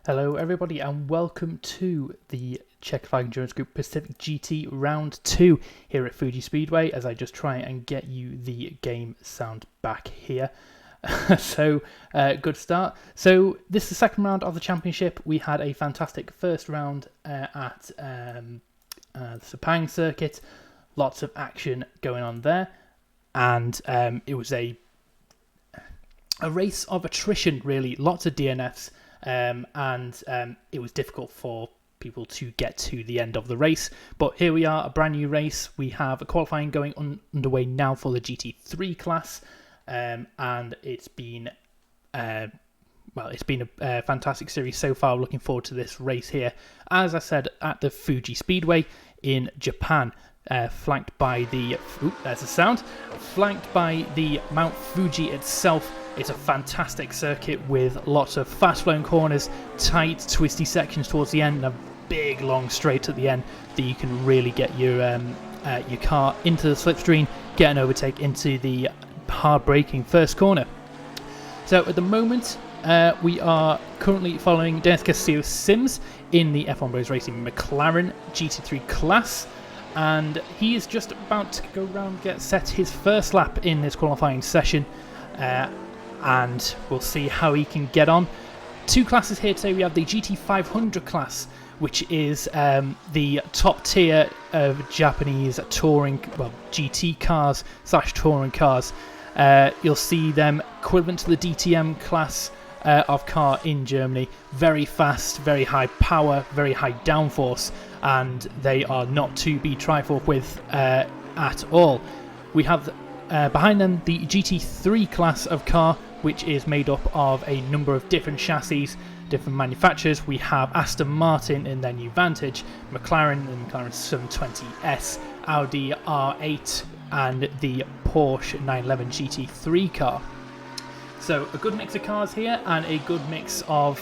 Hello everybody and welcome to the Chequered Endurance Group Pacific GT Round 2 here at Fuji Speedway as I just try and get you the game sound back here. Good start. So this is the second round of the championship. We had a fantastic first round at the Sepang circuit. Lots of action going on there, and it was a race of attrition really, lots of DNFs. It was difficult for people to get to the end of the race. But here we are, a brand new race. We have a qualifying going underway now for the GT3 class, and it's been a fantastic series so far. Looking forward to this race here, as I said, at the Fuji Speedway in Japan. Flanked by the Mount Fuji itself. It's a fantastic circuit with lots of fast-flowing corners, tight, twisty sections towards the end, and a big, long straight at the end that you can really get your car into the slipstream, get an overtake into the hard-braking first corner. So at the moment, we are currently following Dennis Castillo Sims in the F1 Bros Racing McLaren GT3 class. And he is just about to go around, get set his first lap in this qualifying session, and we'll see how he can get on. Two classes here today. We have the GT500 class, which is the top tier of Japanese touring, GT cars / touring cars. You'll see them equivalent to the DTM class of car in Germany. Very fast, very high power, very high downforce, and they are not to be trifled with at all. We have behind them the GT3 class of car, which is made up of a number of different chassis, different manufacturers. We have Aston Martin in their new Vantage, McLaren and McLaren 720S, Audi R8, and the Porsche 911 GT3 car. So a good mix of cars here, and a good mix of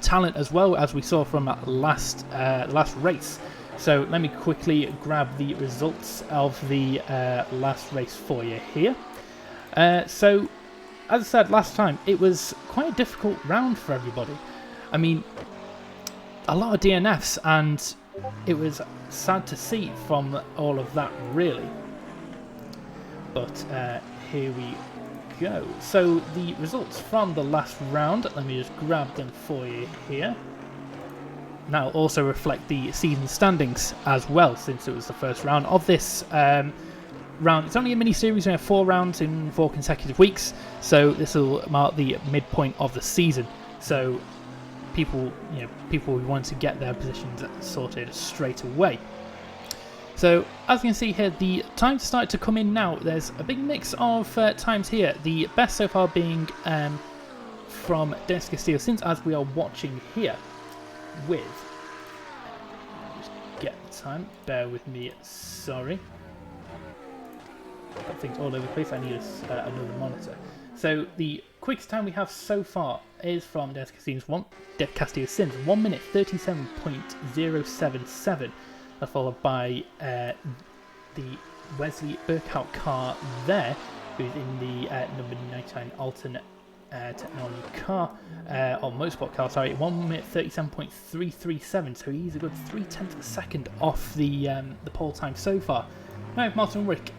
talent as well, as we saw from last race. So let me quickly grab the results of the last race for you here. So as I said last time, it was quite a difficult round for everybody. I mean, a lot of DNFs, and it was sad to see from all of that really. But here we go. So the results from the last round, let me just grab them for you here. Now also reflect the season standings as well, since it was the first round of this round. It's only a mini series. We have 4 rounds in 4 consecutive weeks, so this will mark the midpoint of the season. So people who want to get their positions sorted straight away. So as you can see here, the times start to come in now. There's a big mix of times here. The best so far being from Dennis Castillo, since as we are watching here with, just get the time, bear with me, sorry. Got things all over the place, I need another monitor. So the quickest time we have so far is from Dennis Castillo Sims, 1 minute 37.077. Followed by the Wesley Burkhout car there, who's in the number 99 alternate technology car, or motorsport car, sorry, 1 minute 37.337, so he's a good 0.3 of a second off the pole time so far. Now we have Martin Ulrich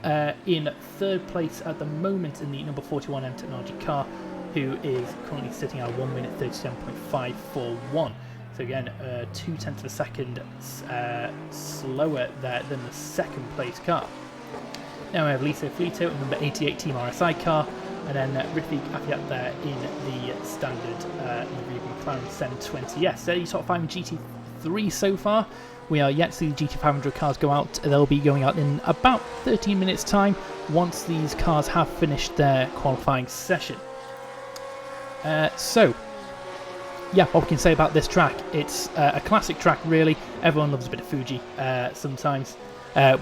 in third place at the moment in the number 41M technology car, who is currently sitting at 1 minute 37.541. So again, 0.2 of a second slower there than the second place car. Now we have Lisa Flito in number 88 Team RSI car, and then Rfactor2 there in the standard McLaren 720S. They're the top 5 in GT3 so far. We are yet to see the GT500 cars go out. They'll be going out in about 13 minutes time once these cars have finished their qualifying session. Yeah, what we can say about this track, it's a classic track really. Everyone loves a bit of Fuji sometimes.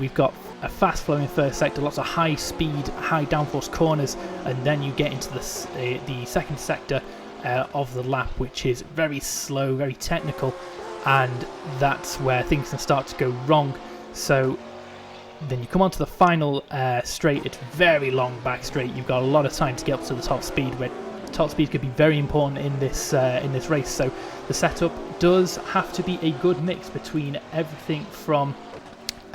We've got a fast flowing first sector, lots of high speed, high downforce corners, and then you get into the second sector of the lap, which is very slow, very technical, and that's where things can start to go wrong. So then you come onto the final straight. It's very long back straight. You've got a lot of time to get up to the top speed, where top speed could be very important in this race. So the setup does have to be a good mix between everything from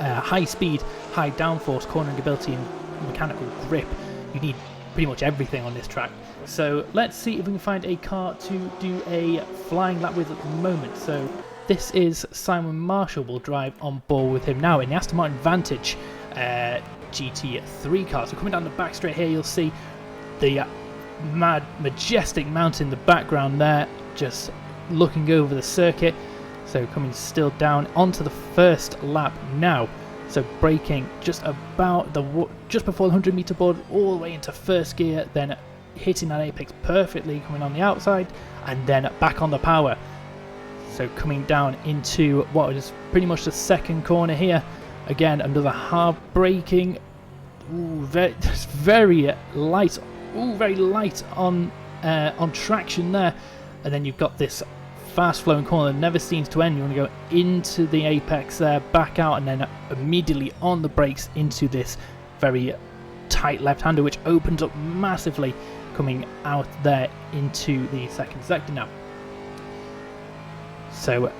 high speed, high downforce, cornering ability, and mechanical grip. You need pretty much everything on this track. So let's see if we can find a car to do a flying lap with at the moment. So this is Simon Marshall. Will drive on board with him now in the Aston Martin Vantage GT3 car. So coming down the back straight here, you'll see the majestic mountain in the background there, just looking over the circuit. So coming still down onto the first lap now. So braking just before the 100-meter board, all the way into first gear, then hitting that apex perfectly, coming on the outside, and then back on the power. So coming down into what is pretty much the second corner here. Again, another hard braking. Ooh, very light. Ooh, very light on traction there. And then you've got this fast flowing corner that never seems to end. You want to go into the apex there, back out, and then immediately on the brakes into this very tight left-hander, which opens up massively, coming out there into the second sector now. So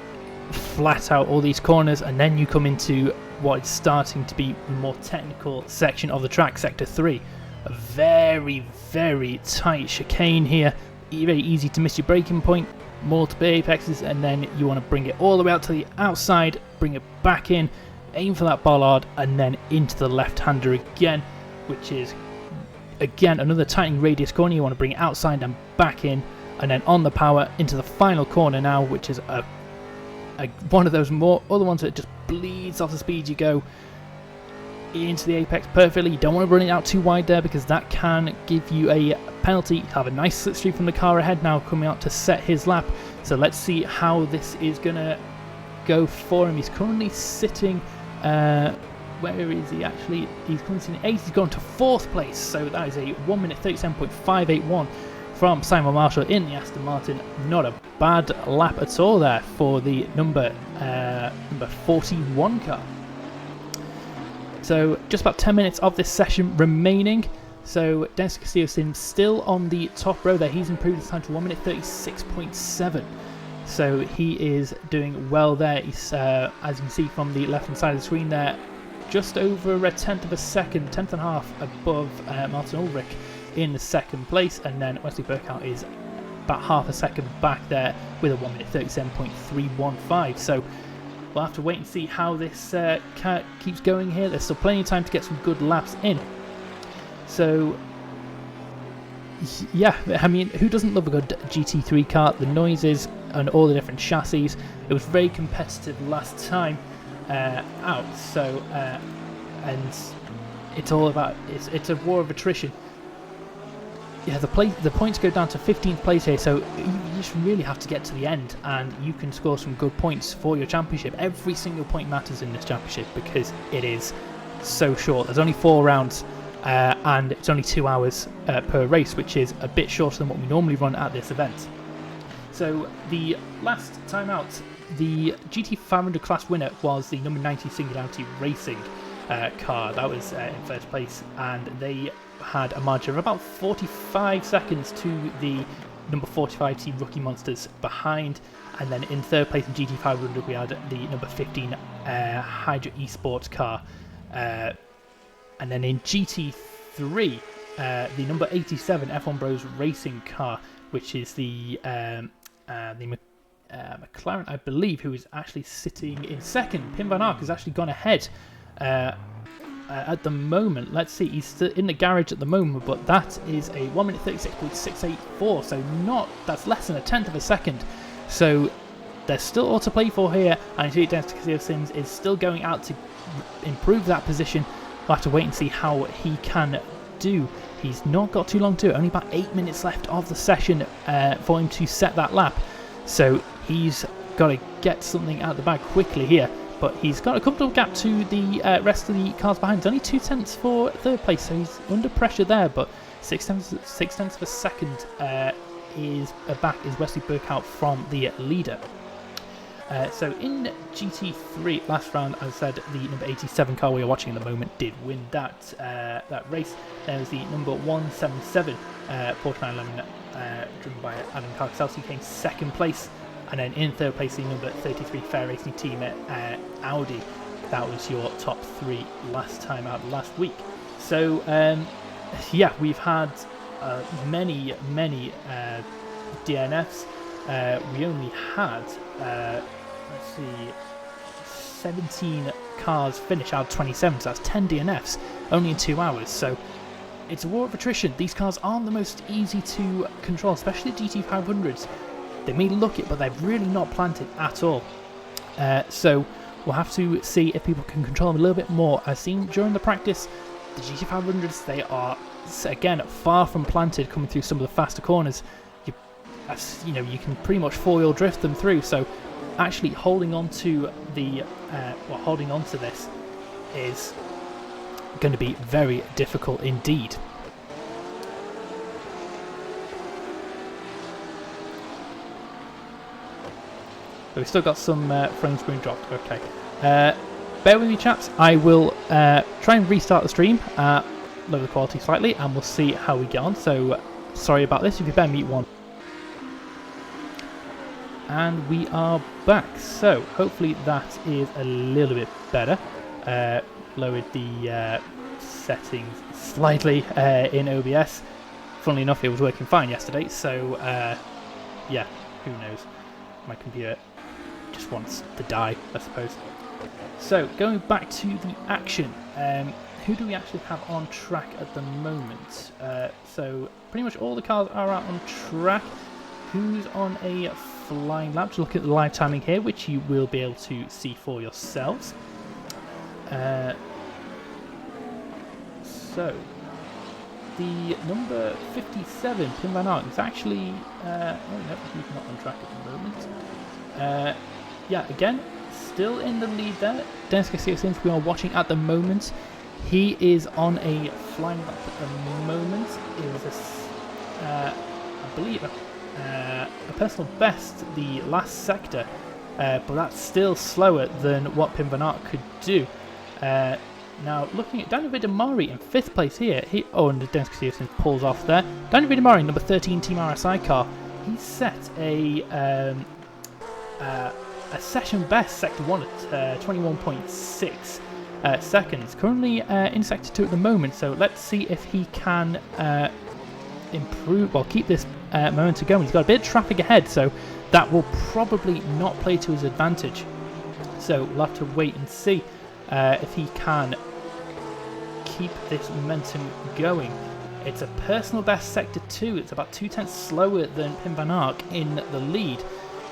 flat out all these corners, and then you come into what is starting to be the more technical section of the track, sector 3. A very, very tight chicane here, very easy to miss your braking point, multiple apexes, and then you want to bring it all the way out to the outside, bring it back in, aim for that bollard, and then into the left-hander again, which is again another tightening radius corner. You want to bring it outside and back in, and then on the power into the final corner now, which is one of those other ones that just bleeds off the speed. You go into the apex perfectly. You don't want to run it out too wide there, because that can give you a penalty. You have a nice slipstream from the car ahead now, coming out to set his lap. So let's see how this is gonna go for him. He's currently sitting where is he actually? He's currently sitting 8th. He's gone to 4th place, so that is a 1 minute 37.581 from Simon Marshall in the Aston Martin. Not a bad lap at all there for the number 41 car. So just about 10 minutes of this session remaining. So Dennis Castillo still on the top row there. He's improved his time to 1 minute 36.7. So he is doing well there. He's, as you can see from the left hand side of the screen there, just over a tenth of a second, 10th and a half above Martin Ulrich in the second place. And then Wesley Burkhardt is about half a second back there with a 1 minute 37.315. So we'll have to wait and see how this keeps going here. There's still plenty of time to get some good laps in. So, yeah, I mean, who doesn't love a good GT3 car? The noises and all the different chassis. It was very competitive last time out. So, and it's all about, it's a war of attrition. Yeah, the points go down to 15th place here, so you just really have to get to the end, and you can score some good points for your championship. Every single point matters in this championship because it is so short. There's only 4 rounds, and it's only 2 hours per race, which is a bit shorter than what we normally run at this event. So the last time out, the GT500 class winner was the number 90 Singularity Racing car. That was in first place, and they had a margin of about 45 seconds to the number 45 Team Rookie Monsters behind. And then in third place in GT500 we had the number 15 Hydra Esports car. And then in GT3 the number 87 F1 Bros Racing car, which is the McLaren, I believe, who is actually sitting in second. Pim Van Ark has actually gone ahead at the moment. Let's see, he's still in the garage at the moment, but that is a 1 minute 36.684, so that's less than a tenth of a second. So there's still all to play for here, and I see Dennis Castillo is still going out to improve that position. We'll have to wait and see how he can do. He's not got too long to do it, only about 8 minutes left of the session for him to set that lap. So he's got to get something out the bag quickly here. But he's got a comfortable gap to the rest of the cars behind. It's only 2 tenths for third place, so he's under pressure there. But 6 tenths of a second is back is Wesley Burkhardt from the leader. So in GT3 last round, as I said, the number 87 car we are watching at the moment did win that race. There was the number 177 Porsche 911 driven by Adam Carcassel, came second place. And then in third place, the number 33 Fair Racing team at Audi. That was your top three last time out last week. So, yeah, we've had many DNFs. We only had, let's see, 17 cars finish out of 27, so that's 10 DNFs, only in 2 hours. So it's a war of attrition. These cars aren't the most easy to control, especially the GT500s. They may look it, but they're really not planted at all. So we'll have to see if people can control them a little bit more. I've seen during the practice, the GT500s, they are, again, far from planted coming through some of the faster corners. You know, you can pretty much four-wheel drift them through. So actually holding on to the, holding on to this is going to be very difficult indeed. But we've still got some frames being dropped. Okay. Bear with me, chaps. I will try and restart the stream, lower the quality slightly, and we'll see how we get on. So, sorry about this. If you bear me one. And we are back. So, hopefully that is a little bit better. Lowered the settings slightly in OBS. Funnily enough, it was working fine yesterday. So, yeah, who knows? My computer just wants to die, I suppose. So, going back to the action, who do we actually have on track at the moment? So, pretty much all the cars are out on track. Who's on a flying lap? Just look at the live timing here, which you will be able to see for yourselves. So, the number 57, Pim Van Aert, is actually... oh no, he's not on track at the moment. Yeah, again, still in the lead there. Dennis Garcia, since we are watching at the moment, he is on a flying lap at the moment. It was I believe, a personal best the last sector, but that's still slower than what Pim Van Aert could do. Now, looking at Daniel Vidamari in 5th place here, and Dennis Garcia pulls off there. Daniel Vidamari, number 13 Team RSI car, he set a session best sector 1 at 21.6 seconds. Currently in sector 2 at the moment, so let's see if he can improve, well, keep this momentum going. He's got a bit of traffic ahead, so that will probably not play to his advantage. So we'll have to wait and see if he can keep this momentum going. It's a personal best sector 2. It's about 2/10 slower than Pim Van Aert in the lead.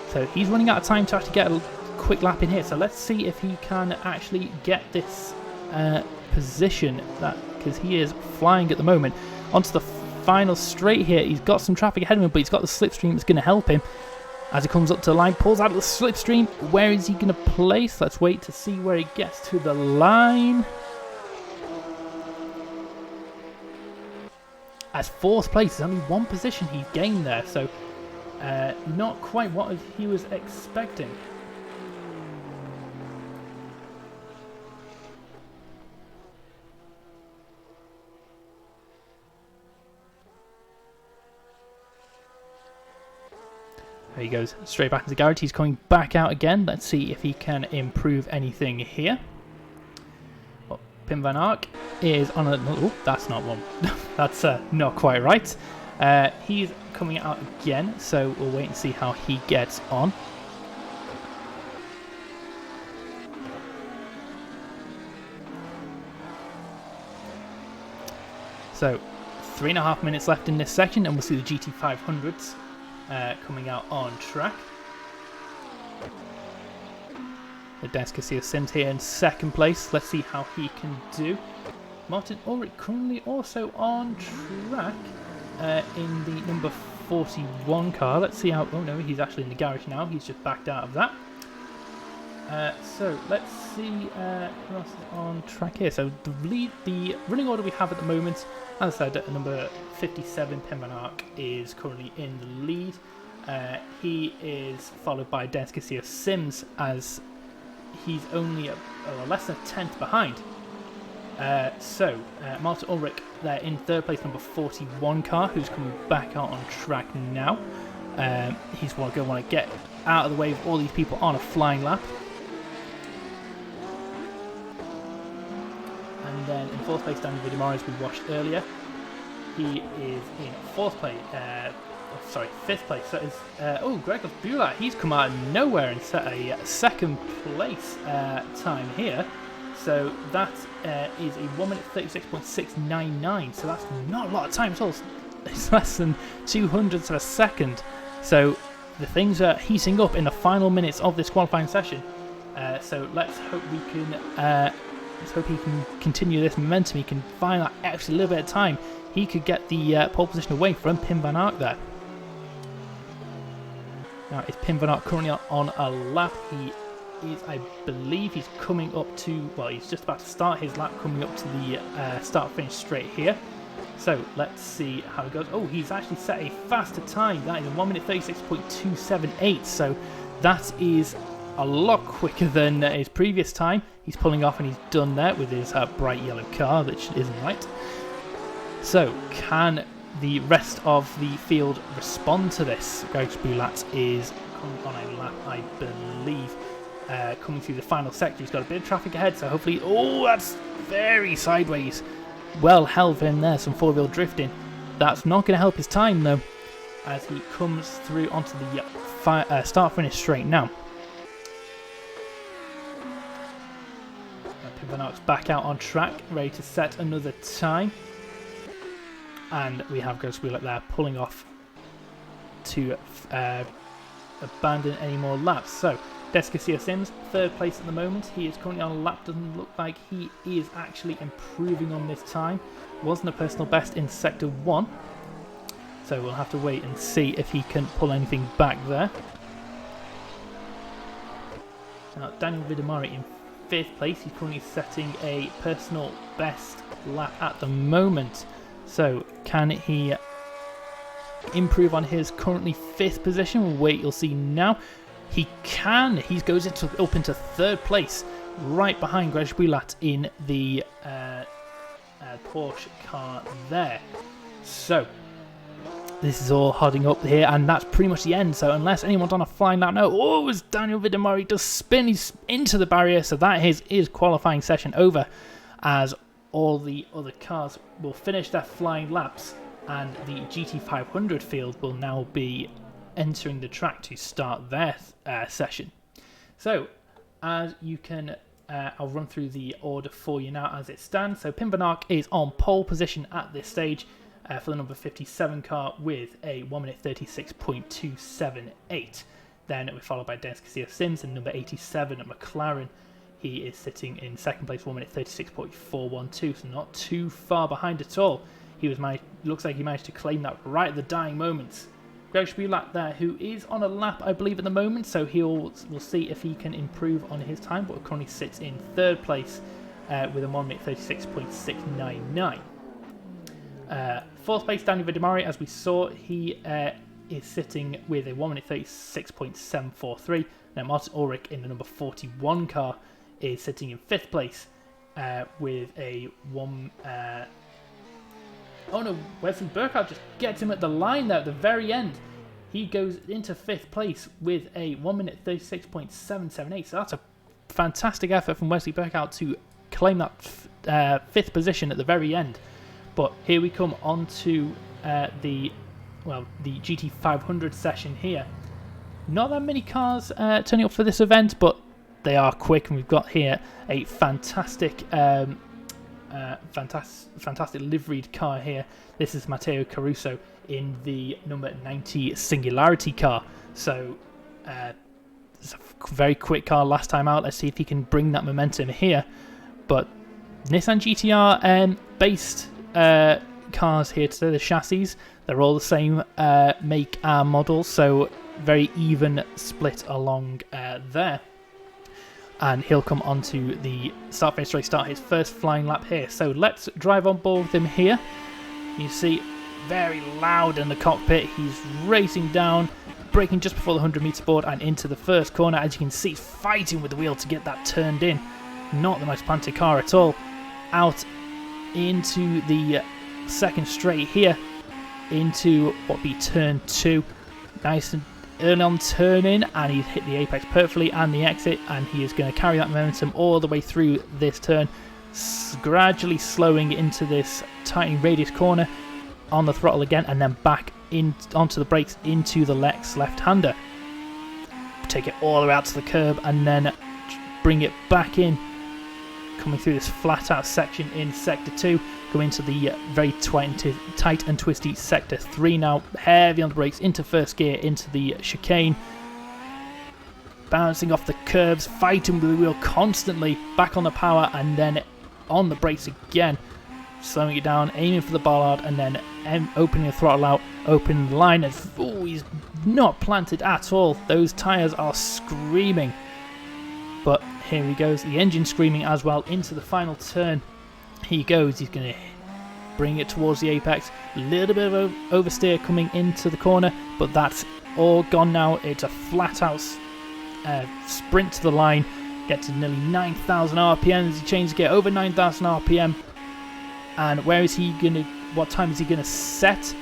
So he's running out of time to actually get a quick lap in here. So let's see if he can actually get this position, because he is flying at the moment. Onto the final straight here. He's got some traffic ahead of him, but he's got the slipstream that's going to help him. As he comes up to the line, pulls out of the slipstream. Where is he going to place? Let's wait to see where he gets to the line. As 4th place, there's only one position he's gained there, so not quite what he was expecting. There he goes, straight back into the garage. He's coming back out again. Let's see if he can improve anything here. Well, Pim Van Aert is on a... Oh, that's not one. That's not quite right. He's coming out again, so we'll wait and see how he gets on. So, 3.5 minutes left in this section, and we'll see the GT500s coming out on track. The Dennis Garcia Sims here in 2nd place. Let's see how he can do. Martin Ulrich currently also on track in the number 41 car. Let's see how... Oh no, he's actually in the garage now. He's just backed out of that. So let's see who else is on track here. So the running order we have at the moment, as I said, number 57, Pim Van Aert, is currently in the lead. He is followed by Dennis Garcia Sims, as he's only less than a 10th behind. Martin Ulrich there in third place, number 41 car, who's coming back out on track now. He's going to want to get out of the way of all these people on a flying lap. And then in fourth place, Daniel Vidimar, as we watched earlier. He is in fifth place. That is, Gregor Bulat, he's come out of nowhere and set a second place time here. So that is a 1 minute 36.699. So that's not a lot of time at all. It's less than 200ths of a second. So the things are heating up in the final minutes of this qualifying session. So let's hope we can. Let's hope he can continue this momentum. He can find that extra little bit of time. He could get the pole position away from Pim van Ark there. Now, is Pim van Ark currently on a lap? He is, I believe, he's coming up to, well, he's just about to start his lap, coming up to the start-finish straight here. So, let's see how it goes. Oh, he's actually set a faster time. That is a 1 minute 36.278. So, that is a lot quicker than his previous time. He's pulling off and he's done there with his bright yellow car, which isn't right. So, can the rest of the field respond to this? Gregor Bulat is coming on a lap, I believe, coming through the final sector. He's got a bit of traffic ahead, so hopefully... Oh, that's very sideways. Well held in there, some four-wheel drifting. That's not going to help his time, though, as he comes through onto the start-finish straight now. Pim van Ark's back out on track, ready to set another time. And we have Gregor Bulat there pulling off to abandon any more laps. So, Descacia Sims, third place at the moment. He is currently on a lap. Doesn't look like he is actually improving on this time. Wasn't a personal best in Sector 1. So we'll have to wait and see if he can pull anything back there. Now, Daniel Vidimari in fifth place. He's currently setting a personal best lap at the moment. So, can he improve on his currently fifth position? We'll wait, you'll see now. He can. He goes up into third place, right behind Gregor Bulat in the Porsche car there. So, this is all holding up here, and that's pretty much the end. So, unless anyone's on a flying lap now, oh, as Daniel Vidimari does spin, he's into the barrier. So, that is qualifying session over, as all the other cars will finish their flying laps, and the GT500 field will now be entering the track to start their session. So, as you can, I'll run through the order for you now as it stands. So, Pim van Ark is on pole position at this stage for the number 57 car with a 1 minute 36.278. Then we're followed by Descacia Sims and number 87 at McLaren. He is sitting in second place, 1 minute 36.412, so not too far behind at all. Looks like he managed to claim that right at the dying moments. Gregor Bulat there, who is on a lap, I believe, at the moment, so we'll see if he can improve on his time, but currently sits in third place with a 1 minute 36.699. Fourth place, Daniel Vidimari, as we saw, he is sitting with a 1 minute 36.743. Now, Martin Ulrich in the number 41 car is sitting in fifth place with a oh no, Wesley Burkhardt just gets him at the line there at the very end. He goes into fifth place with a 1 minute 36.778. So that's a fantastic effort from Wesley Burkhardt to claim that fifth position at the very end. But here we come on to the GT500 session here. Not that many cars turning up for this event, but they are quick, and we've got here a fantastic liveried car here. This is Matteo Caruso in the number 90 Singularity car. So it's a very quick car last time out. Let's see if he can bring that momentum here. But Nissan GTR based cars here today, the chassis, they're all the same make and model, so very even split along there. And he'll come onto the start finish straight, start his first flying lap here. So let's drive on board with him here. You see, very loud in the cockpit. He's racing down, braking just before the 100-meter board and into the first corner. As you can see, he's fighting with the wheel to get that turned in. Not the most planted car at all. out into the second straight here, into what be turn 2. Nice and early on turn in, and he's hit the apex perfectly and the exit, and he is going to carry that momentum all the way through this turn, gradually slowing into this tightening radius corner, on the throttle again, and then back in onto the brakes into the left-hander. Take it all the way out to the curb and then bring it back in, coming through this flat out section in sector 2, go into the very tight and twisty sector 3 now, heavy on the brakes into first gear, into the chicane, bouncing off the curbs, fighting with the wheel constantly, back on the power and then on the brakes again, slowing it down, aiming for the bollard and then opening the throttle out, opening the line, and he's not planted at all. Those tyres are screaming. But here he goes, the engine screaming as well into the final turn. He goes, he's going to bring it towards the apex. A little bit of oversteer coming into the corner, but that's all gone now. It's a flat out sprint to the line, get to nearly 9,000 RPM as he changes gear, over 9,000 RPM. And where is he going to, what time is he going to set?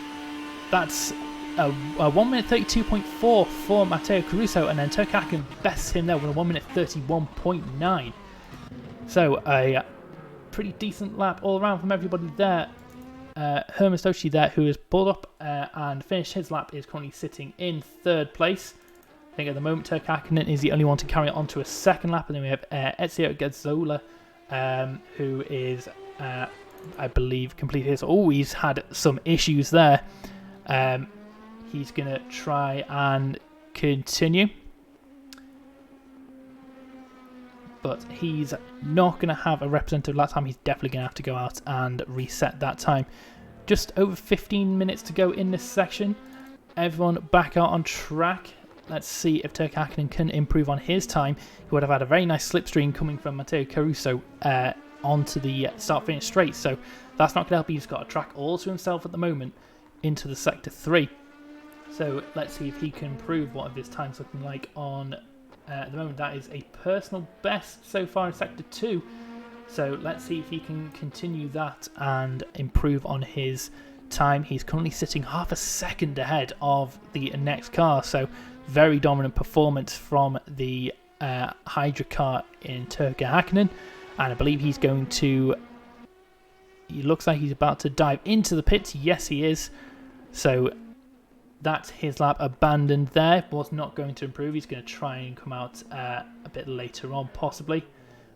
That's a 1 minute 32.4 for Matteo Caruso, and then Turk Hakkinen bests him there with a 1 minute 31.9. So a pretty decent lap all around from everybody there. Herman Stochi there, who has pulled up and finished his lap, is currently sitting in 3rd place. I think at the moment Turk Hakkinen is the only one to carry it on to a 2nd lap, and then we have Ezio Gazzola, who is I believe completed his. Oh, he's had some issues there. He's going to try and continue, but he's not going to have a representative lap time. He's definitely going to have to go out and reset that time. Just over 15 minutes to go in this section. Everyone back out on track. Let's see if Turk Hakkinen can improve on his time. He would have had a very nice slipstream coming from Matteo Caruso onto the start-finish straight, so that's not going to help. He's got a track all to himself at the moment into the sector 3. So let's see if he can improve. What his time's looking like on at the moment. That is a personal best so far in sector 2. So let's see if he can continue that and improve on his time. He's currently sitting half a second ahead of the next car, so very dominant performance from the Hydra car in Turk Hakkinen, and I believe he's going to, he looks like he's about to dive into the pits. Yes, he is. So that's his lap abandoned there. Was not going to improve. He's going to try and come out a bit later on possibly.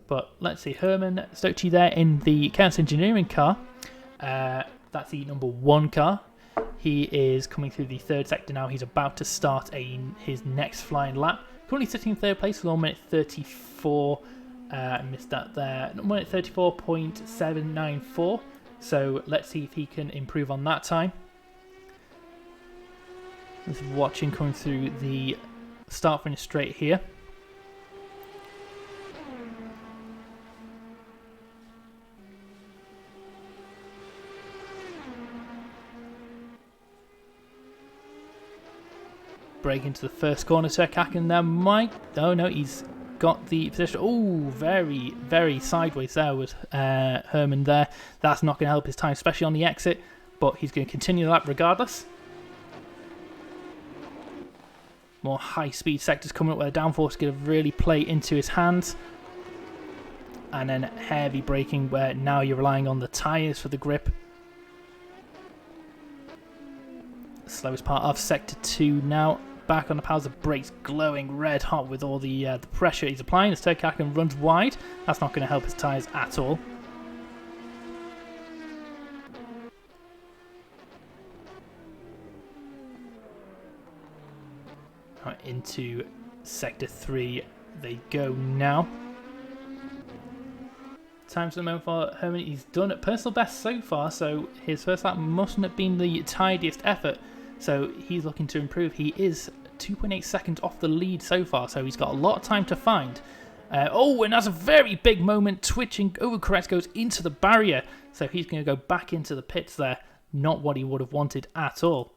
But let's see, Herman Stochi there in the Chaos Engineering car. That's the number 1 car. He is coming through the 3rd sector now. He's about to start his next flying lap. Currently sitting in 3rd place with 1 minute 34. I missed that there. 1 minute 34.794. So let's see if he can improve on that time. Just watching coming through the start finish straight here. Break into the first corner. Turk Hakkinen there might. Oh no, he's got the position. Oh, very, very sideways there with Herman there. That's not going to help his time, especially on the exit, but he's going to continue the lap regardless. More high-speed sectors coming up where the downforce is going to really play into his hands. And then heavy braking where now you're relying on the tyres for the grip. Slowest part of sector 2 now. Back on the powers of brakes, glowing red hot with all the pressure he's applying as Turk Hakkinen runs wide. That's not going to help his tyres at all. Right, into sector 3 they go now. Times at the moment for Herman, he's done at personal best so far, so his first lap mustn't have been the tidiest effort. So he's looking to improve. He is 2.8 seconds off the lead so far, so he's got a lot of time to find. Oh, and that's a very big moment. Twitching, overcorrects, goes into the barrier. So he's going to go back into the pits there. Not what he would have wanted at all.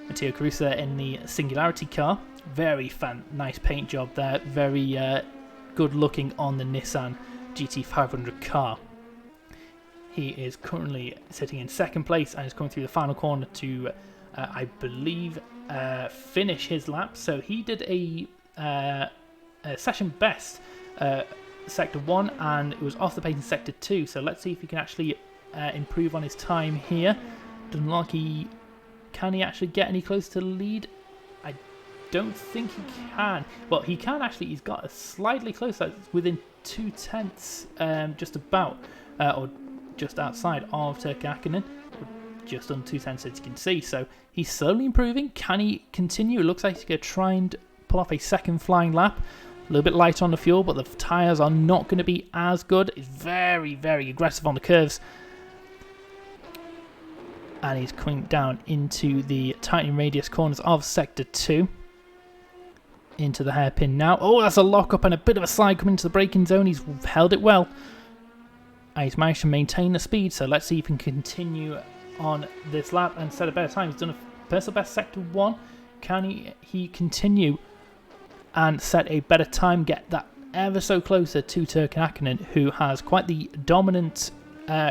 Matteo Caruso in the Singularity car. Very nice paint job there. Very good looking on the Nissan GT500 car. he is currently sitting in second place and is coming through the final corner to, I believe, finish his lap. So he did a session best Sector 1, and it was off the pace in Sector 2. So let's see if he can actually improve on his time here. Doesn't look like he... Can he actually get any closer to the lead? I don't think he can. Well, he can actually. He's got a slightly closer, within 0.2, just about, or just outside of Turkey Hakkinen, just on 0.2, as you can see. So he's slowly improving. Can he continue? It looks like he's going to try and pull off a second flying lap. A little bit light on the fuel, but the tyres are not going to be as good. He's very, very aggressive on the curves. And he's coming down into the tightening radius corners of Sector 2. Into the hairpin now. Oh, that's a lock-up and a bit of a slide coming into the braking zone. He's held it well. And he's managed to maintain the speed, so let's see if he can continue on this lap and set a better time. He's done a personal best Sector 1. Can he continue and set a better time, get that ever so closer to Turkey Hakkinen, who has quite the dominant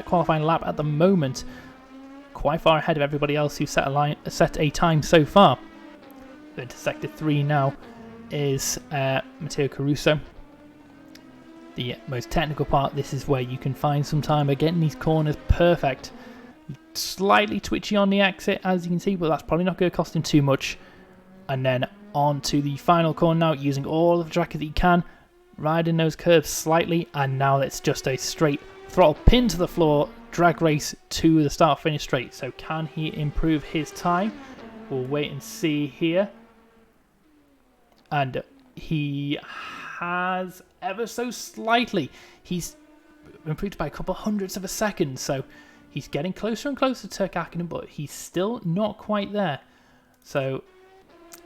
qualifying lap at the moment, quite far ahead of everybody else who set a time so far. Into Sector 3 now is Matteo Caruso. The most technical part, this is where you can find some time of getting these corners perfect. Slightly twitchy on the exit, as you can see, but that's probably not going to cost him too much. And then on to the final corner now, using all of the track that he can, riding those curves slightly, and now it's just a straight throttle pin to the floor, drag race to the start finish straight. So can he improve his time? We'll wait and see here. And he has ever so slightly. He's improved by a couple hundredths of a second, so he's getting closer and closer to Turkey Hakkinen, but he's still not quite there. So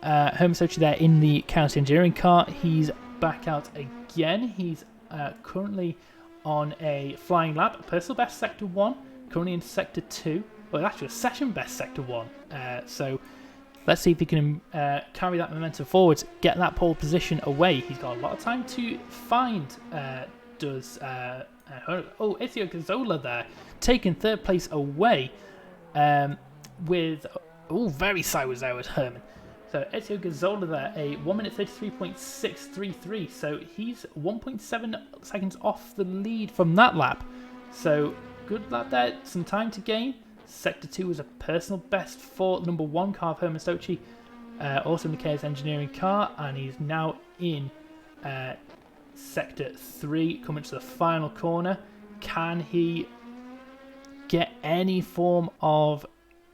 Herman Sochi there in the county engineering car. He's back out again. He's currently on a flying lap, a personal best Sector 1, currently in Sector 2. Well, actually a session best Sector 1. So let's see if he can carry that momentum forwards, get that pole position away. He's got a lot of time to find, Ezio Gazzola there, taking third place away with, very sideways there with Herman. So Ezio Gazzola there, a 1 minute 33.633, so he's 1.7 seconds off the lead from that lap. So good lap there, some time to gain. Sector 2 was a personal best for the number 1 car of Herman Sochi, also in the KS Engineering car, and he's now in Sector 3, coming to the final corner. Can he get any form of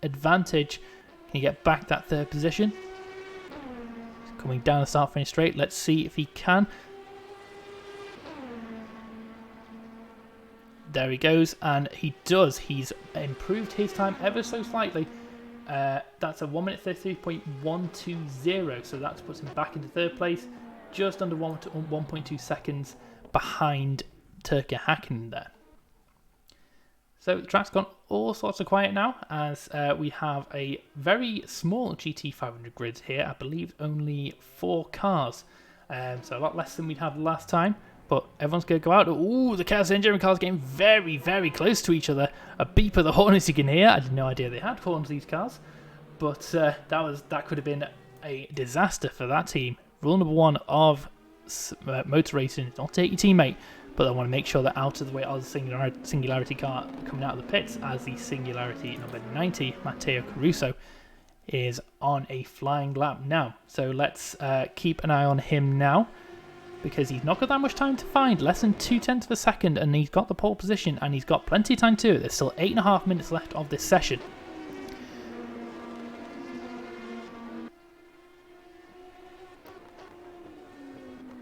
advantage? Can he get back that third position? Coming down the start finish straight. Let's see if he can. There he goes, and he does. He's improved his time ever so slightly. That's a 1 minute 33.120, so that's puts him back into third place, just under 1.2 seconds behind Turkey Hakkinen there. So the track's gone all sorts of quiet now, as we have a very small GT500 grid here. I believe only 4 cars, so a lot less than we'd have last time. But everyone's going to go out. Ooh, the chaos engineering cars getting very, very close to each other. A beep of the horn, as you can hear. I had no idea they had horns, these cars. But that could have been a disaster for that team. Rule number 1 of motor racing is not to hit your teammate, but I want to make sure they're out of the way of the Singularity car coming out of the pits, as the Singularity number 90, Matteo Caruso, is on a flying lap now. So let's keep an eye on him now, because he's not got that much time to find, less than 0.2 of a second, and he's got the pole position, and he's got plenty of time to it. There's still 8.5 minutes left of this session.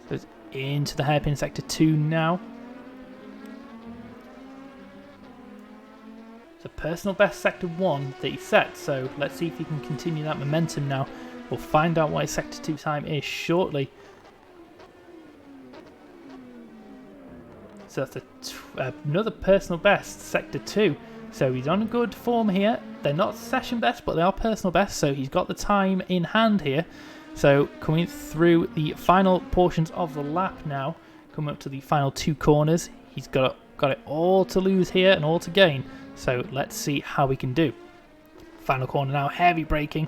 So it's into the hairpin Sector 2 now. It's a personal best Sector 1 that he set, so let's see if he can continue that momentum now. We'll find out what his Sector 2 time is shortly. So that's another personal best, Sector 2. So he's on a good form here. They're not session best, but they are personal best, so he's got the time in hand here. So coming through the final portions of the lap now, coming up to the final 2 corners, he's got got it all to lose here and all to gain. So let's see how we can do. Final corner now, heavy braking,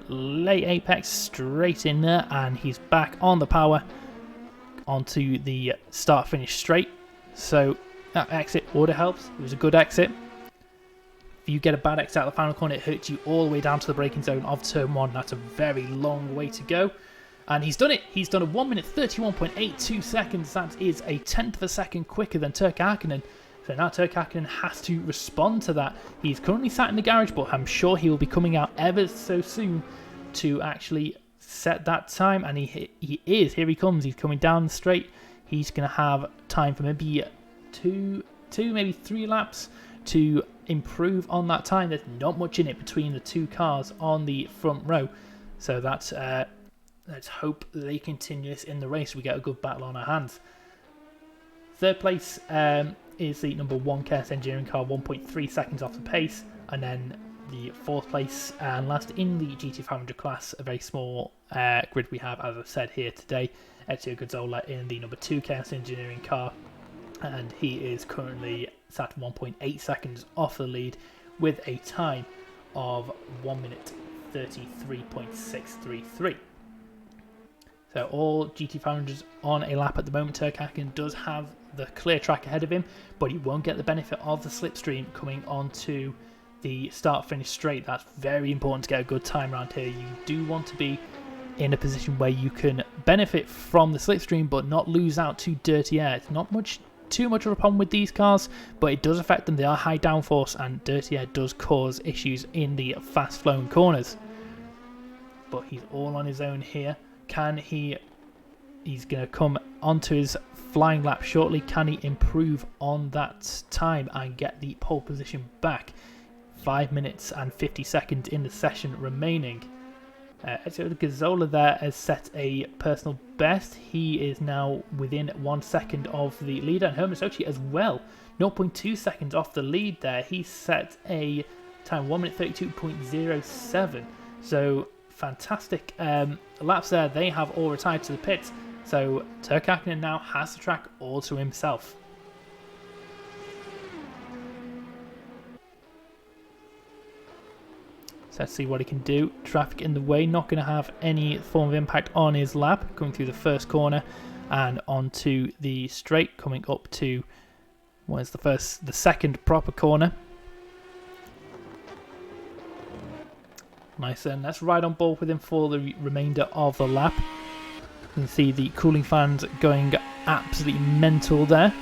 late apex straight in there, and he's back on the power onto the start finish straight. So that exit order helps. It was a good exit. If you get a bad exit out of the final corner, it hurts you all the way down to the braking zone of turn 1. That's a very long way to go. And he's done it. He's done a 1 minute 31.82 seconds. That is a tenth of a second quicker than Turk Hakkinen. So now Turk Hakkinen has to respond to that. He's currently sat in the garage, but I'm sure he will be coming out ever so soon to actually set that time. And he is. Here he comes. He's coming down the straight. He's going to have time for maybe two, maybe 3 laps to improve on that time. There's not much in it between the 2 cars on the front row. So that's... let's hope they continue this in the race. We get a good battle on our hands. Third place is the number 1 Chaos Engineering car, 1.3 seconds off the pace. And then the 4th place and last in the GT500 class, a very small grid we have, as I've said here today, Ezio Gazzola in the number 2 Chaos Engineering car. And he is currently sat 1.8 seconds off the lead with a time of 1 minute 33.633. So all GT500s on a lap at the moment. Turk Hakkinen does have the clear track ahead of him, but he won't get the benefit of the slipstream coming onto the start-finish straight. That's very important to get a good time around here. You do want to be in a position where you can benefit from the slipstream, but not lose out to dirty air. It's not too much of a problem with these cars, but it does affect them. They are high downforce, and dirty air does cause issues in the fast-flowing corners. But he's all on his own here. Can he's going to come onto his flying lap shortly. Can he improve on that time and get the pole position back? 5 minutes and 50 seconds in the session remaining. Ezio Gazzola there has set a personal best. He is now within 1 second of the leader, and Herman Sochi as well. 0.2 seconds off the lead there. He set a time 1 minute 32.07. So fantastic laps there. They have all retired to the pits, so Turk Hakkinen now has the track all to himself. So let's see what he can do. Traffic in the way, not going to have any form of impact on his lap. Going through the first corner and onto the straight, coming up to the second proper corner. Nice, and that's right on board with him for the remainder of the lap. You can see the cooling fans going absolutely mental there.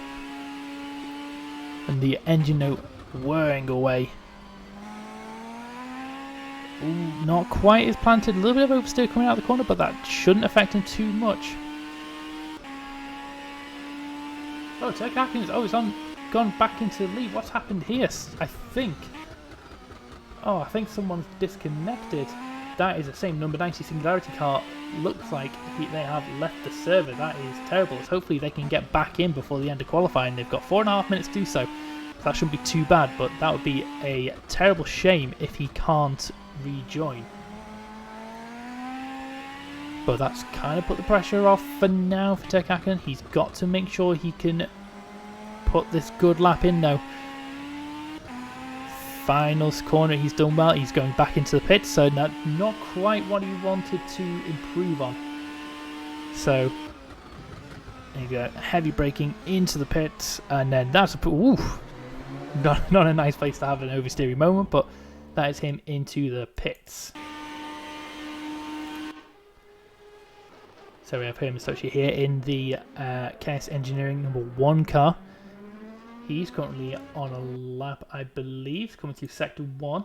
And the engine note whirring away. Ooh, not quite as planted. A little bit of oversteer coming out of the corner, but that shouldn't affect him too much. Oh, Turk Hakkinen, he's gone back into the lead. What's happened here? I think someone's disconnected. That is the same number 90 Singularity car. Looks like they have left the server. That is terrible. So hopefully they can get back in before the end of qualifying. They've got 4.5 minutes to do so. That shouldn't be too bad, but that would be a terrible shame if he can't rejoin. But that's kind of put the pressure off for now for Turk Hakkinen. He's got to make sure he can put this good lap in now. Final corner, he's done well. He's going back into the pits, so not quite what he wanted to improve on. So there you go, heavy braking into the pits, and then that's not a nice place to have an oversteering moment, but that is him into the pits. So we have him associated here in the Chaos Engineering number 1 car. He's currently on a lap, I believe, coming through sector 1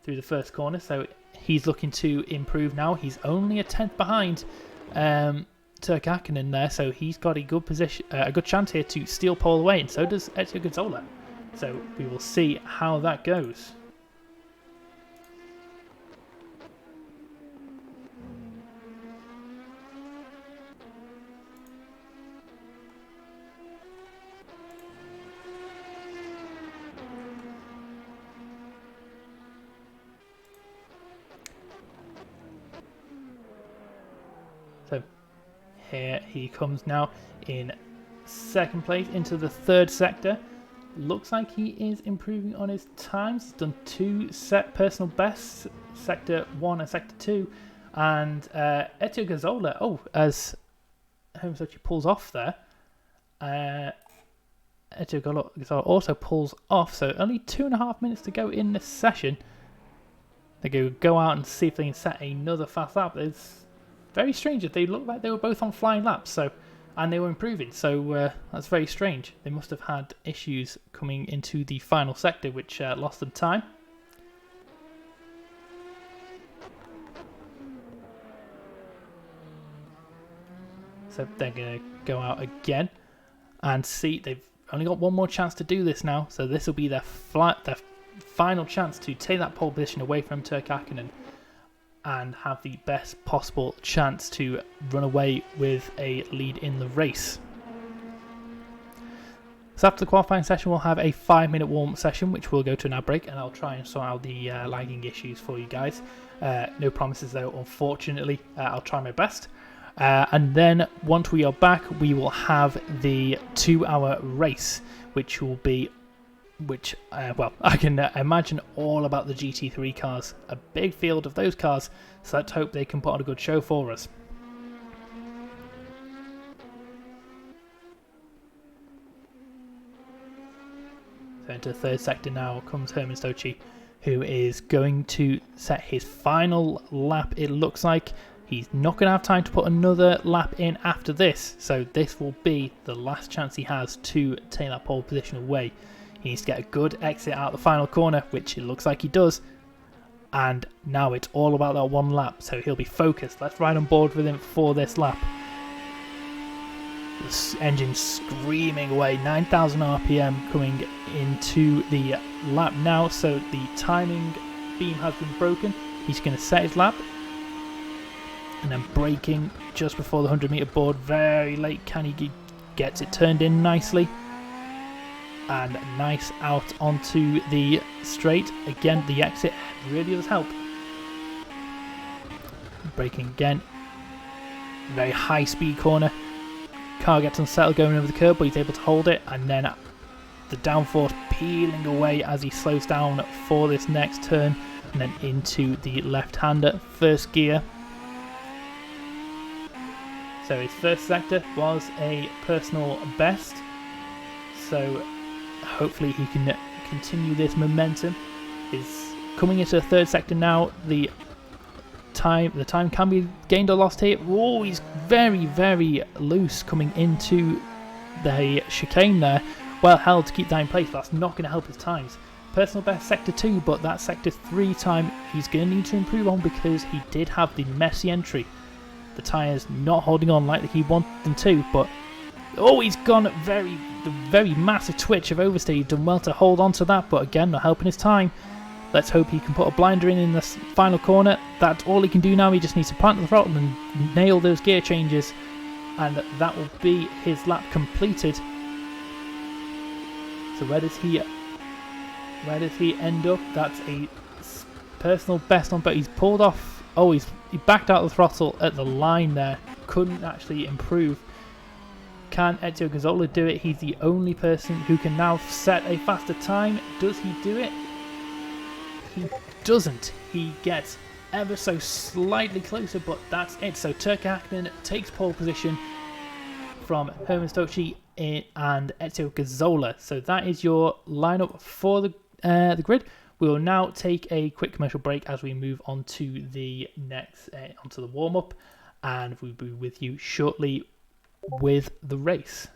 through the first corner. So he's looking to improve now. He's only a tenth behind Turk Hakkinen there, so he's got a good position, a good chance here to steal pole away, and so does Ezio Gazzola. So we will see how that goes. So here he comes now in second place into the third sector. Looks like he is improving on his times. He's done 2 personal bests, sector 1 and sector 2. And Ettio Gazzola, as Homestuchy pulls off there, Ettio Gazzola also pulls off, so only 2.5 minutes to go in this session. They go out and see if they can set another fast lap. It's very strange. They look like they were both on flying laps, and they were improving, so that's very strange. They must have had issues coming into the final sector, which lost them time. So they're going to go out again and see. They've only got one more chance to do this now, so this will be their final chance to take that pole position away from Turk Hakkinen and have the best possible chance to run away with a lead in the race. So after the qualifying session, we'll have a 5-minute warm-up session, which we'll go to an ad break, and I'll try and sort out the lagging issues for you guys. No promises though, unfortunately. I'll try my best. And then once we are back, we will have the 2-hour race, which will be, well, I can imagine all about the GT3 cars. A big field of those cars, so let's hope they can put on a good show for us. So into the third sector now comes Homestuchy, who is going to set his final lap, it looks like. He's not going to have time to put another lap in after this, so this will be the last chance he has to take that pole position away. He needs to get a good exit out the final corner, which it looks like he does. And now it's all about that one lap, so he'll be focused. Let's ride on board with him for this lap. The engine screaming away, 9,000 RPM coming into the lap now, so the timing beam has been broken. He's going to set his lap. And then braking just before the 100-meter board, very late. Can he gets it turned in nicely? And nice out onto the straight. Again, the exit really does help. Braking again. Very high speed corner. Car gets unsettled going over the curb, but he's able to hold it. And then the downforce peeling away as he slows down for this next turn. And then into the left-hander, first gear. So his first sector was a personal best. So hopefully he can continue this momentum. Is coming into the third sector now. The time can be gained or lost here. Oh, he's very, very loose coming into the chicane there. Well held to keep that in place. That's not going to help his times. Personal best sector 2, but that sector 3 time he's going to need to improve on because he did have the messy entry. The tyres not holding on like he wanted them to, but oh, he's gone the very massive twitch of oversteer. He's done well to hold on to that, but again, not helping his time. Let's hope he can put a blinder in the final corner. That's all he can do now. He just needs to plant the throttle and nail those gear changes, and that will be his lap completed. So where does he end up? That's a personal best on, but he's pulled off. Oh, he backed out the throttle at the line there. Couldn't actually improve. Can Ettio Gazzola do it? He's the only person who can now set a faster time. Does he do it? He doesn't. He gets ever so slightly closer, but that's it. So Turk Hakkinen takes pole position from Homestuchy and Ettio Gazzola. So that is your lineup for the grid. We will now take a quick commercial break as we move on to the next, onto the warm-up, and we'll be with you shortly with the race.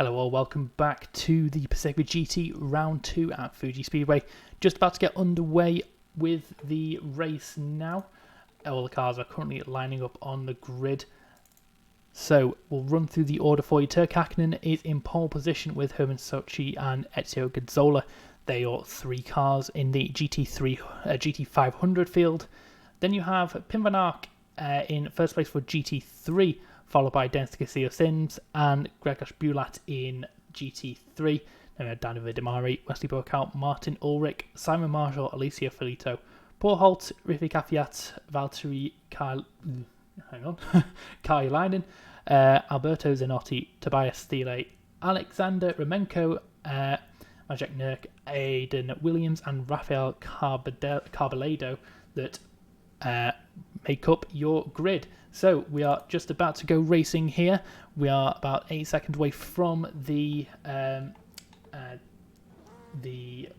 Hello all, welcome back to the Pacific GT Round 2 at Fuji Speedway. Just about to get underway with the race now. All the cars are currently lining up on the grid. So we'll run through the order for you. Turk Hakkinen is in pole position with Herman Sochi and Ezio Gazzola. They are three cars in the GT500 field. Then you have Pim van Ark in first place for GT3, followed by Dennis Garcia-Sims and Grzegorz Bulat in GT3. Then we have Daniel Demari, Wesley Burkhout, Martin Ulrich, Simon Marshall, Alicia Filito, Paul Holt, Rfactor2, Valtteri Kailainen, Alberto Zanotti, Tobias Thiele, Alexander Romenko, Majek Nurk, Aidan Williams, and Rafael Carbaledo that make up your grid. So we are just about to go racing here. We are about 8 seconds away from the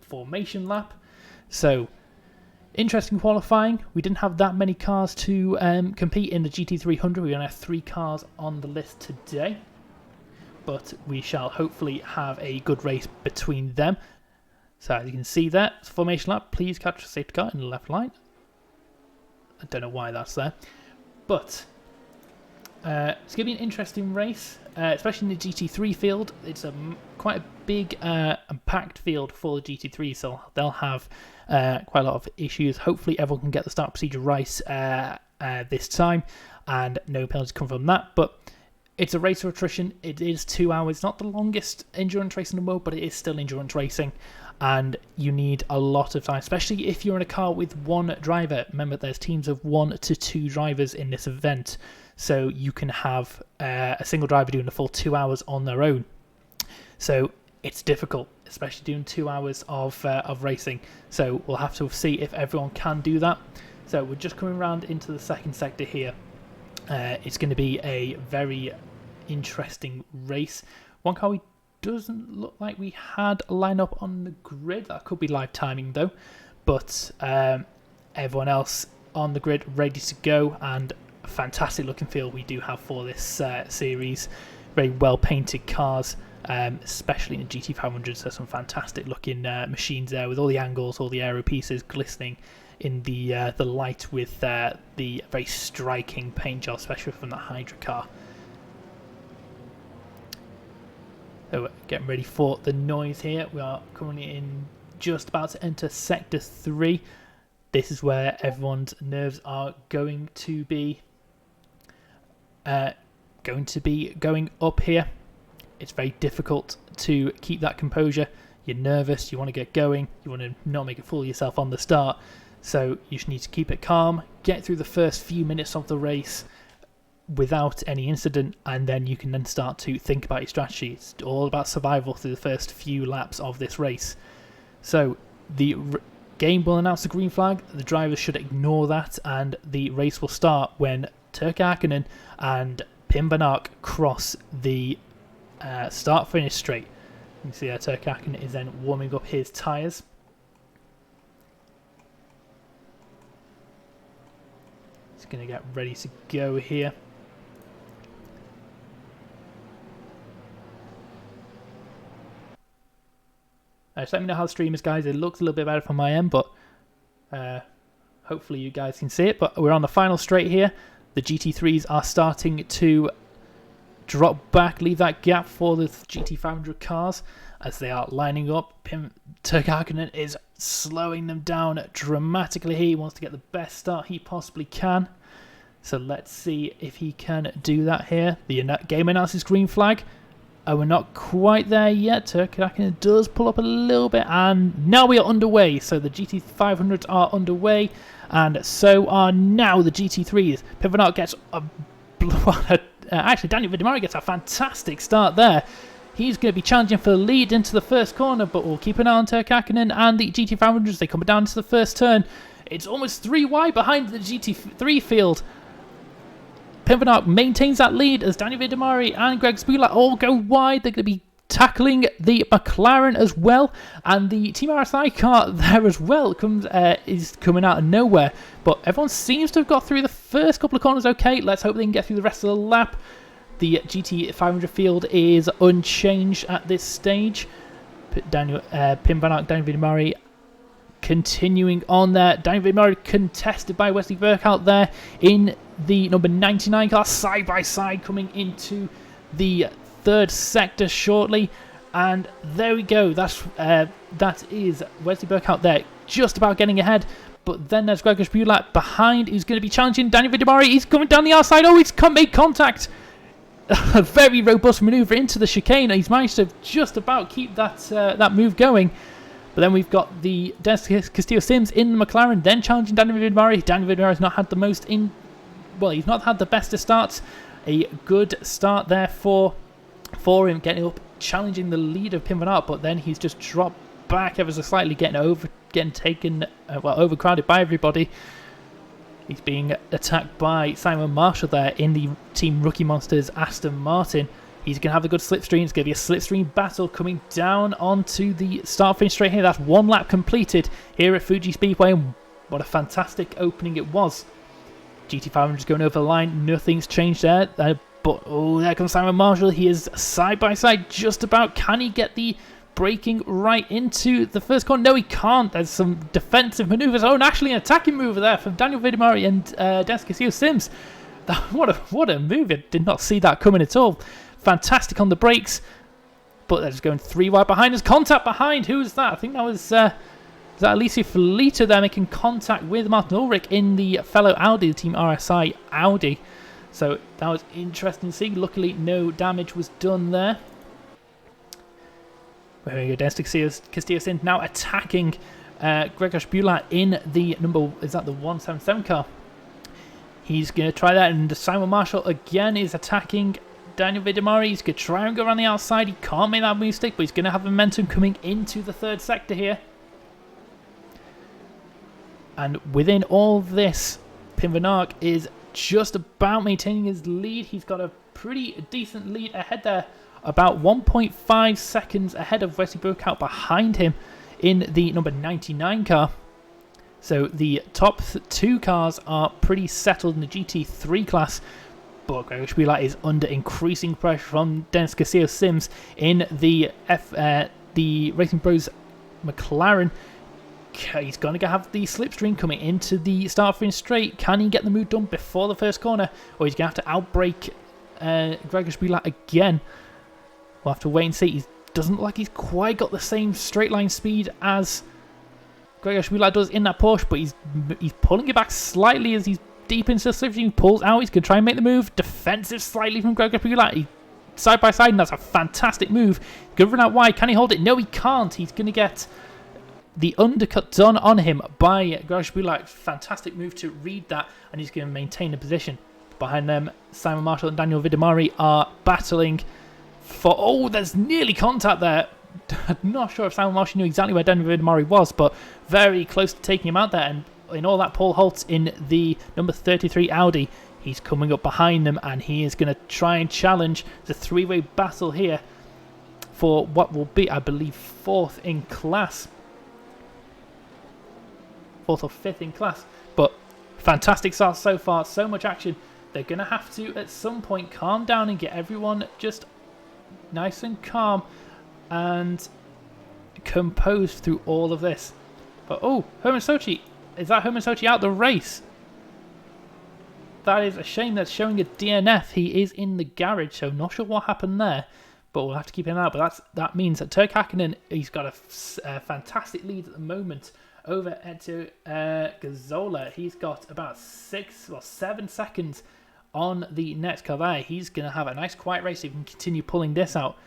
formation lap. So interesting qualifying. We didn't have that many cars to compete in the GT300. We only have 3 cars on the list today, but we shall hopefully have a good race between them. So as you can see there, formation lap. Please catch the safety car in the left line. I don't know why that's there. But it's going to be an interesting race, especially in the GT3 field. It's quite a big and packed field for the GT3, so they'll have quite a lot of issues. Hopefully everyone can get the start procedure right this time, and no penalties come from that. But it's a race of attrition. It is 2 hours, not the longest endurance race in the world, but it is still endurance racing. And you need a lot of time, especially if you're in a car with one driver. Remember, there's teams of 1 to 2 drivers in this event, so you can have a single driver doing the full 2 hours on their own. So it's difficult, especially doing 2 hours of racing. So we'll have to see if everyone can do that. So we're just coming around into the second sector here. It's going to be a very interesting race. One car we doesn't look like we had a lineup on the grid. That could be live timing though, but everyone else on the grid ready to go, and a fantastic looking field we do have for this series. Very well painted cars, especially in the GT500. There's some fantastic looking machines there with all the angles, all the aero pieces glistening in the light with the very striking paint job, especially from the Hydra car. So we're getting ready for the noise here. We are currently in just about to enter Sector 3. This is where everyone's nerves are going to be going up here. It's very difficult to keep that composure. You're nervous, you want to get going, you want to not make a fool of yourself on the start. So you just need to keep it calm, get through the first few minutes of the race without any incident, and then you can then start to think about your strategy. It's all about survival through the first few laps of this race. So the game will announce the green flag, the drivers should ignore that, and the race will start when Turk Hakkinen and Pim van Ark cross the start-finish straight. You can see that Turk Hakkinen is then warming up his tyres. He's going to get ready to go here. Just let me know how the stream is, guys. It looks a little bit better from my end, but hopefully you guys can see it. But we're on the final straight here. The GT3s are starting to drop back, leave that gap for the GT500 cars as they are lining up. Turk Hakkinen is slowing them down dramatically here. He wants to get the best start he possibly can. So let's see if he can do that here. The game announces green flag. Oh, we're not quite there yet. Turk Hakkinen does pull up a little bit, and now we are underway. So the GT500s are underway, and so are now the GT3s. Pim van Ark gets actually, Daniel Demari gets a fantastic start there. He's going to be challenging for the lead into the first corner, but we'll keep an eye on Turk Hakkinen and the GT500s. They come down to the first turn. It's almost 3 wide behind the GT3 field. Pim van Ark maintains that lead as Daniel Demari and Grzegorz Bulat all go wide. They're going to be tackling the McLaren as well, and the Team RSI car there as well is coming out of nowhere. But everyone seems to have got through the first couple of corners okay. Let's hope they can get through the rest of the lap. The GT500 field is unchanged at this stage. Pim Van Ark, Daniel Vidamari continuing on there. Daniel Vidamari contested by Wesley Burkhout there in the number 99 car, side by side, coming into the third sector shortly. And there we go. That is Wesley Burkhout there, just about getting ahead. But then there's Gregor Spulat behind, who's going to be challenging Daniel Vidamari. He's coming down the outside. Oh, he's made contact. A very robust manoeuvre into the chicane. He's managed to just about keep that move going. But then we've got the Dennis Castillo-Sims in the McLaren, then challenging Daniel Vidamari. Daniel Vidamari has not had the most he's not had the best of starts. A good start there for him, getting up, challenging the lead of Pim Van Ark, but then he's just dropped back ever so slightly, overcrowded by everybody. He's being attacked by Simon Marshall there in the Team Rookie Monsters Aston Martin. He's going to have a good slipstream. It's going to be a slipstream battle coming down onto the start-finish straight here. That's one lap completed here at Fuji Speedway, and what a fantastic opening it was. GT500 is going over the line. Nothing's changed there. But, oh, there comes Simon Marshall. He is side-by-side just about. Can he get the braking right into the first corner? No, he can't. There's some defensive manoeuvres. Oh, and actually an attacking move there from Daniel Vidamari and Dennis Castillo-Sims. What a move. I did not see that coming at all. Fantastic on the brakes. But they're just going 3 wide behind. There's contact behind. Who was that? I think that was Alicia Filito there making contact with Martin Ulrich in the fellow Audi, the Team RSI Audi. So that was interesting to see. Luckily, no damage was done there. There we go. Dennis Castillo-Sims now attacking Gregor Spulat in the is that the 177 car? He's going to try that, and Simon Marshall again is attacking Daniel Vidamari. He's going to try and go around the outside. He can't make that move stick, but he's going to have momentum coming into the third sector here. And within all this, Pim Van Ark is just about maintaining his lead. He's got a pretty decent lead ahead there, about 1.5 seconds ahead of Wesley Burkhout behind him in the number 99 car. So the top 2 cars are pretty settled in the GT3 class, but Gregor Spulat is under increasing pressure from Dennis Castillo-Sims in the Racing Bros McLaren. He's going to have the slipstream coming into the start-finish straight. Can he get the move done before the first corner, or he's going to have to outbrake Gregor Spulat again? We'll have to wait and see. He doesn't look like he's quite got the same straight line speed as Gregor Spulat does in that Porsche, but he's pulling it back slightly as he's deep into the slipstream. He pulls out. He's going to try and make the move. Defensive slightly from Gregor Spulat. Side by side, and that's a fantastic move. He's going to run out wide. Can he hold it? No, he can't. He's going to get the undercut done on him by Gregor Spulat. Fantastic move to read that, and he's going to maintain the position. Behind them, Simon Marshall and Daniel Vidamari are battling for... Oh, there's nearly contact there. I'm not sure if Simon Marshall knew exactly where Daniel Vidamari was, but very close to taking him out there. And in all that, Paul Holtz in the number 33 Audi, he's coming up behind them, and he is going to try and challenge the 3-way battle here for what will be, I believe, 4th in class. 4th or 5th in class. But fantastic start so far, so much action. They're going to have to, at some point, calm down and get everyone just nice and calm and composed through all of this. But, oh, Herman Sochi. Is that Herman Sochi out the race? That is a shame. That's showing a DNF. He is in the garage, so not sure what happened there. But we'll have to keep an eye out. But that means that Turk Hakkinen, he's got a fantastic lead at the moment over Eto Gazzola. He's got about 7 seconds on the next car there. He's going to have a nice quiet race if he can continue pulling this out.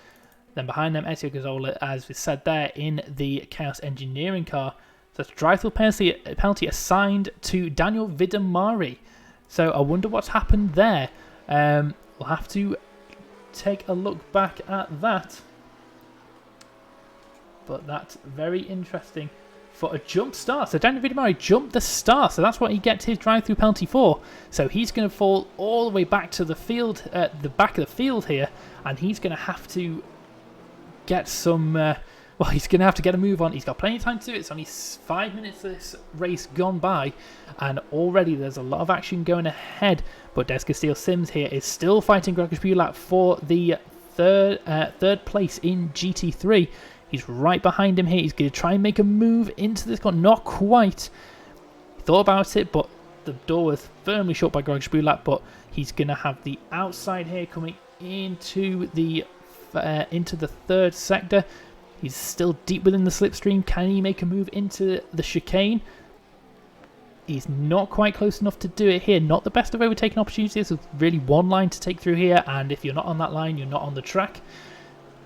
Then behind them, Eto Gazzola, as we said there, in the Chaos Engineering car. So it's drive-through penalty assigned to Daniel Vidamari. So I wonder what's happened there. We'll have to take a look back at that. But that's very interesting for a jump start. So Daniel Vidamari jumped the start, so that's what he gets his drive-through penalty for. So he's going to fall all the way back to the field, the back of the field here, and he's going to have to get some... well, Well, he's going to have to get a move on. He's got plenty of time to do it. It's only 5 minutes of this race gone by, and already there's a lot of action going ahead. But Des Castillo-Sims here is still fighting Gregor Spielak for the third place in GT3. He's right behind him here. He's going to try and make a move into this corner. Not quite. He thought about it, but the door was firmly shut by Gregor Spielak. But he's going to have the outside here coming into the third sector. He's still deep within the slipstream. Can he make a move into the chicane? He's not quite close enough to do it here. Not the best of overtaking opportunities. There's really one line to take through here, and if you're not on that line, you're not on the track.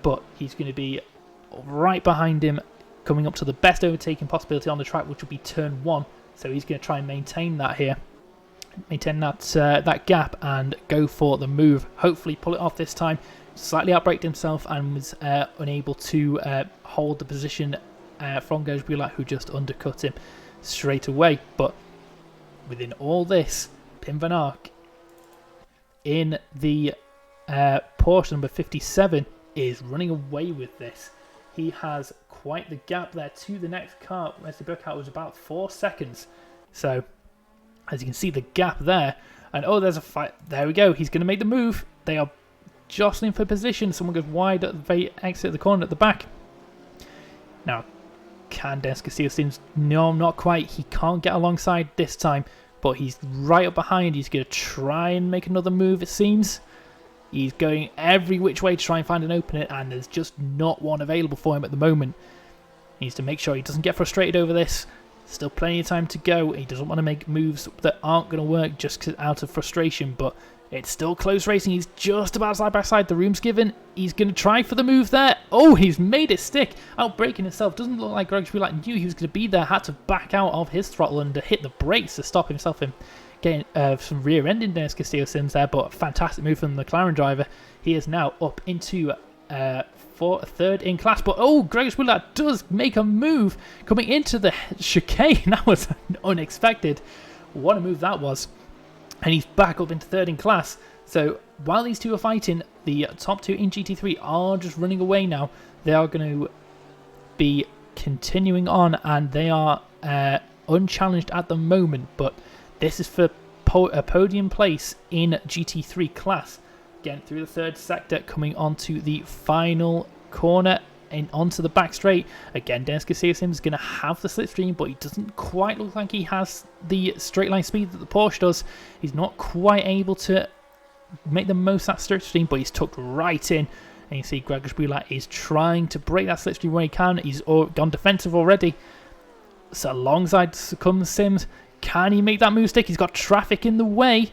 But he's going to be right behind him, coming up to the best overtaking possibility on the track, which will be turn 1. So he's going to try and maintain that here. Maintain that gap and go for the move. Hopefully pull it off this time. Slightly outbraked himself and was unable to hold the position from Gregor Spielak, who just undercut him straight away. But within all this, Pim van Ark in the Porsche number 57 is running away with this. He has quite the gap there to the next car. Wesley Burkhardt was about 4 seconds. So as you can see, the gap there. And oh, there's a fight. There we go. He's going to make the move. They are jostling for position. Someone goes wide at the exit of the corner at the back. Now, can Des Castillo-Sims? No, not quite. He can't get alongside this time, but he's right up behind. He's going to try and make another move, it seems. He's going every which way to try and find an opening, and there's just not one available for him at the moment. He needs to make sure he doesn't get frustrated over this. Still plenty of time to go. He doesn't want to make moves that aren't going to work just out of frustration, but it's still close racing. He's just about side by side. The room's given. He's going to try for the move there. Oh, he's made it stick. Outbraking himself. Doesn't look like Gregor Spielak knew he was going to be there. Had to back out of his throttle and hit the brakes to stop himself from getting some rear-ending Des Castillo-Sims there. But a fantastic move from the McLaren driver. He is now up into third in class. But oh, Gregor Spielak does make a move coming into the chicane. That was unexpected. What a move that was. And he's back up into third in class. So while these two are fighting, the top two in GT3 are just running away now. They are going to be continuing on, and they are unchallenged at the moment. But this is for a podium place in GT3 class. Again, through the third sector, coming onto the final corner and onto the back straight. Again, Des Castillo-Sims is going to have the slipstream, but he doesn't quite look like he has the straight line speed that the Porsche does. He's not quite able to make the most of that slipstream, but he's tucked right in. And you see Gregor Spielak is trying to break that slipstream where he can. He's gone defensive already. So alongside comes Sims. Can he make that move stick? He's got traffic in the way.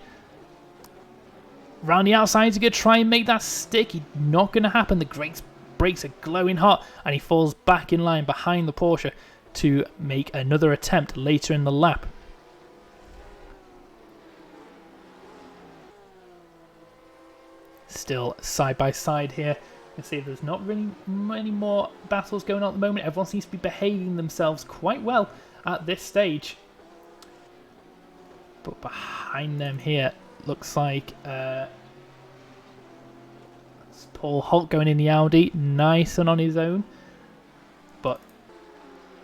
Round the outside, he's going to try and make that stick. It's not going to happen. The brakes are glowing hot, and he falls back in line behind the Porsche to make another attempt later in the lap. Still side by side here. You can see there's not really many more battles going on at the moment. Everyone seems to be behaving themselves quite well at this stage. But behind them here looks like Paul Holt going in the Audi, nice and on his own. But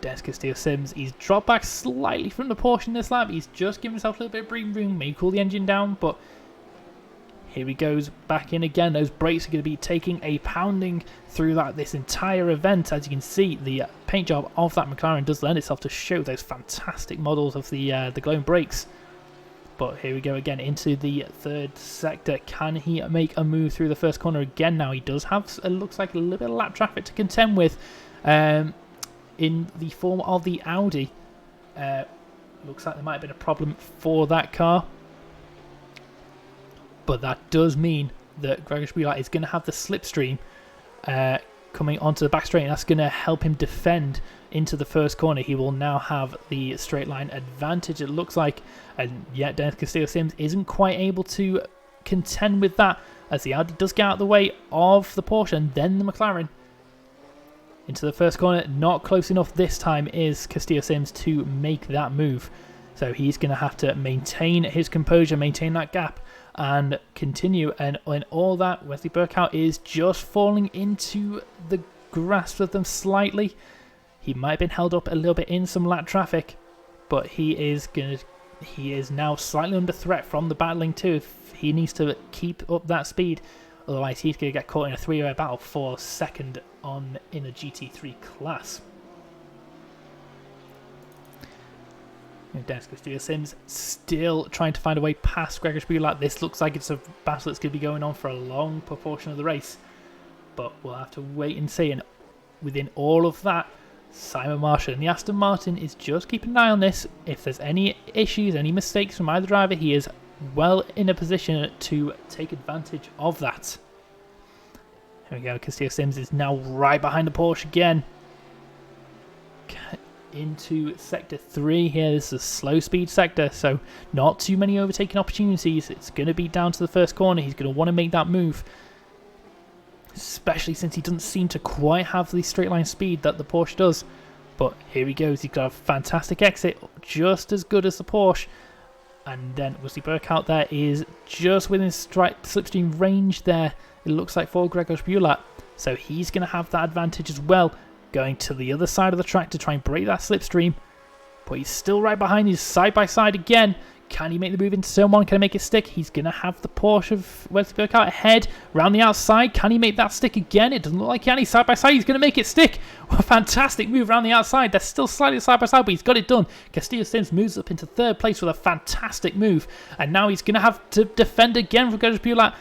Des Castillo-Sims, he's dropped back slightly from the Porsche in this lap. He's just given himself a little bit of breathing room, maybe cool the engine down, but here he goes back in again. Those brakes are going to be taking a pounding through this entire event. As you can see, the paint job of that McLaren does lend itself to show those fantastic models of the glowing brakes. But here we go again into the third sector. Can he make a move through the first corner again? Now he does have, it looks like, a little bit of lap traffic to contend with in the form of the Audi. Looks like there might have been a problem for that car. But that does mean that Gregor Spielak is going to have the slipstream coming onto the back straight, and that's going to help him defend into the first corner. He will now have the straight line advantage, it looks like, and yet Des Castillo-Sims isn't quite able to contend with that, as the Audi does get out of the way of the Porsche and then the McLaren. Into the first corner, not close enough this time is Castillo-Sims to make that move. So he's going to have to maintain his composure, maintain that gap, and continue. And in all that, Wesley Burkhardt is just falling into the grasp of them slightly. He might have been held up a little bit in some lap traffic, but he is now slightly under threat from the battling two. If he needs to keep up that speed, otherwise he's going to get caught in a three-way battle for second in the GT3 class. Dennis Castillo-Sims still trying to find a way past Gregor Bulat. This looks like it's a battle that's going to be going on for a long proportion of the race, but we'll have to wait and see. And within all of that, Simon Marshall and the Aston Martin is just keeping an eye on this. If there's any issues, any mistakes from either driver, he is well in a position to take advantage of that. Here we go, Castillo-Sims is now right behind the Porsche again. Into sector 3 here. This is a slow speed sector, so not too many overtaking opportunities. It's going to be down to the first corner. He's going to want to make that move, especially since he doesn't seem to quite have the straight line speed that the Porsche does. But here he goes. He's got a fantastic exit, just as good as the Porsche. And then Wesley Burkhardt there is just within slipstream range there, it looks like, for Gregor Bulat. So he's going to have that advantage as well, going to the other side of the track to try and break that slipstream. But he's still right behind. He's side by side again. Can he make the move into turn 1? Can he make it stick? He's going to have the Porsche of Wesley Burkhardt ahead, round the outside. Can he make that stick again? It doesn't look like he can. He's side by side. He's going to make it stick. What a fantastic move around the outside. They're still slightly side by side, but he's got it done. Castillo-Sims moves up into third place with a fantastic move. And now he's going to have to defend again from Gregor Bulat.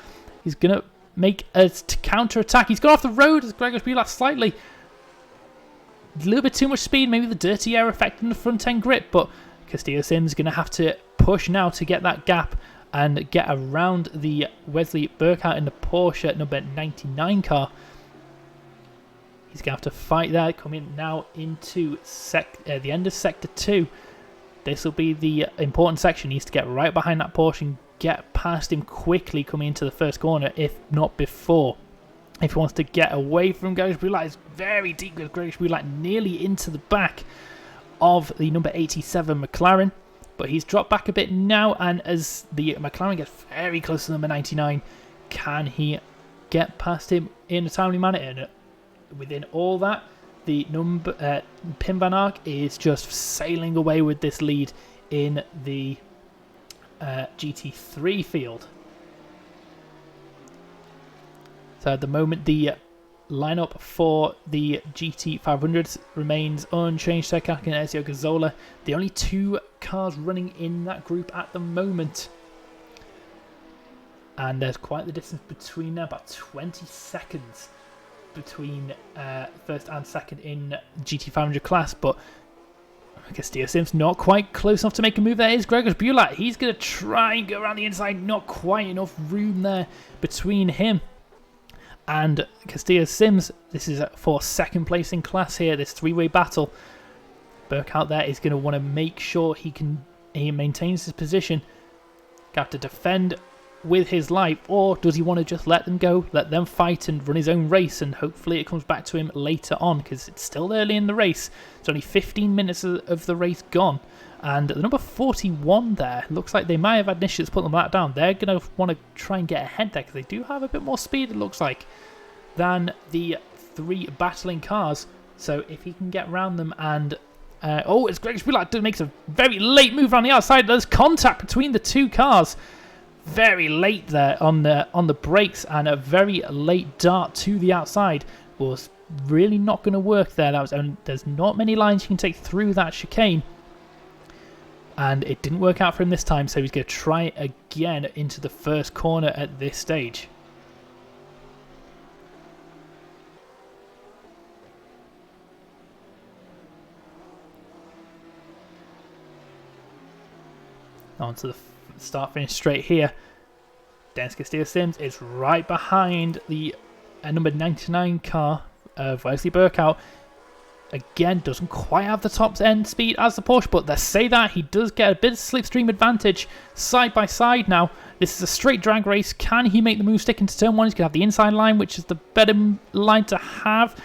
He's going to make a counter-attack. He's gone off the road as Gregor Bulat slightly. A little bit too much speed, maybe the dirty air affecting the front end grip, but Castillo-Sims is going to have to push now to get that gap and get around the Wesley Burkhardt in the Porsche number 99 car. He's going to have to fight that, coming now into the end of sector 2. This will be the important section. He needs to get right behind that Porsche and get past him quickly coming into the first corner, if not before. If he wants to get away from Gregor Bulat, it's very deep with Gregor Bulat nearly into the back of the number 87 McLaren. But he's dropped back a bit now, and as the McLaren gets very close to number 99, can he get past him in a timely manner? And within all that, the Pim van Ark is just sailing away with this lead in the GT3 field. So at the moment, the lineup for the GT500 remains unchanged. Serkan and Ezio Gazzola, the only two cars running in that group at the moment. And there's quite the distance between them, about 20 seconds between first and second in GT500 class. But Castillo-Sims not quite close enough to make a move. There is Gregor Bulat. He's going to try and go around the inside. Not quite enough room there between him and Castillo-Sims. This is for second place in class here, this three-way battle. Burkhardt there is going to want to make sure he maintains his position. Got to defend with his life, or does he want to just let them go, let them fight and run his own race, and hopefully it comes back to him later on, because it's still early in the race. It's only 15 minutes of the race gone, and the number 41 there, looks like they might have had issues putting that down. They're going to want to try and get ahead there, because they do have a bit more speed, it looks like, than the three battling cars. So if he can get around them and it's Gregor Bulat makes a very late move around the outside. There's contact between the two cars. Very late there on the brakes, and a very late dart to the outside was really not going to work there. There's not many lines you can take through that chicane, and it didn't work out for him this time. So he's going to try again into the first corner at this stage. On to the start-finish straight here. Dennis Castillo-Sims is right behind the number 99 car of Wesley Burkhardt. Again, doesn't quite have the top end speed as the Porsche, but let's say that he does get a bit of slipstream advantage side by side now. This is a straight drag race. Can he make the move stick into turn 1? He's going to have the inside line, which is the better line to have.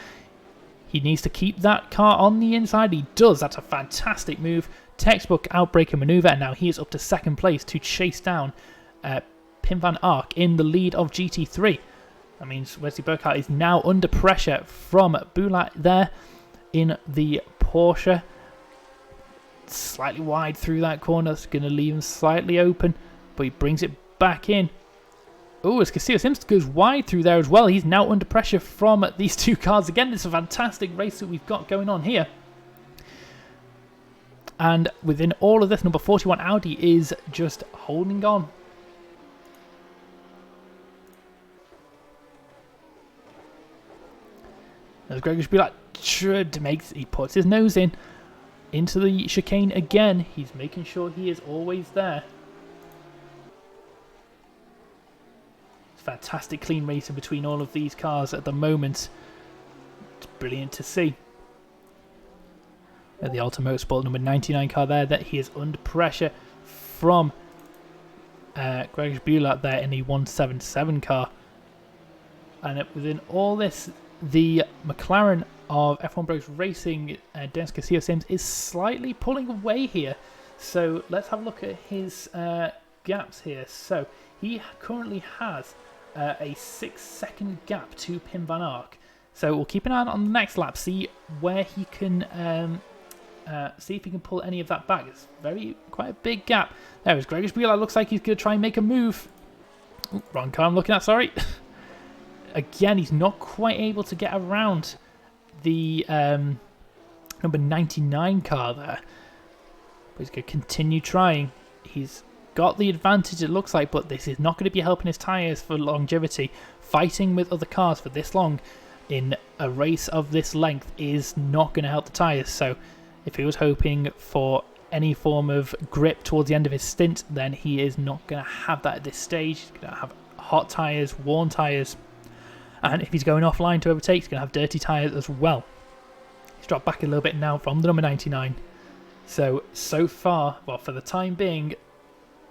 He needs to keep that car on the inside. He does. That's a fantastic move. Textbook outbreaker maneuver, and now he is up to second place to chase down Pim van Ark in the lead of GT3. That means Wesley Burkhardt is now under pressure from Bulat there in the Porsche. Slightly wide through that corner. It's going to leave him slightly open, but he brings it back in. Oh, as Castillo Sims goes wide through there as well. He's now under pressure from these two cars. Again, it's a fantastic race that we've got going on here. And within all of this, number 41 Audi is just holding on. As Gregor Spielak he puts his nose into the chicane again. He's making sure he is always there. It's fantastic clean racing between all of these cars at the moment. It's brilliant to see. At the Alta Motorsport number 99 car there, that he is under pressure from Gregor Spielak there in the 177 car. And within all this, the McLaren of F1 Bros Racing, Dennis Castillo Sims, is slightly pulling away here. So let's have a look at his gaps here. So he currently has a 6-second gap to Pim van Ark. So we'll keep an eye on the next lap, see where he can, see if he can pull any of that back. It's quite a big gap. There is Gregor Spielak. Looks like he's going to try and make a move. Ooh, wrong car I'm looking at, sorry. Again, he's not quite able to get around the number 99 car there. But he's going to continue trying. He's got the advantage, it looks like, but this is not going to be helping his tyres for longevity. Fighting with other cars for this long in a race of this length is not going to help the tyres. So if he was hoping for any form of grip towards the end of his stint, then he is not going to have that at this stage. He's going to have hot tyres, worn tyres. And if he's going offline to overtake, he's going to have dirty tyres as well. He's dropped back a little bit now from the number 99. So far, well, for the time being,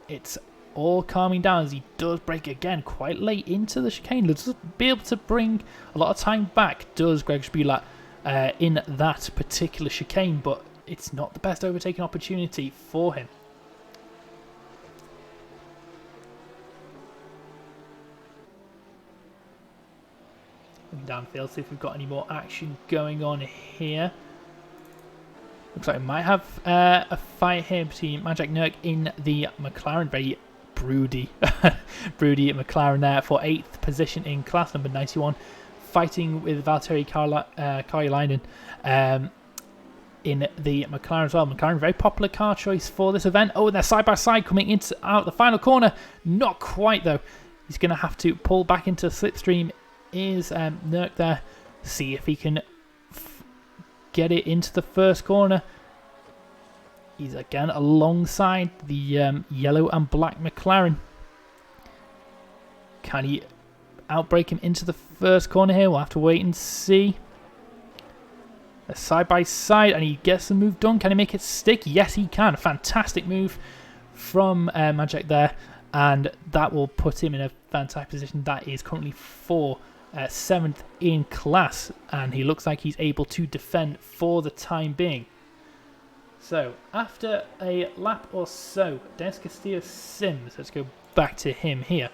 it's all calming down as he does brake again quite late into the chicane. Does be able to bring a lot of time back, does Gregor Spielak, in that particular chicane, but it's not the best overtaking opportunity for him. Downfield, see if we've got any more action going on here. Looks like we might have a fight here between Majek Nurk in the McLaren. Very broody McLaren there for 8th position in class number 91, fighting with Valtteri Karjalainen in the McLaren as well. McLaren, very popular car choice for this event. Oh, and they're side by side coming out the final corner. Not quite though. He's going to have to pull back into the slipstream. Is Nurk there? See if he can get it into the first corner. He's again alongside the yellow and black McLaren. Can he outbrake him into the first corner here? We'll have to wait and see. They're side by side and he gets the move done. Can he make it stick? Yes, he can. Fantastic move from Majek there, and that will put him in a fantastic position. That is currently 7th in class, and he looks like he's able to defend for the time being. So after a lap or so, Dennis Castillo Sims, let's go back to him here.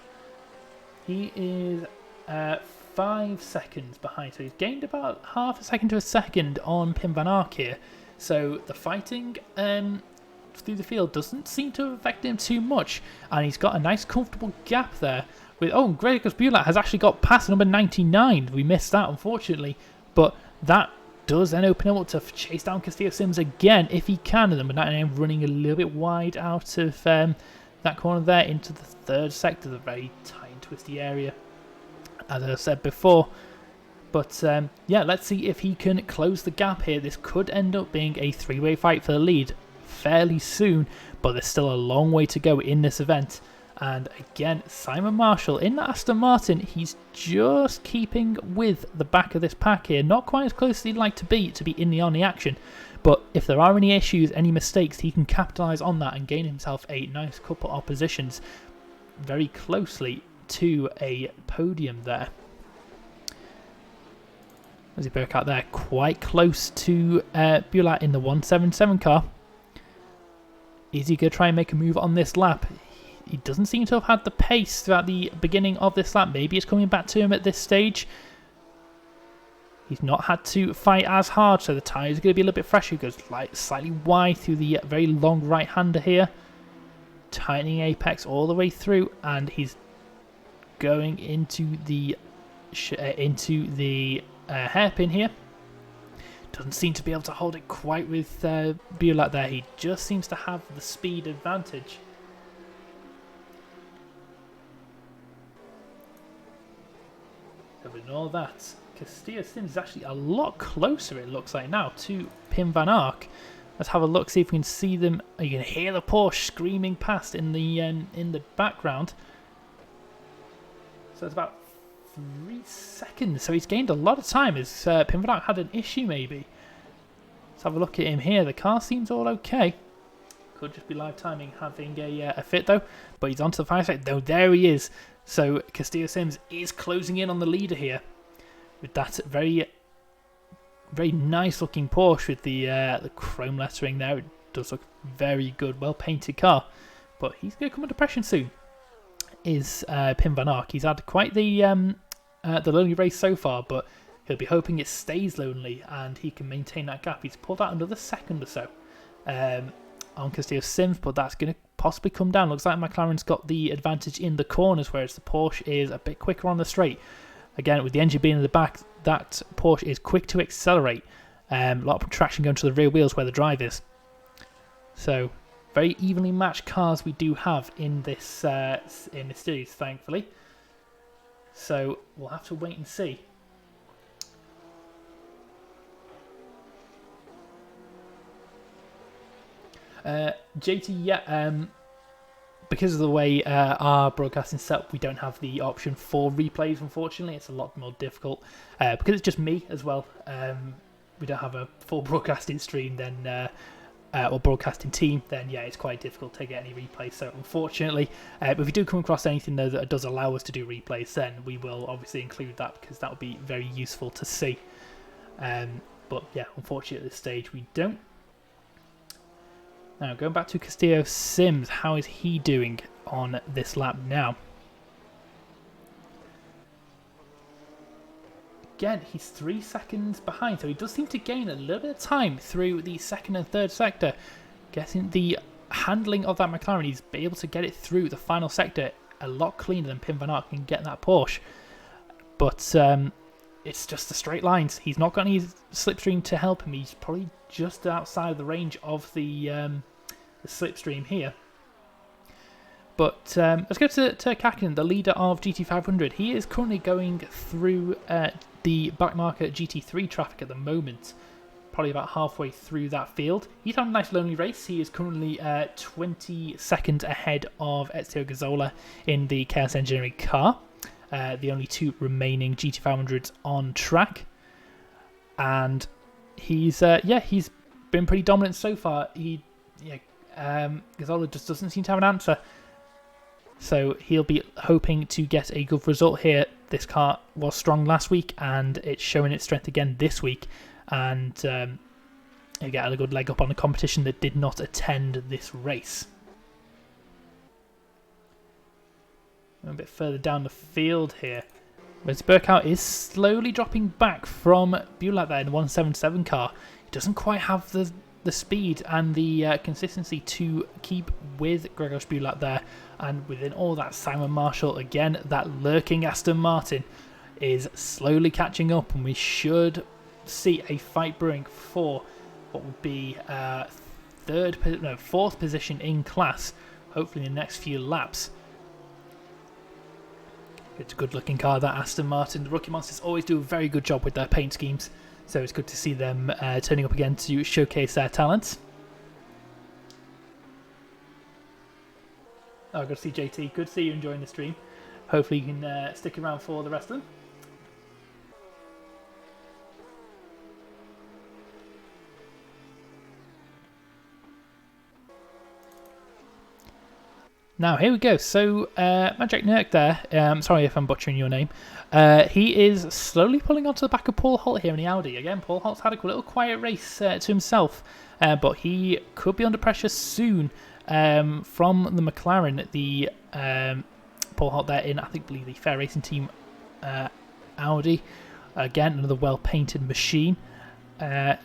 He is 5 seconds behind, so he's gained about half a second to a second on Pim van Ark here. So the fighting through the field doesn't seem to affect him too much, and he's got a nice comfortable gap there. Gregor Spielak has actually got past number 99. We missed that, unfortunately. But that does then open him up to chase down Castillo Sims again, if he can. And number 99 running a little bit wide out of that corner there into the third sector, the very tight and twisty area, as I said before. But yeah, let's see if he can close the gap here. This could end up being a three-way fight for the lead fairly soon, but there's still a long way to go in this event. And again, Simon Marshall in that Aston Martin, he's just keeping with the back of this pack here. Not quite as close as he'd like to be on the action. But if there are any issues, any mistakes, he can capitalise on that and gain himself a nice couple of positions very closely to a podium there. As he broke out there, quite close to Bulat in the 177 car. Is he going to try and make a move on this lap? he doesn't seem to have had the pace throughout the beginning of this lap. Maybe it's coming back to him at this stage. He's not had to fight as hard, so the tyres are going to be a little bit fresher. He goes slightly wide through the very long right-hander here. Tightening apex all the way through, and he's going into the hairpin here. Doesn't seem to be able to hold it quite with Bulat there. He just seems to have the speed advantage. So with all that, Castillo-Sims is actually a lot closer, it looks like now, to Pim van Ark. Let's have a look, see if we can see them. You can hear the Porsche screaming past in the background. So it's about 3 seconds. So he's gained a lot of time. As Pim van Ark had an issue maybe. Let's have a look at him here. The car seems all okay. Could just be live timing having a fit though. But he's onto the fire side. No, there he is. So Castillo-Sims is closing in on the leader here with that very nice looking Porsche with the chrome lettering there. It does look very good, well painted car. But he's going to come under pressure soon. Is Pim van Ark. He's had quite the lonely race so far, but he'll be hoping it stays lonely and he can maintain that gap. He's pulled out another second or so on Castillo-Sims, but that's going to possibly come down. Looks like McLaren's got the advantage in the corners, whereas the Porsche is a bit quicker on the straight. Again, with the engine being in the back, that Porsche is quick to accelerate. A lot of traction going to the rear wheels where the drive is. So, very evenly matched cars we do have in this series, thankfully. So, we'll have to wait and see. JT, because of the way our broadcasting set up, we don't have the option for replays, unfortunately. It's a lot more difficult because it's just me as well. We don't have a full broadcasting stream then, or broadcasting team, then yeah, it's quite difficult to get any replays. So unfortunately, if we do come across anything though that does allow us to do replays, then we will obviously include that because that would be very useful to see. But yeah, unfortunately at this stage we don't. Now, going back to Castillo-Sims, how is he doing on this lap now? Again, he's 3 seconds behind, so he does seem to gain a little bit of time through the second and third sector. Getting the handling of that McLaren, he's been able to get it through the final sector a lot cleaner than Pim van Ark can get that Porsche. But it's just the straight lines. He's not got any slipstream to help him. He's probably just outside the range of the slipstream here. But let's go to Kakin, the leader of GT500. He is currently going through the back market GT3 traffic at the moment. Probably about halfway through that field. He's had a nice lonely race. He is currently 20 seconds ahead of Ezio Gazzola in the Chaos Engineering car. The only two remaining GT500s on track. And he's been pretty dominant so far. Gazzola just doesn't seem to have an answer. So he'll be hoping to get a good result here. This car was strong last week and it's showing its strength again this week. And he'll get a good leg up on the competition that did not attend this race. A bit further down the field here. Whereas Burkhardt is slowly dropping back from Bulat there in the 177 car. He doesn't quite have the speed and the consistency to keep with Grzegorz Bulat there. And within all that, Simon Marshall, again, that lurking Aston Martin is slowly catching up. And we should see a fight brewing for what would be fourth position in class, hopefully in the next few laps. It's a good looking car, that Aston Martin. The Rookie Monsters always do a very good job with their paint schemes, so it's good to see them turning up again to showcase their talents. Oh, good to see JT. Good to see you enjoying the stream. Hopefully you can stick around for the rest of them. Now, here we go. So, Magic Nurk there, sorry if I'm butchering your name, he is slowly pulling onto the back of Paul Holt here in the Audi. Again, Paul Holt's had a little quiet race to himself, but he could be under pressure soon from the McLaren, the Paul Holt there in, I believe the Fair Racing Team Audi. Again, another well-painted machine.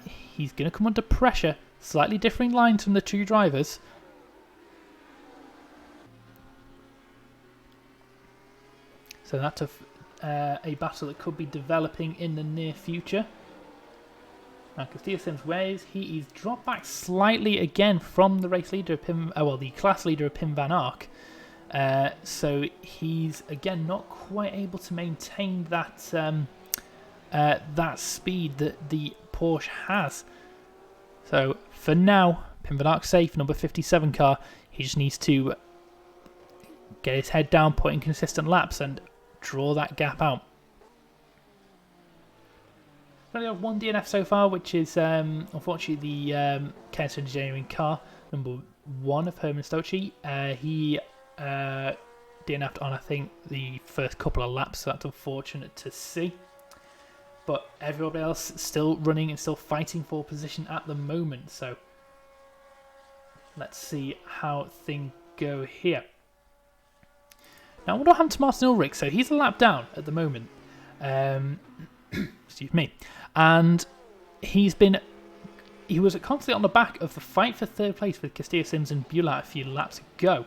He's going to come under pressure. Slightly differing lines from the two drivers. So that's a battle that could be developing in the near future. Now, Castillo Sims, where is he? He's dropped back slightly again from the race leader, the class leader, Pim Van Ark. So he's again not quite able to maintain that that speed that the Porsche has. So for now, Pim Van Ark's safe, number 57 car. He just needs to get his head down, put in consistent laps, and draw that gap out. We only have one DNF so far, which is unfortunately the Chaos Engineering car, number 1 of Herman Stocci. He DNF'd on, I think, the first couple of laps, so that's unfortunate to see. But everybody else still running and still fighting for position at the moment, so let's see how things go here. Now, what happened to Martin Ulrich? So he's a lap down at the moment. Excuse me. And he was constantly on the back of the fight for third place with Castillo Sims and Bulat a few laps ago.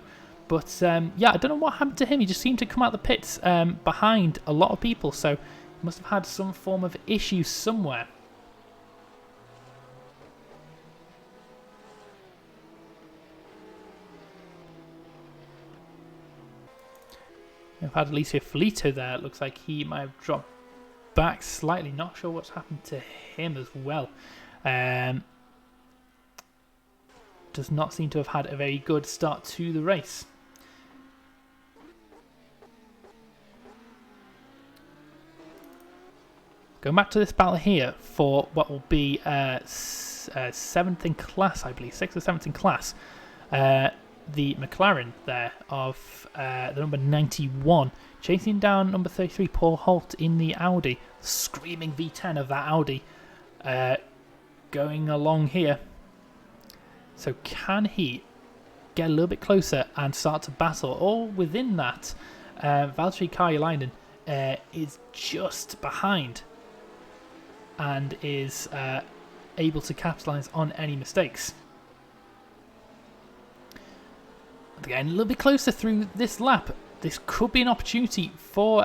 But yeah, I don't know what happened to him. He just seemed to come out the pits behind a lot of people. So he must have had some form of issue somewhere. We've had Alicia Felito there. It looks like he might have dropped back slightly. Not sure what's happened to him as well. Does not seem to have had a very good start to the race. Going back to this battle here for what will be 7th in class, I believe, 6th or 7th in class. The McLaren there of the number 91, chasing down number 33, Paul Holt in the Audi. Screaming V10 of that Audi going along here. So can he get a little bit closer and start to battle? All within that, Valtteri Karjalainen is just behind and is able to capitalise on any mistakes. Again, a little bit closer through this lap. This could be an opportunity for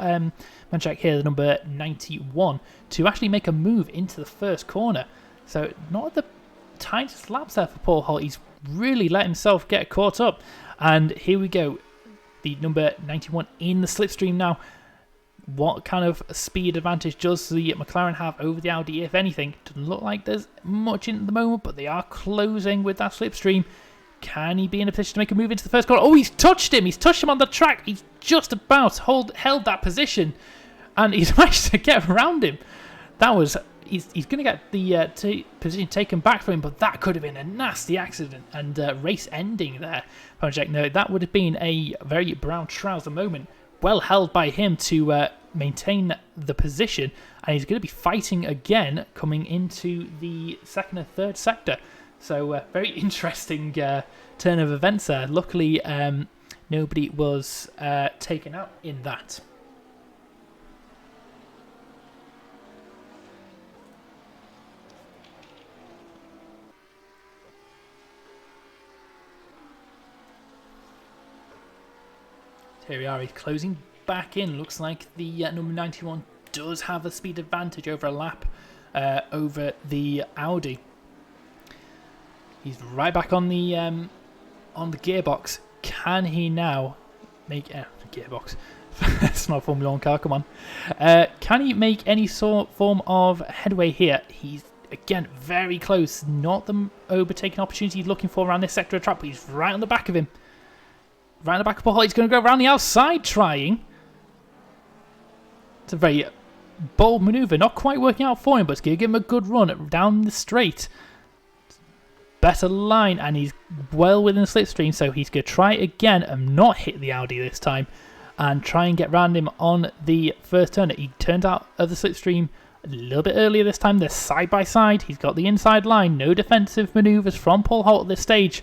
Manchak here, the number 91, to actually make a move into the first corner. So not the tightest laps there for Paul Holt. He's really let himself get caught up. And here we go. The number 91 in the slipstream now. What kind of speed advantage does the McLaren have over the Audi, if anything? Doesn't look like there's much in at the moment, but they are closing with that slipstream. Can he be in a position to make a move into the first corner? Oh, he's touched him. He's touched him on the track. He's just about held that position, and he's managed to get around him. That was he's going to get the position taken back from him, but that could have been a nasty accident and race ending there. No, that would have been a very brown trouser moment. Well held by him to maintain the position, and he's going to be fighting again coming into the second and third sector. So very interesting turn of events there. Luckily, nobody was taken out in that. Here we are, he's closing back in. Looks like the number 91 does have a speed advantage over a lap over the Audi. He's right back on the gearbox. Can he now make gearbox? It's not a Formula 1 car. Come on. Can he make any form of headway here? He's again very close. Not the overtaking opportunity he's looking for around this sector of track, but he's right on the back of him. Right on the back of Paul. He's going to go around the outside trying. It's a very bold manoeuvre. Not quite working out for him, but it's going to give him a good run down the straight. Better line, and he's well within the slipstream, so he's going to try again and not hit the Audi this time and try and get around him on the first turn. He turned out of the slipstream a little bit earlier this time. They're side by side. He's got the inside line. No defensive manoeuvres from Paul Holt at this stage.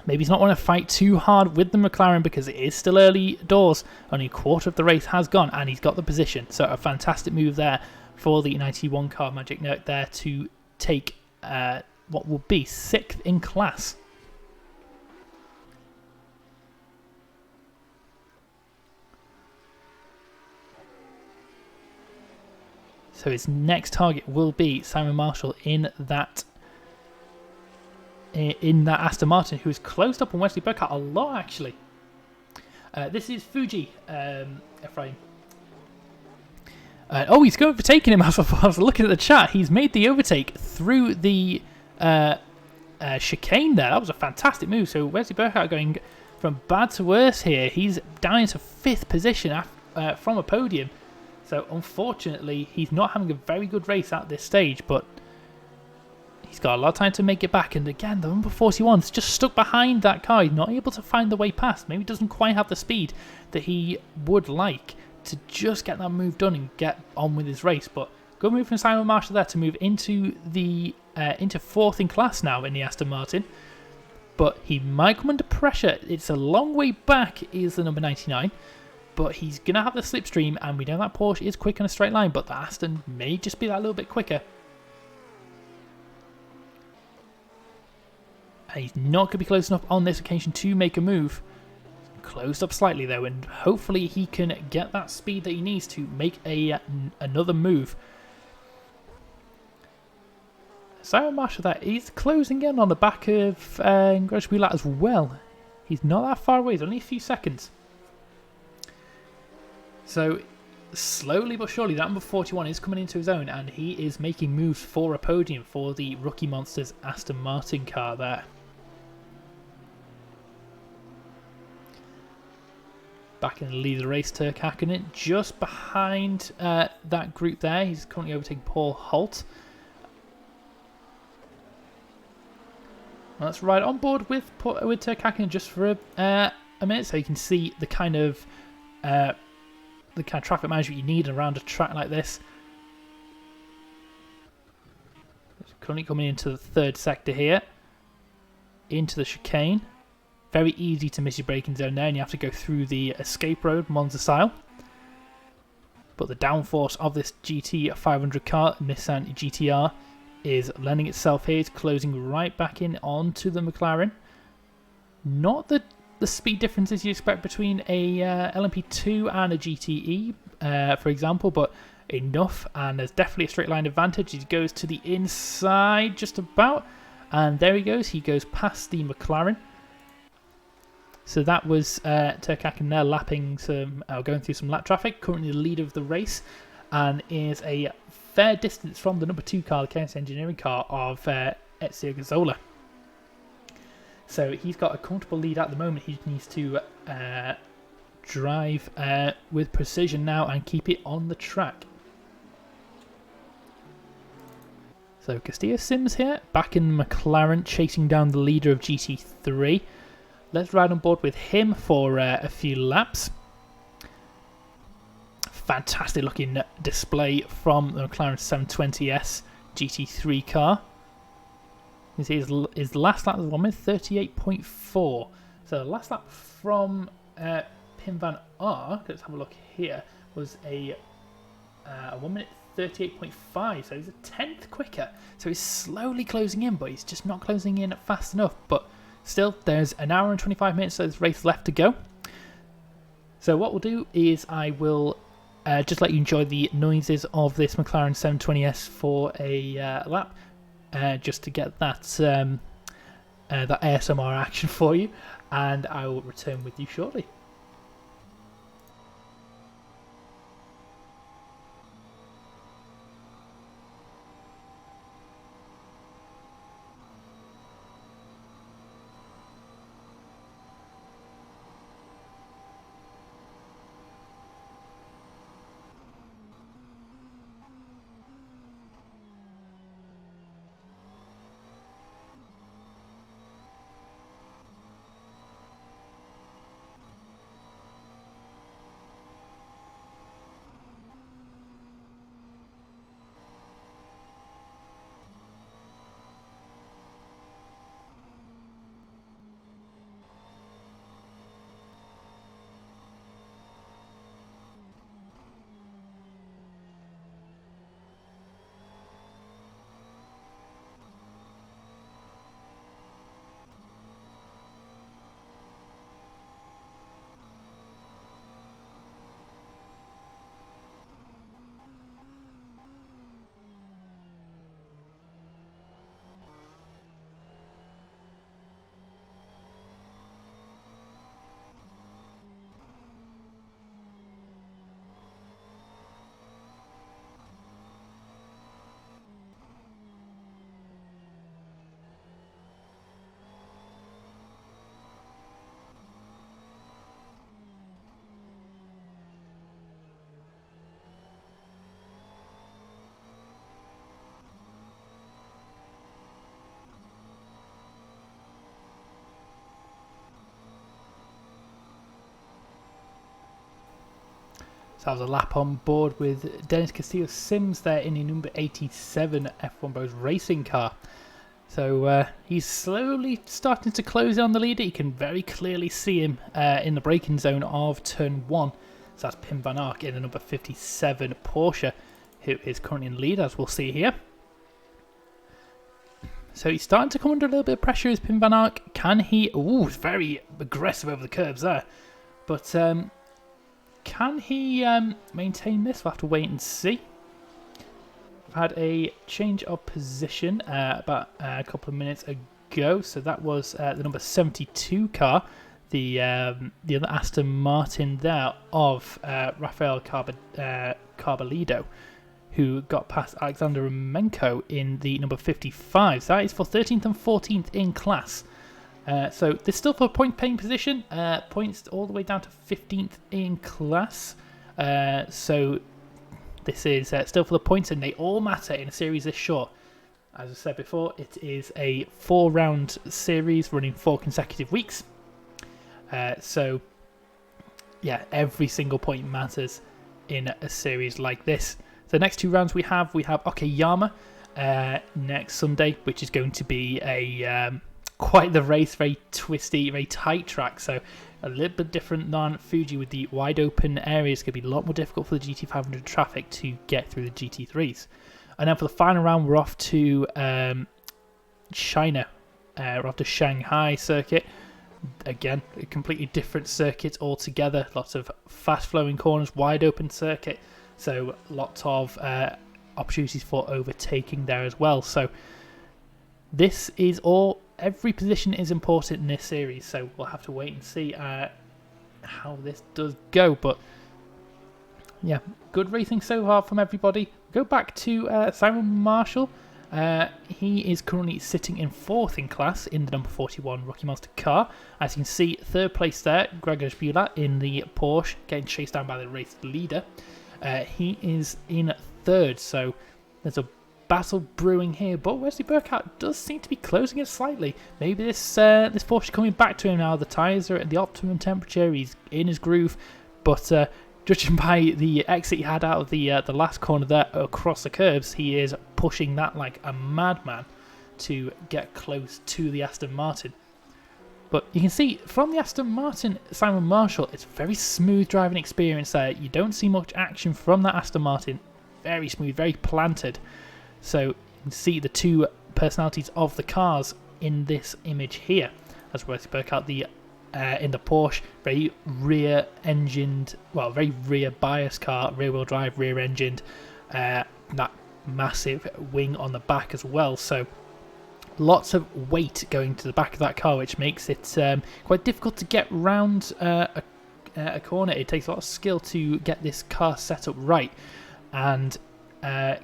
Maybe he's not want to fight too hard with the McLaren because it is still early doors. Only a quarter of the race has gone and he's got the position. So a fantastic move there for the 91 car Magic Note there to take what will be 6th in class. So his next target will be Simon Marshall in that Aston Martin, who's closed up on Wesley Burkhardt a lot actually. This is Fuji Ephraim. Oh, he's overtaking him. I was looking at the chat. He's made the overtake through the chicane there. That was a fantastic move. So Wesley Burkhardt going from bad to worse here. He's down into 5th position from a podium. So unfortunately, he's not having a very good race at this stage, but he's got a lot of time to make it back. And again, the number 41 is just stuck behind that car. He's not able to find the way past. Maybe doesn't quite have the speed that he would like to just get that move done and get on with his race. But good move from Simon Marshall there to move into the into 4th in class now in the Aston Martin. But he might come under pressure. It's a long way back, is the number 99. But he's going to have the slipstream, and we know that Porsche is quick on a straight line, but the Aston may just be that little bit quicker. And he's not going to be close enough on this occasion to make a move. Closed up slightly though, and hopefully he can get that speed that he needs to make another move. Simon Marshall there, he's closing in on the back of Grudge Wheelat as well. He's not that far away, he's only a few seconds. So slowly but surely that number 41 is coming into his own, and he is making moves for a podium for the Rookie Monsters Aston Martin car there. Back in the lead of the race, Turk Hakkinen just behind that group there. He's currently overtaking Paul Holt. Well, let's ride on board with Turk Hakkinen just for a minute, so you can see the kind of traffic management you need around a track like this. It's currently coming into the 3rd sector here, into the chicane. Very easy to miss your braking zone there, and you have to go through the escape road, Monza style. But the downforce of this GT500 car, Nissan GTR, is lending itself here. It's closing right back in onto the McLaren. Not the speed differences you expect between a LMP2 and a GTE, for example, but enough, and there's definitely a straight line advantage. He goes to the inside just about, and there he goes past the McLaren. So that was Turk Hakkinen there lapping going through some lap traffic, currently the lead of the race, and is a fair distance from the number 2 car, the Chaos Engineering car of Ezio Gazzola. So he's got a comfortable lead at the moment. He needs to drive with precision now and keep it on the track. So Castillo Sims here, back in McLaren, chasing down the leader of GT3. Let's ride on board with him for a few laps. Fantastic looking display from the McLaren 720S GT3 car. You see his last lap was 1 minute 38.4. So the last lap from Pim van Ark, let's have a look here, was a 1 minute 38.5. So he's a 10th quicker. So he's slowly closing in, but he's just not closing in fast enough. But still, there's an hour and 25 minutes of this race left to go. So what we'll do is I will just let you enjoy the noises of this McLaren 720S for a lap. Just to get that that ASMR action for you, and I will return with you shortly. So that was a lap on board with Dennis Castillo Sims there in the number 87 F1 Bros Racing car. So he's slowly starting to close in on the leader. You can very clearly see him in the braking zone of turn 1. So that's Pim van Ark in the number 57 Porsche, who is currently in the lead, as we'll see here. So he's starting to come under a little bit of pressure as Pim van Ark. Can he... Ooh, it's very aggressive over the curbs there. But can he maintain this? We'll have to wait and see. We've had a change of position about a couple of minutes ago. So that was the number 72 car, the other Aston Martin there of Rafael Carballido, who got past Alexander Romenko in the number 55. So that is for 13th and 14th in class. So they're still for a point-paying position. Points all the way down to 15th in class. So this is still for the points, and they all matter in a series this short. As I said before, it is a 4-round series running 4 consecutive weeks. So yeah, every single point matters in a series like this. The next 2 rounds we have Okayama next Sunday, which is going to be a quite the race, very twisty, very tight track. So a little bit different than Fuji with the wide open areas. It's going to be a lot more difficult for the GT500 traffic to get through the GT3s. And then for the final round, we're off to China. We're off to Shanghai circuit. Again, a completely different circuit altogether. Lots of fast-flowing corners, wide open circuit. So lots of opportunities for overtaking there as well. So this is all... Every position is important in this series, so we'll have to wait and see how this does go. But yeah, good racing so far from everybody. Go back to Simon Marshall. He is currently sitting in 4th in class in the number 41 Rocky Monster car. As you can see, 3rd place there, Gregor Spula in the Porsche, getting chased down by the race leader. He is in 3rd, so there's a battle brewing here, but Wesley Burkhardt does seem to be closing it slightly. Maybe this Porsche coming back to him now. The tyres are at the optimum temperature. He's in his groove, but judging by the exit he had out of the last corner there across the curbs, he is pushing that like a madman to get close to the Aston Martin. But you can see from the Aston Martin, Simon Marshall, it's a very smooth driving experience there. You don't see much action from that Aston Martin. Very smooth, very planted. So you can see the 2 personalities of the cars in this image here. As Wesley Burkhardt, in the Porsche, very rear-engined, well, very rear-biased car, rear-wheel drive, rear-engined, that massive wing on the back as well. So lots of weight going to the back of that car, which makes it quite difficult to get round a corner. It takes a lot of skill to get this car set up right. And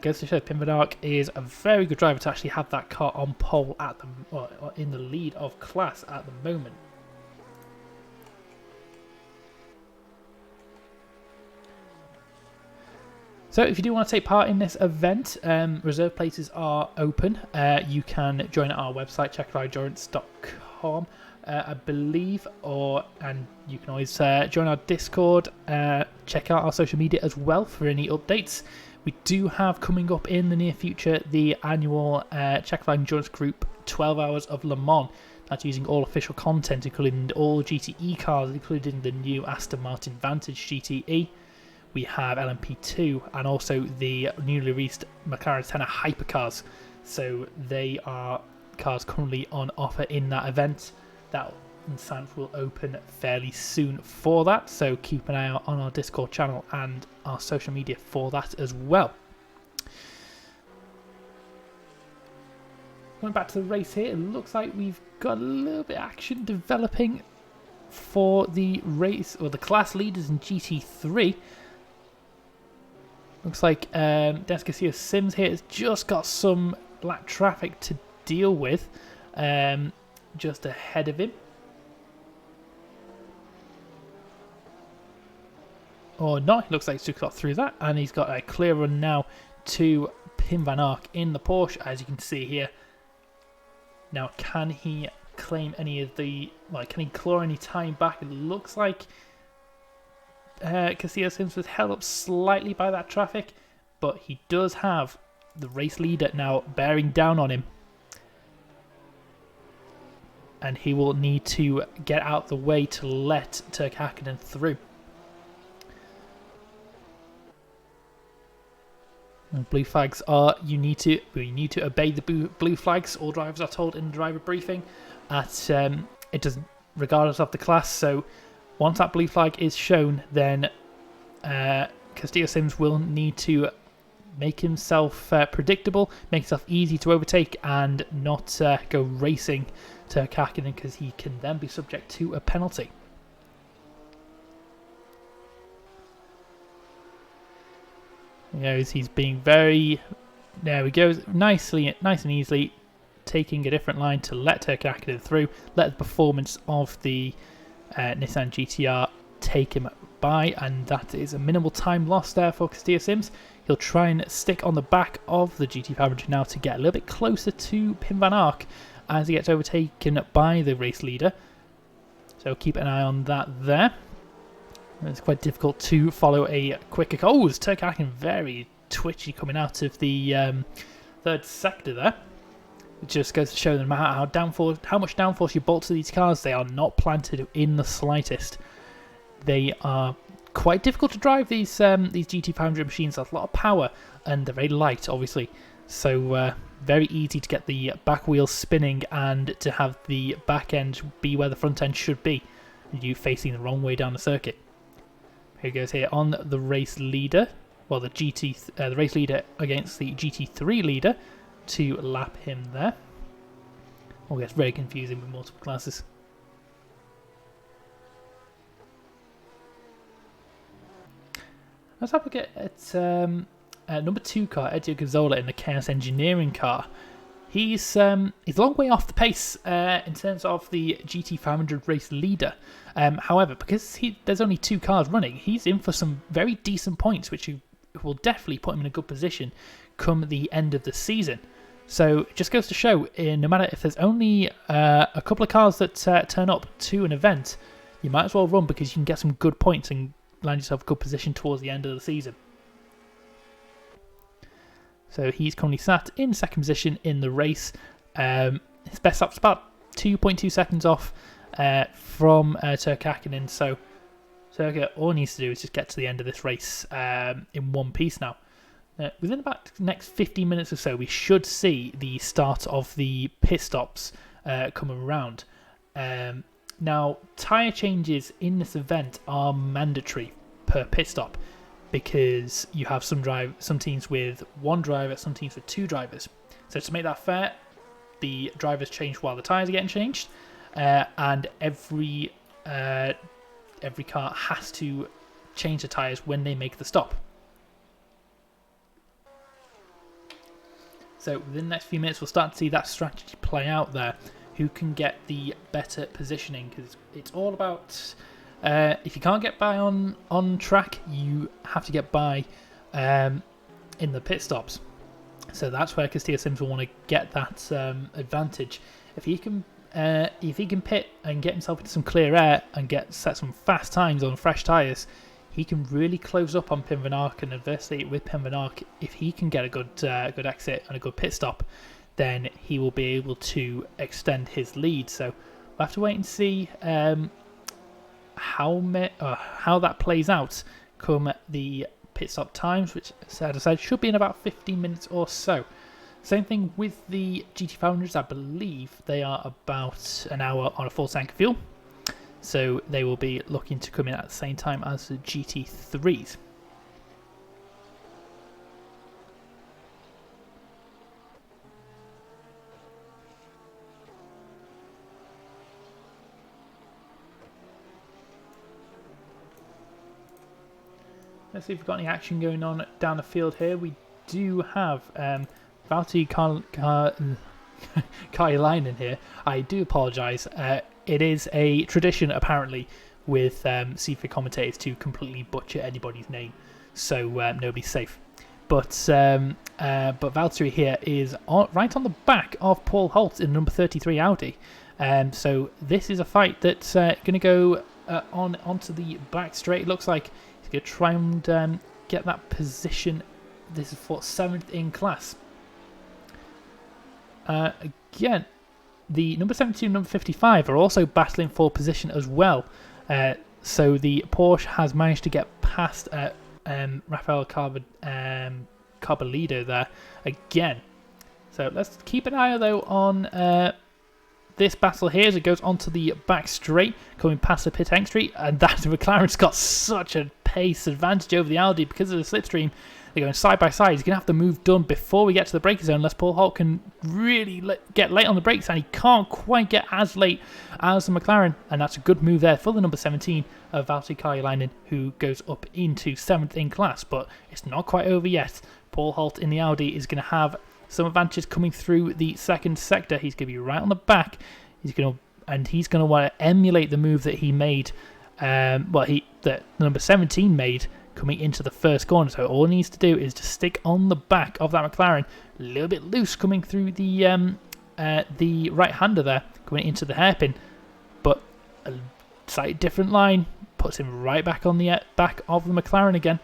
goes to show Pim van Ark is a very good driver to actually have that car on pole at the or in the lead of class at the moment. So if you do want to take part in this event, reserve places are open. You can join our website, chequered.com, I believe, and you can always join our Discord, check out our social media as well for any updates. We do have coming up in the near future the annual Chequered Endurance Group 12 Hours of Le Mans. That's using all official content, including all GTE cars, including the new Aston Martin Vantage GTE. We have LMP2 and also the newly released McLaren Senna hypercars. So they are cars currently on offer in that event. That sign-up will open fairly soon for that, so keep an eye out on our Discord channel and our social media for that as well. Going back to the race here, it looks like we've got a little bit of action developing for the race, or the class leaders in GT3. Looks like Dennis Garcia Sims here has just got some black traffic to deal with just ahead of him. Or not, it looks like he's just got through that, and he's got a clear run now to Pim van Ark in the Porsche, as you can see here. Now, can he claim any of the, can he claw any time back? It looks like Castillo Sims was held up slightly by that traffic, but he does have the race leader now bearing down on him. And he will need to get out the way to let Turk Hakkinen through. And blue flags are, you need to obey the blue flags. All drivers are told in the driver briefing. It doesn't, regardless of the class. So once that blue flag is shown, then Castillo Sims will need to make himself predictable, make himself easy to overtake, and not go racing to Hakkinen, because he can then be subject to a penalty. He's being very, there we go, nice and easily taking a different line to let Turk Hakkinen through, let the performance of the Nissan GTR take him by, and that is a minimal time loss there for Castillo Sims. He'll try and stick on the back of the GT500 now to get a little bit closer to Pim van Ark as he gets overtaken by the race leader. So keep an eye on that there. It's quite difficult to follow a quicker... Oh, it's Turk Hakkinen very twitchy coming out of the third sector there. It just goes to show no matter how much downforce you bolt to these cars, they are not planted in the slightest. They are quite difficult to drive, these GT500 machines. There's a lot of power, and they're very light, obviously. So very easy to get the back wheels spinning and to have the back end be where the front end should be, you facing the wrong way down the circuit. Here goes here on the race leader. Well, the race leader against the GT3 leader to lap him there. Oh, it gets very confusing with multiple classes. Let's have a look at number 2 car, Edio Gazzola, in the Chaos Engineering car. He's a long way off the pace in terms of the GT500 race leader. However, because there's only 2 cars running, he's in for some very decent points, which will definitely put him in a good position come the end of the season. So it just goes to show, no matter if there's only a couple of cars that turn up to an event, you might as well run, because you can get some good points and land yourself a good position towards the end of the season. So he's currently sat in second position in the race. His best lap's about 2.2 seconds off from Turk Hakkinen. So Turk, all he needs to do is just get to the end of this race in one piece now. Within about the next 15 minutes or so, we should see the start of the pit stops coming around. Now, tyre changes in this event are mandatory per pit stop, because you have some teams with 1 driver, some teams with 2 drivers. So to make that fair, the drivers change while the tyres are getting changed, and every car has to change the tyres when they make the stop. So within the next few minutes, we'll start to see that strategy play out there. Who can get the better positioning? Because it's all about... if you can't get by on track, you have to get by in the pit stops. So that's where Castillo Sims will want to get that advantage. If he can pit and get himself into some clear air and set some fast times on fresh tyres, he can really close up on Pim van Ark, and adversely with Pim van Ark, if he can get a good exit and a good pit stop, then he will be able to extend his lead. So we'll have to wait and see how that plays out come the pit stop times, which, as I said, should be in about 15 minutes or so. Same thing with the GT500s. I believe they are about an hour on a full tank of fuel, so they will be looking to come in at the same time as the GT3s. Let's see if we've got any action going on down the field here. We do have Valtteri Kailainen here. I do apologise. It is a tradition, apparently, with CFEG commentators to completely butcher anybody's name, so nobody's safe. But Valtteri here is right on the back of Paul Holt in number 33 Audi. So this is a fight that's going to go onto the back straight. It looks like He's going to try and get that position. This is for 7th in class. Again, the number 72 and number 55 are also battling for position as well. So the Porsche has managed to get past Rafael Carbollido there again. So let's keep an eye though on this battle here as it goes onto the back straight, coming past the pit entry, and that McLaren's got such a pace advantage over the Audi because of the slipstream. They're going side by side. He's going to have the move done before we get to the braking zone unless Paul Holt can really get late on the brakes, and he can't quite get as late as the McLaren, and that's a good move there for the number 17 of Valtteri Karjalainen, who goes up into 7th in class, but it's not quite over yet. Paul Holt in the Audi is going to have some advantages coming through the second sector. He's going to be right on the back. He's going to want to emulate the move that he made, that number 17 made coming into the first corner. So all he needs to do is to stick on the back of that McLaren, a little bit loose coming through the right-hander there, coming into the hairpin, but a slightly different line puts him right back on the back of the McLaren again.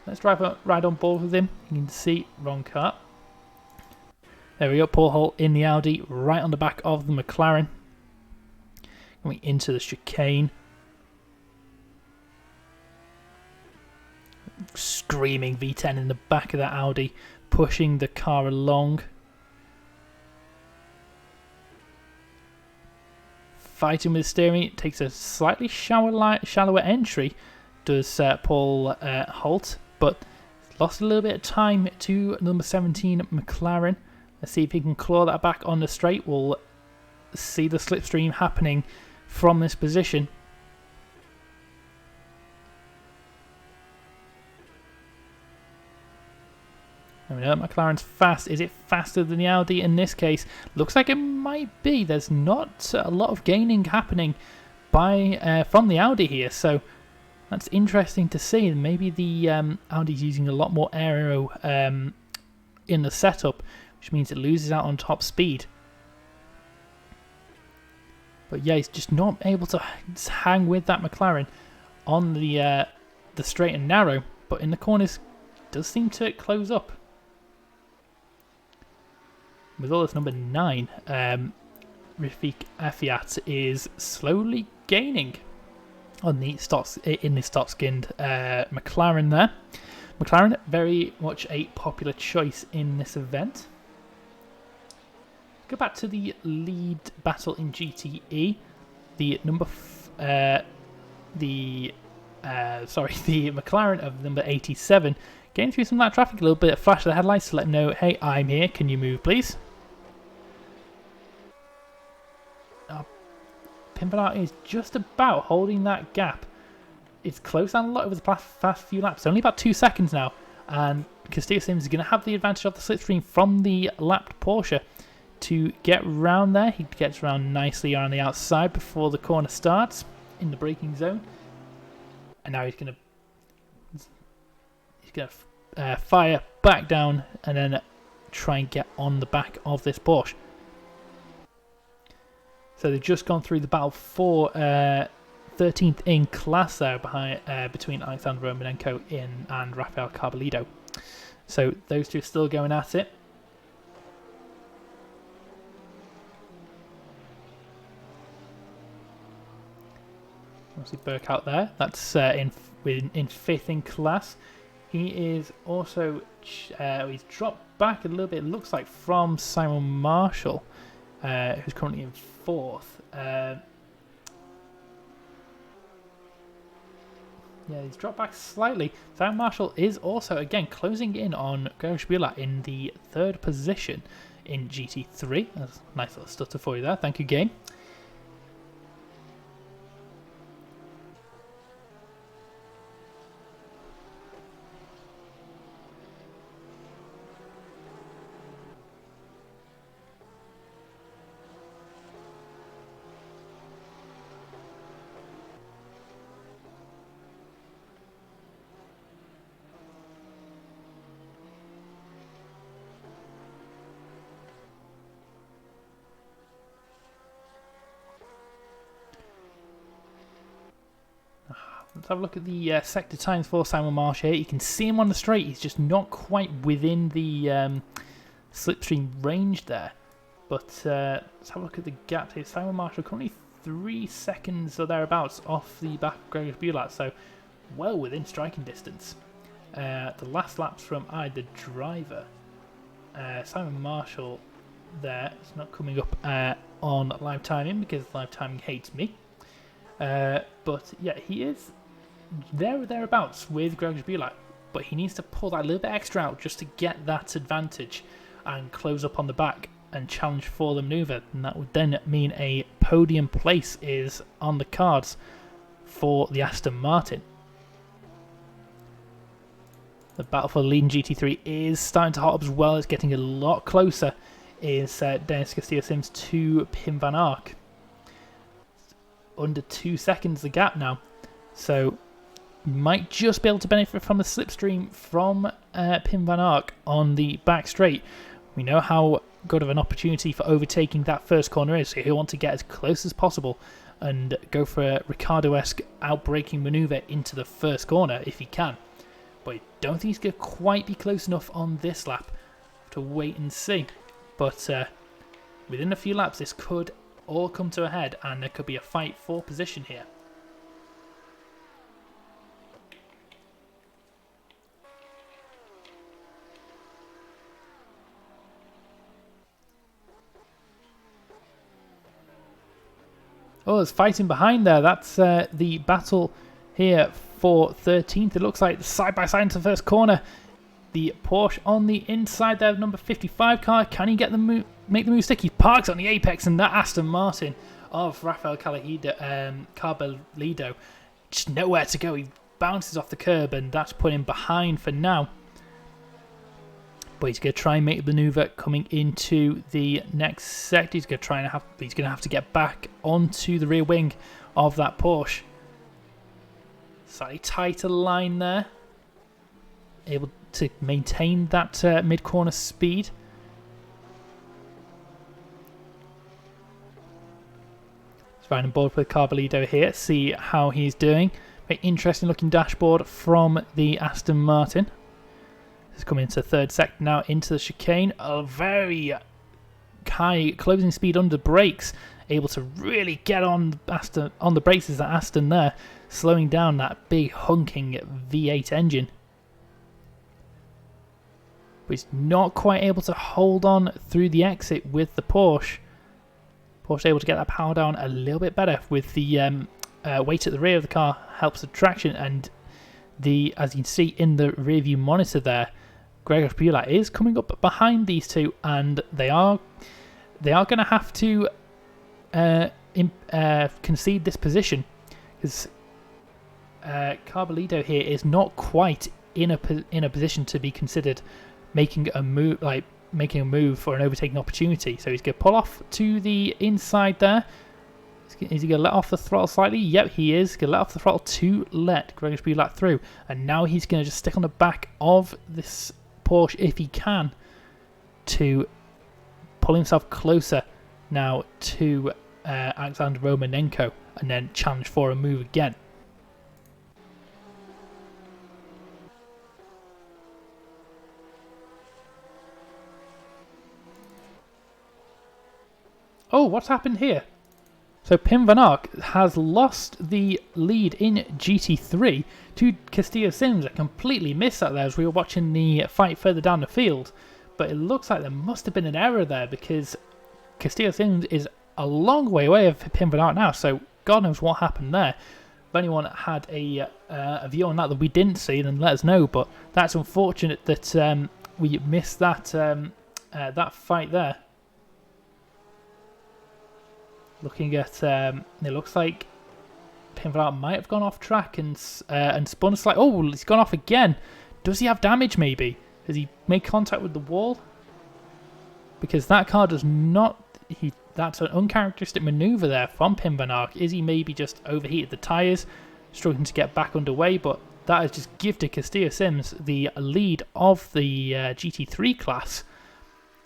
Let's ride on board with him. You can see wrong car. There we go, Paul Holt in the Audi, right on the back of the McLaren, going into the chicane. Screaming V10 in the back of that Audi, pushing the car along. Fighting with the steering, it takes a slightly shallower entry, does Paul Holt, but lost a little bit of time to number 17 McLaren. Let's see if he can claw that back on the straight. We'll see the slipstream happening from this position. I mean, McLaren's fast. Is it faster than the Audi in this case? Looks like it might be. There's not a lot of gaining happening from the Audi here, so that's interesting to see. Maybe the Audi's using a lot more aero in the setup, which means it loses out on top speed. But yeah, he's just not able to hang with that McLaren on the straight and narrow, but in the corners does seem to close up. With all this number 9, Rfactor2 is slowly gaining on the stock-skinned McLaren there. McLaren, very much a popular choice in this event. Go back to the lead battle in GTE. The McLaren of number 87 getting through some of that traffic, a little bit of flash of the headlights to let them know, hey, I'm here, can you move please? Pimpernel is just about holding that gap. It's closed down a lot over the past few laps, only about 2 seconds now, and Castillo Sims is going to have the advantage of the slipstream from the lapped Porsche to get round there. He gets around nicely on the outside before the corner starts in the braking zone, and now he's going to fire back down and then try and get on the back of this Porsche. So they've just gone through the battle for 13th in class there between Alexander Romanenko and Rafael Carbollido. So those two are still going at it. Obviously Burke out there. That's in 5th in class. He is also he's dropped back a little bit. It looks like from Simon Marshall, who's currently in 4th. Yeah, he's dropped back slightly. Simon Marshall is also again closing in on Gary Spieler in the 3rd position in GT3. That's a nice little stutter for you there. Thank you, game. Let's have a look at the sector times for Simon Marsh here. You can see him on the straight. He's just not quite within the slipstream range there. But let's have a look at the gap here. Simon Marsh are currently 3 seconds or thereabouts off the back of Gregor Bulat, so well within striking distance. The last lap's from either driver. Simon Marshall there is not coming up on live timing because live timing hates me. But yeah, he is there or thereabouts with Gregor Bulat, but he needs to pull that little bit extra out just to get that advantage and close up on the back and challenge for the manoeuvre, and that would then mean a podium place is on the cards for the Aston Martin. The battle for the leading GT3 is starting to hot up as well. It's getting a lot closer. Is Dennis Castillo-Sims to Pim van Ark. Under 2 seconds the gap now, so might just be able to benefit from the slipstream from Pim van Ark on the back straight. We know how good of an opportunity for overtaking that first corner is, so he'll want to get as close as possible and go for a Ricciardo-esque outbraking manoeuvre into the first corner if he can. But I don't think he's going to quite be close enough on this lap. Have to wait and see. But within a few laps this could all come to a head and there could be a fight for position here. Oh, there's fighting behind there. That's the battle here for 13th. It looks like side by side into the first corner. The Porsche on the inside there, number 55 car. Can he get the make the move stick? He parks on the apex, and that Aston Martin of Rafael Carbollido just nowhere to go. He bounces off the curb, and that's put him behind for now. But he's going to try and make the manoeuvre coming into the next sector. He's going to try and he's going to have to get back onto the rear wing of that Porsche. Slightly tighter line there. Able to maintain that mid-corner speed. Let's ride on board with Carbollido here. See how he's doing. Very interesting looking dashboard from the Aston Martin. It's coming into third sector now, into the chicane. A very high closing speed under brakes. Able to really get on the brakes is that Aston there, slowing down that big hunking V8 engine. But he's not quite able to hold on through the exit with the Porsche. Porsche able to get that power down a little bit better with the weight at the rear of the car, helps the traction, and as you can see in the rear view monitor there, Gregor Bulat is coming up behind these two, and they are going to have to concede this position because Carbollido here is not quite in a position to be considered making a move for an overtaking opportunity. So he's going to pull off to the inside there. Is he going to let off the throttle slightly? Yep, he is. He's going to let off the throttle to let Gregor Bulat through. And now he's going to just stick on the back of this Porsche if he can to pull himself closer now to Alexander Romanenko and then challenge for a move again. Oh, what's happened here? So Pim van Ark has lost the lead in GT3 to Castillo-Sims. I completely missed that there as we were watching the fight further down the field. But it looks like there must have been an error there because Castillo-Sims is a long way away of Pim van Ark now. So God knows what happened there. If anyone had a view on that we didn't see, then let us know. But that's unfortunate that we missed that that fight there. Looking at, it looks like Pim van Ark might have gone off track and spun slightly. Oh, he's gone off again. Does he have damage maybe? Has he made contact with the wall? Because that car does not... That's an uncharacteristic manoeuvre there from Pim van Ark. Is he maybe just overheated the tyres, struggling to get back underway? But that has just gifted Castillo-Sims the lead of the GT3 class.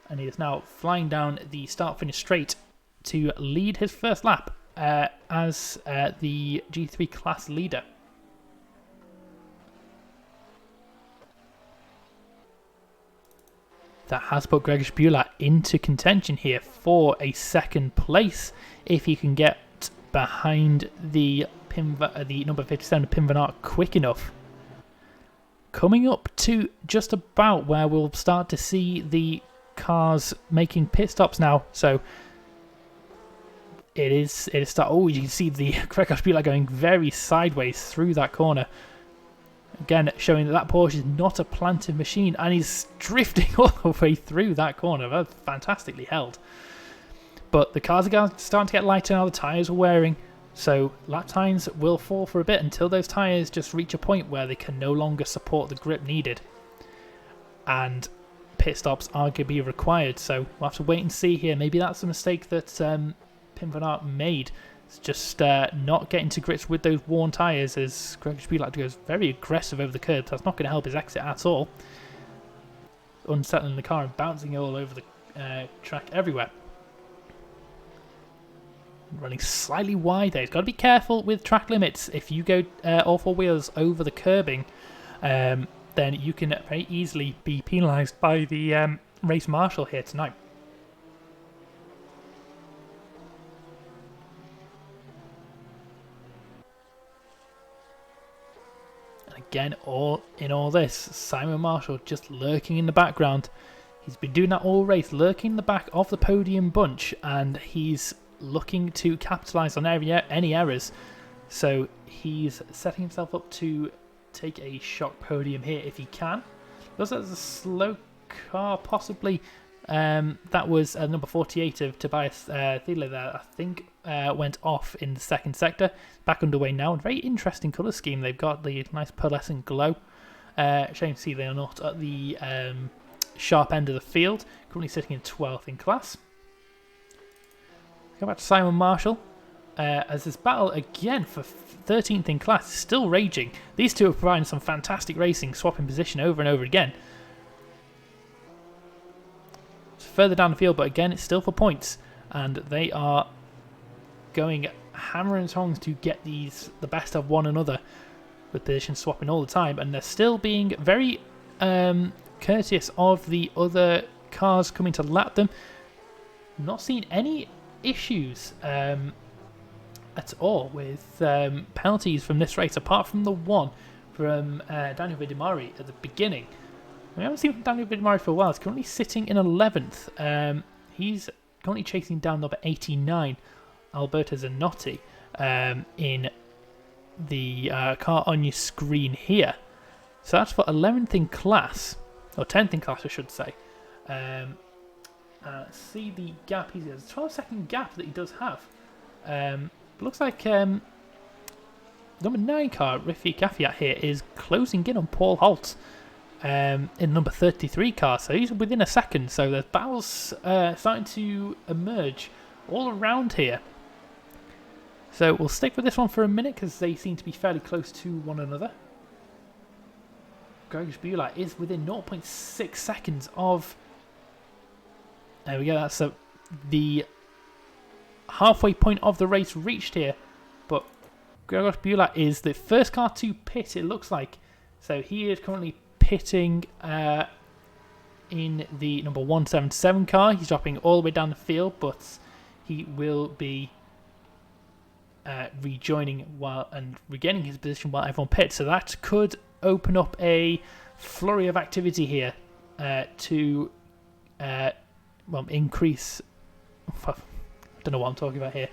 And he is now flying down the start-finish straight to lead his first lap as the GT3 class leader. that has put Gregor Buehler into contention here for a second place if he can get behind the number 57 Pim van Aert quick enough. Coming up to just about where we'll start to see the cars making pit stops now. So it is oh, you can see the Gregor Buehler going very sideways through that corner. Again, showing that Porsche is not a planted machine, and he's drifting all the way through that corner. That's fantastically held. But the cars are starting to get lighter now, the tyres are wearing, so lap times will fall for a bit until those tyres just reach a point where they can no longer support the grip needed. And pit stops are going to be required, so we'll have to wait and see here. Maybe that's a mistake that Pim van Aert made. It's just not getting to grips with those worn tyres as Gregor Buehler goes very aggressive over the curb. That's not going to help his exit at all. Unsettling the car and bouncing all over the track everywhere. Running slightly wide there. He's got to be careful with track limits. If you go all four wheels over the curbing, then you can very easily be penalised by the race marshal here tonight. Again, all this, Simon Marshall just lurking in the background. He's been doing that all race, lurking in the back of the podium bunch, and he's looking to capitalise on any errors. So he's setting himself up to take a shock podium here if he can. Looks like there's a slow car, possibly. That was number 48 of Tobias Thiele there, I think. Went off in the second sector. Back underway now. Very interesting colour scheme. They've got the nice pearlescent glow. Shame to see they are not at the sharp end of the field. Currently sitting in 12th in class. Go back to Simon Marshall. As this battle again for 13th in class is still raging. These two are providing some fantastic racing, swapping position over and over again. It's further down the field, but again it's still for points. And they are going hammer and tongs to get the best of one another with position swapping all the time, and they're still being very courteous of the other cars coming to lap them. Not seeing any issues at all with penalties from this race, apart from the one from Daniel Vidimari at the beginning. We haven't seen from Daniel Vidimari for a while. He's currently sitting in 11th. He's currently chasing down number 89, Alberto Zanotti, in the car on your screen here. So that's for 11th in class, or 10th in class I should say. See the gap, he has a 12-second gap that he does have. Looks like number 9 car, Rfactor2 here, is closing in on Paul Holt in number 33 car, so he's within a second. So there's battles starting to emerge all around here. So we'll stick with this one for a minute because they seem to be fairly close to one another. Gregor Buehler is within 0.6 seconds of... There we go, that's the halfway point of the race reached here. But Gregor Buehler is the first car to pit, it looks like. So he is currently pitting in the number 177 car. He's dropping all the way down the field, but he will be rejoining and regaining his position while everyone pits. So that could open up a flurry of activity here to increase... I don't know what I'm talking about here.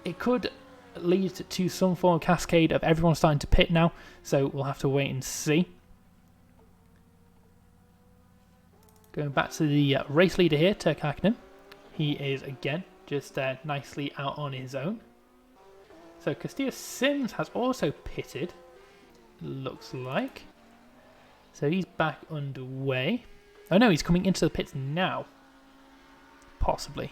It could lead to some form of cascade of everyone starting to pit now, so we'll have to wait and see. Going back to the race leader here, Turk Hakkinen. He is again just nicely out on his own. So Castillo Sims has also pitted, looks like. So he's back underway. Oh no, he's coming into the pits now. Possibly.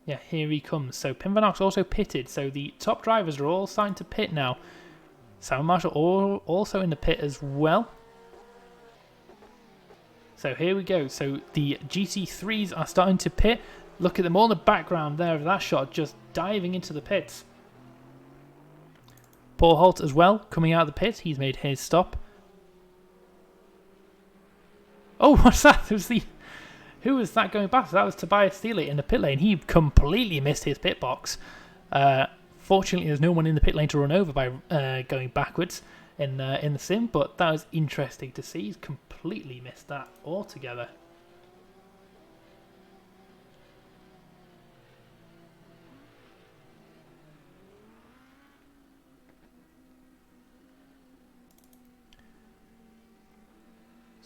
Yeah, here he comes. So Pim van Aert's also pitted. So the top drivers are all starting to pit now. Simon Marshall also in the pit as well. So here we go. So the GT3s are starting to pit. Look at them all in the background there of that shot, just diving into the pits. Paul Holt as well, coming out of the pit. He's made his stop. Oh, what's that? It was the... Who was that going past? That was Tobias Steele in the pit lane. He completely missed his pit box. Fortunately, there's no one in the pit lane to run over by going backwards in the sim, but that was interesting to see. He's completely missed that altogether.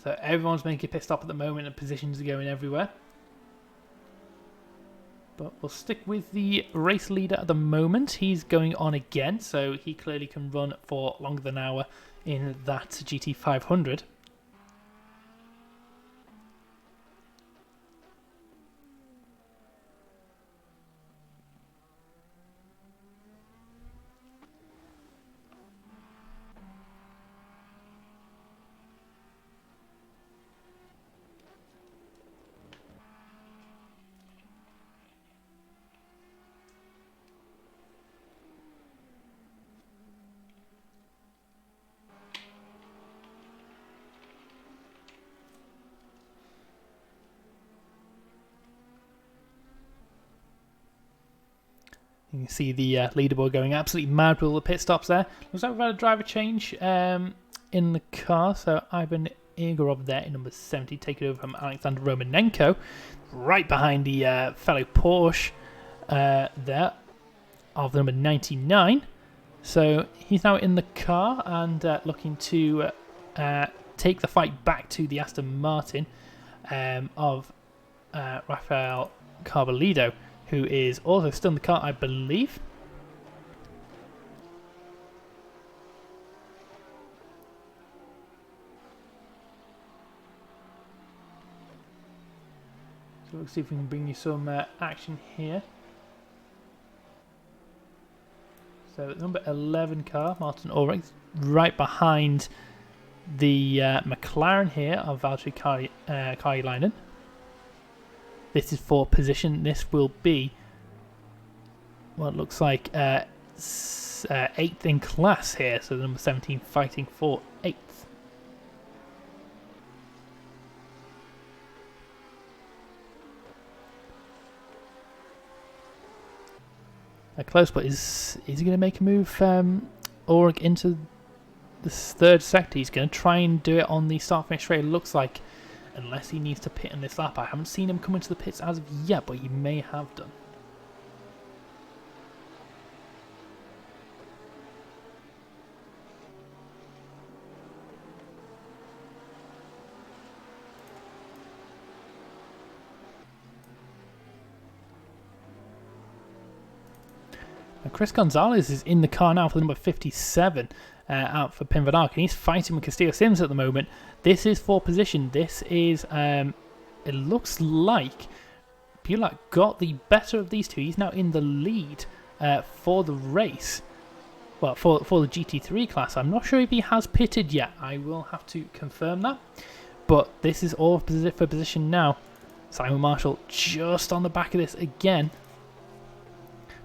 So everyone's making a pit stop at the moment and positions are going everywhere. But we'll stick with the race leader at the moment. He's going on again, so he clearly can run for longer than an hour in that GT500. You can see the leaderboard going absolutely mad with all the pit stops there. Looks like we've had a driver change in the car. So Ivan Igorov there in number 70, taking over from Alexander Romanenko. Right behind the fellow Porsche there of number 99. So he's now in the car and looking to take the fight back to the Aston Martin of Rafael Carvalho, who is also still in the car, I believe. So let's see if we can bring you some action here. So number 11 car, Martin Ulrich, right behind the McLaren here of Valtteri Karjalainen. This is for position. This will be what looks like 8th in class here. So number 17 fighting for 8th. A close, but is he going to make a move Ulrich into the third sector? He's going to try and do it on the start finish straight. It looks like. Unless he needs to pit in this lap. I haven't seen him come into the pits as of yet, but he may have done. Now Chris Gonzalez is in the car now for the number 57. Out for Pin Van Ark, and he's fighting with Castillo Sims at the moment. This is for position. This is, it looks like Bulak got the better of these two. He's now in the lead for the race. Well, for the GT3 class. I'm not sure if he has pitted yet. I will have to confirm that. But this is all for position now. Simon Marshall just on the back of this again.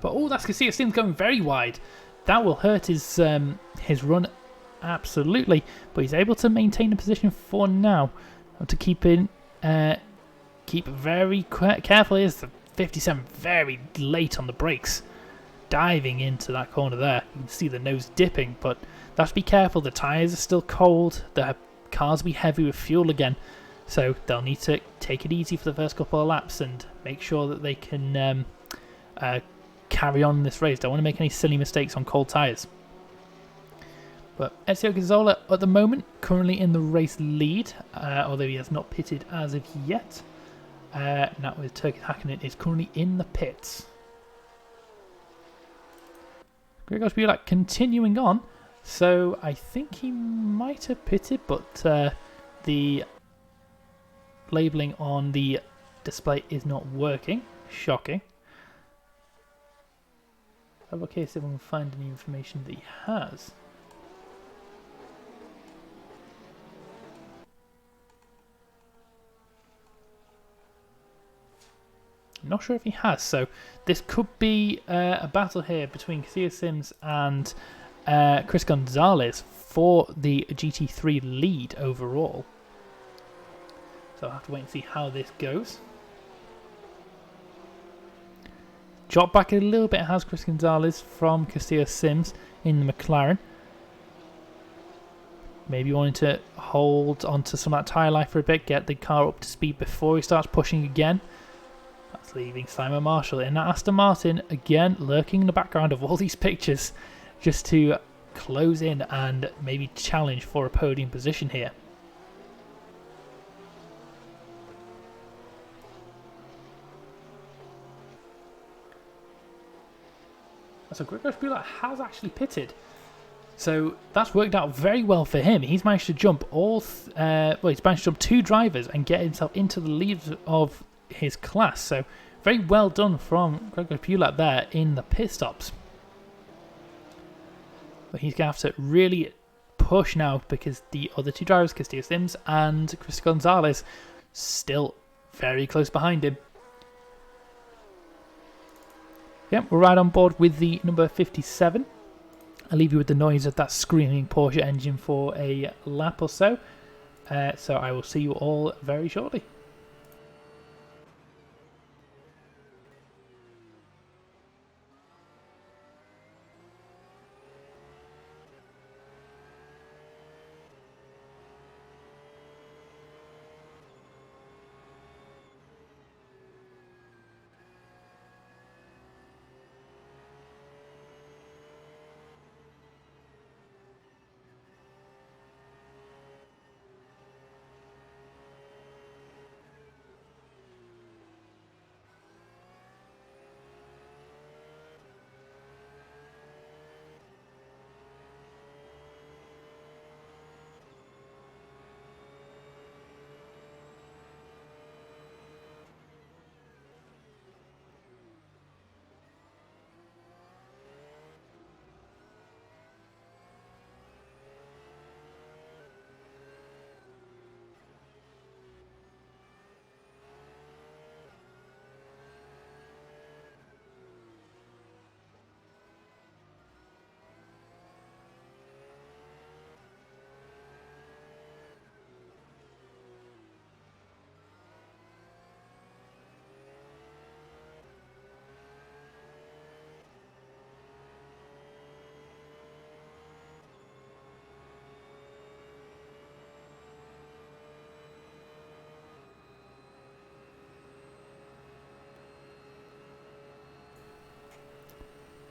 But oh, that's Castillo Sims going very wide. That will hurt his run absolutely, but he's able to maintain the position for now. To keep very careful. Is the 57 very late on the brakes, diving into that corner there. You can see the nose dipping, but that's be careful. The tyres are still cold. The cars will be heavy with fuel again, so they'll need to take it easy for the first couple of laps and make sure that they can carry on in this race. Don't want to make any silly mistakes on cold tyres. But Ezio Gonzalez at the moment currently in the race lead, although he has not pitted as of yet. Now with Turkey Hakkinen is currently in the pits. Gregor Bulak continuing on, so I think he might have pitted, but the labelling on the display is not working. Shocking. Okay, see if we can find any information that he has. I'm not sure if he has, so this could be a battle here between Castillo Sims and Chris Gonzalez for the GT3 lead overall. So I'll have to wait and see how this goes. Dropped back a little bit has Chris Gonzalez from Castillo Sims in the McLaren. Maybe wanting to hold onto some of that tyre life for a bit, get the car up to speed before he starts pushing again. That's leaving Simon Marshall in that Aston Martin, again lurking in the background of all these pictures, just to close in and maybe challenge for a podium position here. So Gregor Spulak has actually pitted. So that's worked out very well for him. He's managed to jump he's managed to jump 2 drivers and get himself into the lead of his class. So very well done from Gregor Spulak there in the pit stops. But he's going to have to really push now because the other 2 drivers, Castillo Sims and Chris Gonzalez, still very close behind him. Yep, we're right on board with the number 57. I'll leave you with the noise of that screaming Porsche engine for a lap or so. So I will see you all very shortly.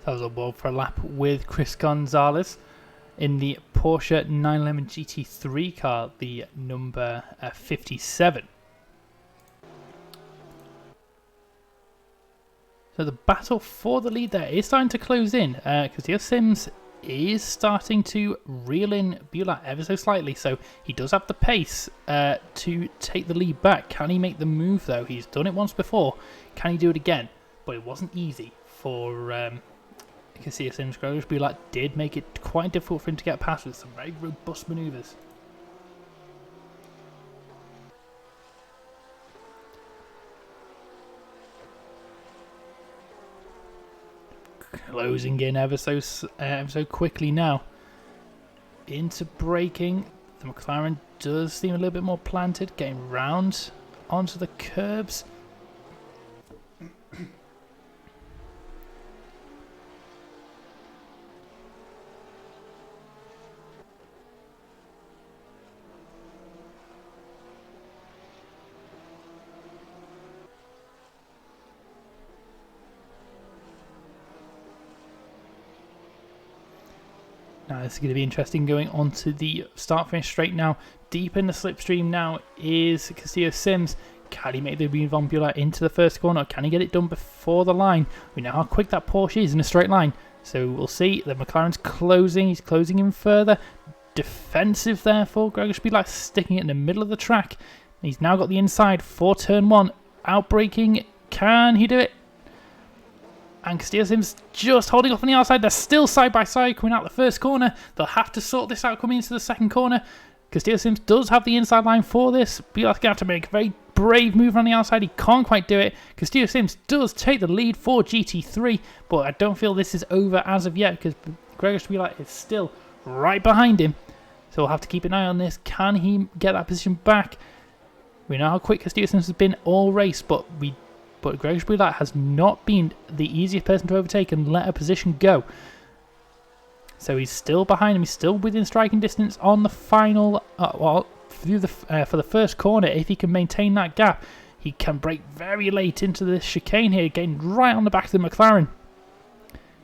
I was on board for a lap with Chris Gonzalez in the Porsche 911 GT3 car, the number 57. So the battle for the lead there is starting to close in because Sims is starting to reel in Bulak ever so slightly, so he does have the pace to take the lead back. Can he make the move though? He's done it once before. Can he do it again? But it wasn't easy for Castillo Sims. Bulak did make it quite difficult for him to get past with some very robust manoeuvres. Closing in ever so quickly now. Into braking. The McLaren does seem a little bit more planted, getting round onto the curbs. Now this is going to be interesting going on to the start-finish straight now. Deep in the slipstream now is Castillo Sims. Can he make the move on Bulak into the first corner? Can he get it done before the line? We know how quick that Porsche is in a straight line. So we'll see. The McLaren's closing. He's closing in further. Defensive therefore. Gregor Spulak sticking it in the middle of the track. He's now got the inside for turn 1. Outbraking. Can he do it? And Castillo Sims just holding off on the outside. They're still side by side coming out the first corner. They'll have to sort this out coming into the second corner. Castillo Sims does have the inside line for this. Bulak's going to have to make a very brave move on the outside. He can't quite do it. Castillo Sims does take the lead for GT3, but I don't feel this is over as of yet because Gregor Spielert is still right behind him. So we'll have to keep an eye on this. Can he get that position back? We know how quick Castillo Sims has been all race, but Gregor Spielert has not been the easiest person to overtake and let a position go. So he's still behind him. He's still within striking distance on the final. For the first corner, if he can maintain that gap, he can break very late into the chicane here, getting right on the back of the McLaren.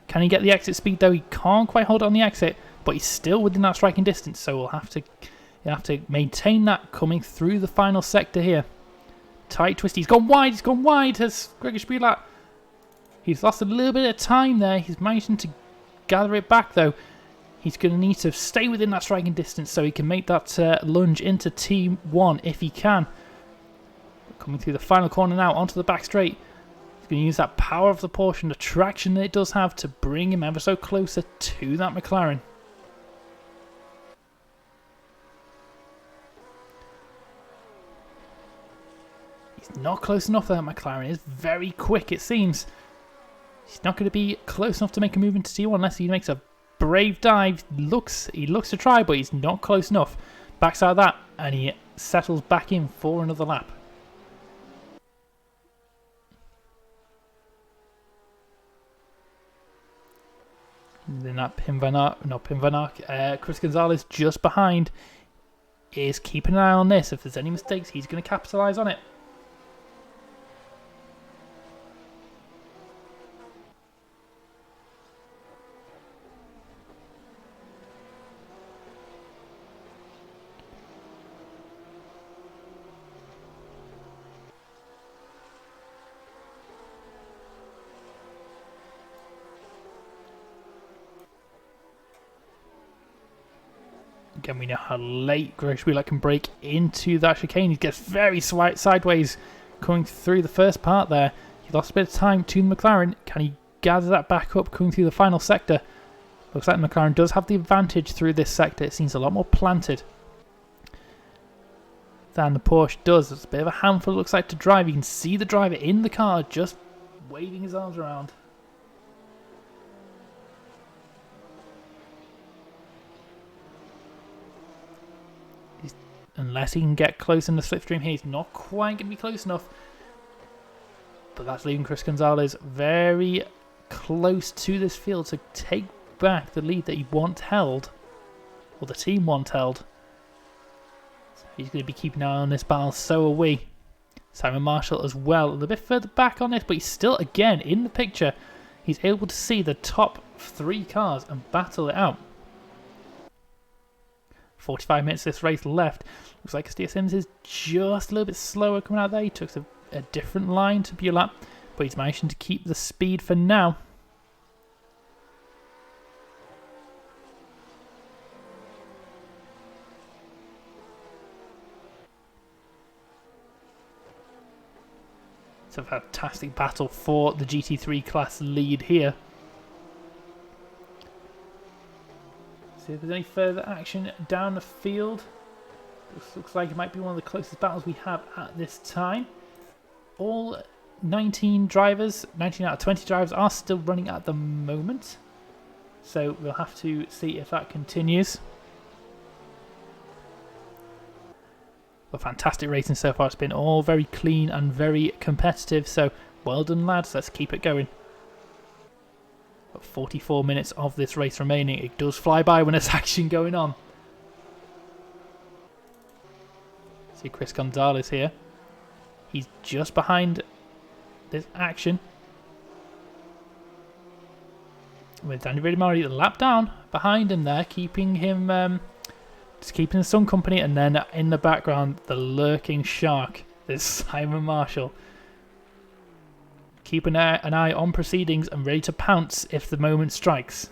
Can he get the exit speed though? He can't quite hold it on the exit, but he's still within that striking distance. So we'll have to maintain that coming through the final sector here. Tight twist. He's gone wide. He's gone wide. As Gregor Spielert, he's lost a little bit of time there. He's managing to gather it back though. He's going to need to stay within that striking distance so he can make that lunge into T1 if he can. Coming through the final corner now onto the back straight. He's going to use that power of the Porsche and the traction that it does have to bring him ever so closer to that McLaren. He's not close enough for that McLaren. It's very quick, it seems. He's not going to be close enough to make a move into T1 unless he makes a brave dive. He looks to try, but he's not close enough. Backs out of that, and he settles back in for another lap. And then that Chris Gonzalez just behind is keeping an eye on this. If there's any mistakes, he's going to capitalise on it. Again, we know how late Gregor Spielert can break into that chicane. He gets very sideways coming through the first part there. He lost a bit of time to the McLaren. Can he gather that back up coming through the final sector? Looks like the McLaren does have the advantage through this sector. It seems a lot more planted than the Porsche does. It's a bit of a handful, it looks like, to drive. You can see the driver in the car just waving his arms around. Unless he can get close in the slipstream here, he's not quite going to be close enough. But that's leaving Chris Gonzalez very close to this field to take back the lead that he once held, or the team once held. So he's going to be keeping an eye on this battle, so are we. Simon Marshall as well, a little bit further back on this, but he's still, again, in the picture. He's able to see the top 3 cars and battle it out. 45 minutes of this race left. Looks like Castillo Sims is just a little bit slower coming out there. He took a different line to Bulat, but he's managing to keep the speed for now. It's a fantastic battle for the GT3 class lead here. See if there's any further action down the field. This looks like it might be one of the closest battles we have at this time. All 19 drivers, 19 out of 20 drivers are still running at the moment. So we'll have to see if that continues. But fantastic racing so far. It's been all very clean and very competitive. So well done, lads. Let's keep it going. Got 44 minutes of this race remaining. It does fly by when there's action going on. See Chris Gonzalez here. He's just behind this action. With Danny Ridimari the lap down behind him there, keeping him just keeping some company, and then in the background the lurking shark. There's Simon Marshall. Keep an eye on proceedings and ready to pounce if the moment strikes.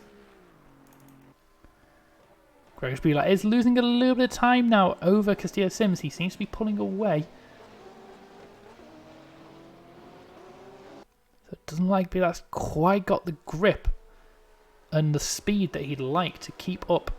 Gregor Spielert is losing a little bit of time now over Castillo Sims. He seems to be pulling away. So it doesn't like Spielert's quite got the grip and the speed that he'd like to keep up.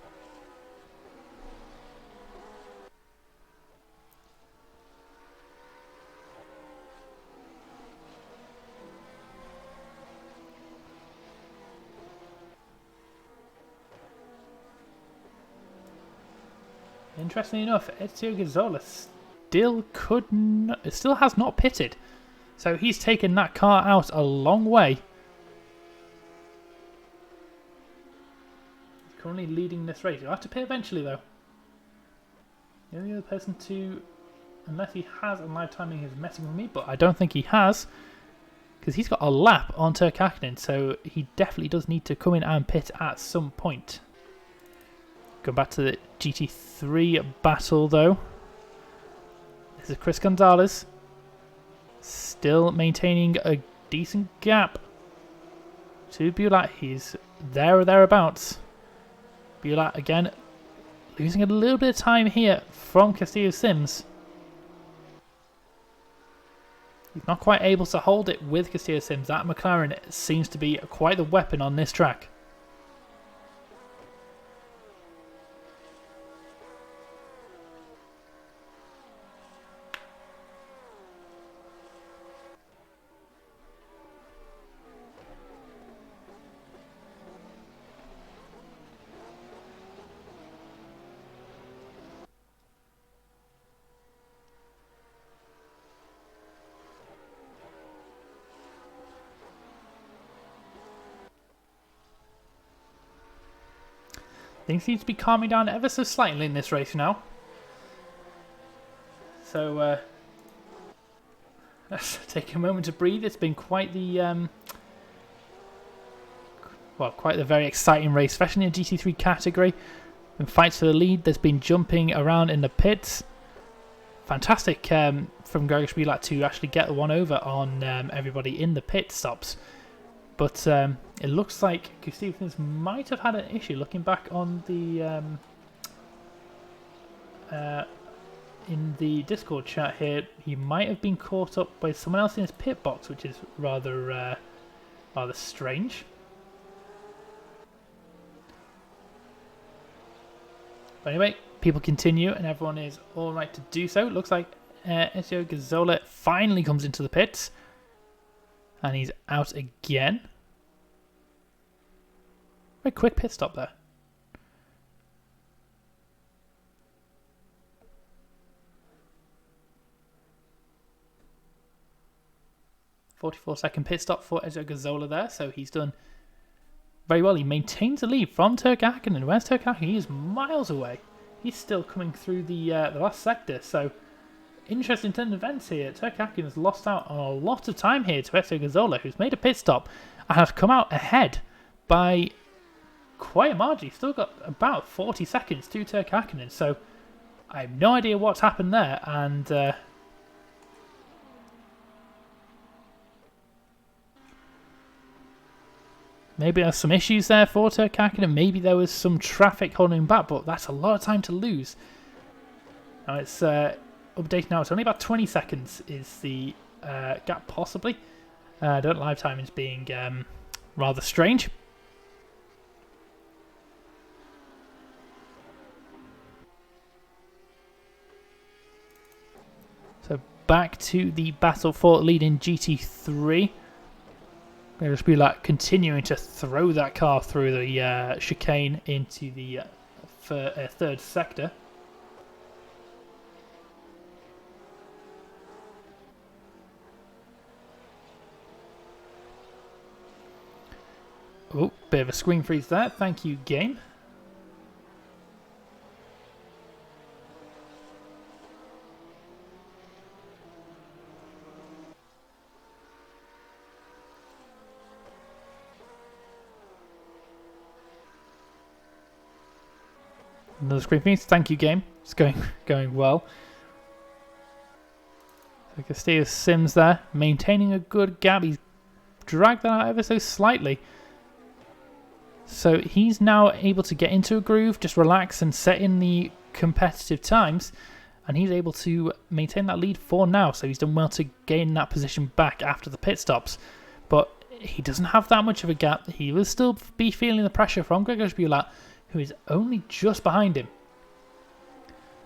interestingly enough, Ezio Gazzola still has not pitted. So he's taken that car out a long way. He's currently leading this race. He'll have to pit eventually though. The only other person to, unless he has, and live timing is messing with me, but I don't think he has. Because he's got a lap on Turk Hakkinen, so he definitely does need to come in and pit at some point. Go back to the GT3 battle though. This is Chris Gonzalez. Still maintaining a decent gap to Bulat. He's there or thereabouts. Bulat again losing a little bit of time here from Castillo Sims. He's not quite able to hold it with Castillo Sims. That McLaren seems to be quite the weapon on this track. Things seem to be calming down ever so slightly in this race now. So let's take a moment to breathe. It's been quite the quite the very exciting race, especially in the GT3 category. Been fights for the lead. There's been jumping around in the pits. Fantastic from Gregor Spielak to actually get the one over on everybody in the pit stops. But it looks like Stevens might have had an issue. Looking back on the in the Discord chat here, he might have been caught up by someone else in his pit box, which is rather strange. But anyway, people continue, and everyone is all right to do so. It looks like Ezio Gazzola finally comes into the pits. And he's out again. Very quick pit stop there. "44-second pit stop for Ezio Gazzola there, so he's done very well. He maintains the lead from Turk Hakkinen. Where's Turk Hakkinen? He is miles away. He's still coming through the last sector, so interesting turn of events here. Turk Hakkinen has lost out on a lot of time here to Ezio Gazzola, who's made a pit stop and has come out ahead by quite a margin. He's still got about 40 seconds to Turk Hakkinen, so I have no idea what's happened there, and maybe there's some issues there for Turk Hakkinen. Maybe there was some traffic holding him back, but that's a lot of time to lose. Now it's updated now. It's only about 20 seconds is the gap, possibly. Don't live time is being rather strange. So back to the battle for lead in GT3. It'll just be like continuing to throw that car through the chicane into the third sector. Oh, bit of a screen freeze there. Thank you, game. Another screen freeze. Thank you, game. It's going well. So Castillo Sims there, maintaining a good gap. He's dragged that out ever so slightly. So he's now able to get into a groove, just relax and set in the competitive times, and he's able to maintain that lead for now. So he's done well to gain that position back after the pit stops. But he doesn't have that much of a gap. He will still be feeling the pressure from Gregor Spielak, who is only just behind him.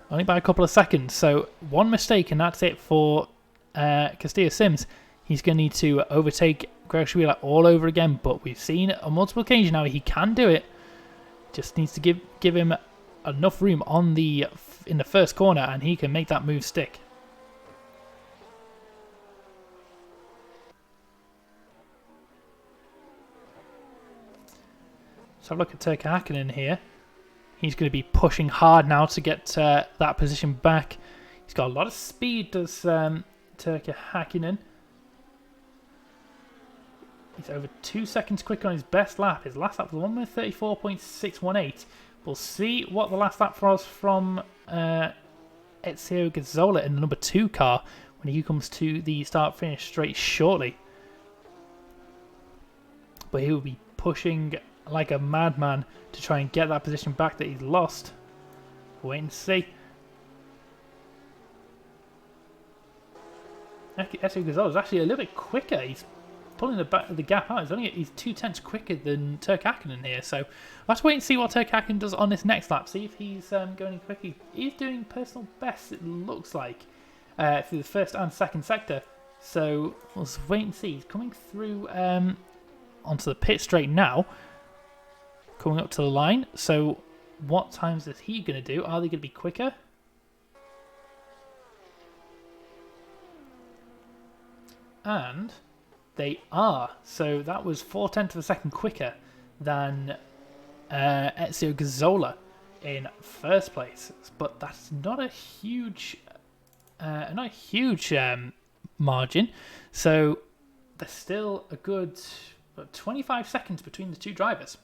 Only by a couple of seconds. So one mistake and that's it for Castillo Sims. He's going to need to overtake Gregor Spielak all over again, but we've seen on multiple occasions now he can do it. Just needs to give him enough room on in the first corner, and he can make that move stick. Let's have a look at Turkey Hakkinen here. He's going to be pushing hard now to get that position back. He's got a lot of speed, does Turkey Hakkinen. He's over 2 seconds quicker on his best lap. His last lap was 1:34.618. We'll see what the last lap was from Ezio Gazzola in the number 2 car when he comes to the start-finish straight shortly. But he will be pushing like a madman to try and get that position back that he's lost. We'll wait and see. Ezio Gazzola is actually a little bit quicker. He's pulling the gap out. He's 2/10 quicker than Turkey Hakkinen here, so let's wait and see what Turkey Hakkinen does on this next lap. See if he's going quickly. He's doing personal best, it looks like, through the first and second sector. So we'll wait and see. He's coming through onto the pit straight now, coming up to the line. So what times is he going to do? Are they going to be quicker? And they are. So that was 4/10 of a second quicker than Ezio Gazzola in first place. But that's not a huge, margin. So there's still a good 25 seconds between the two drivers.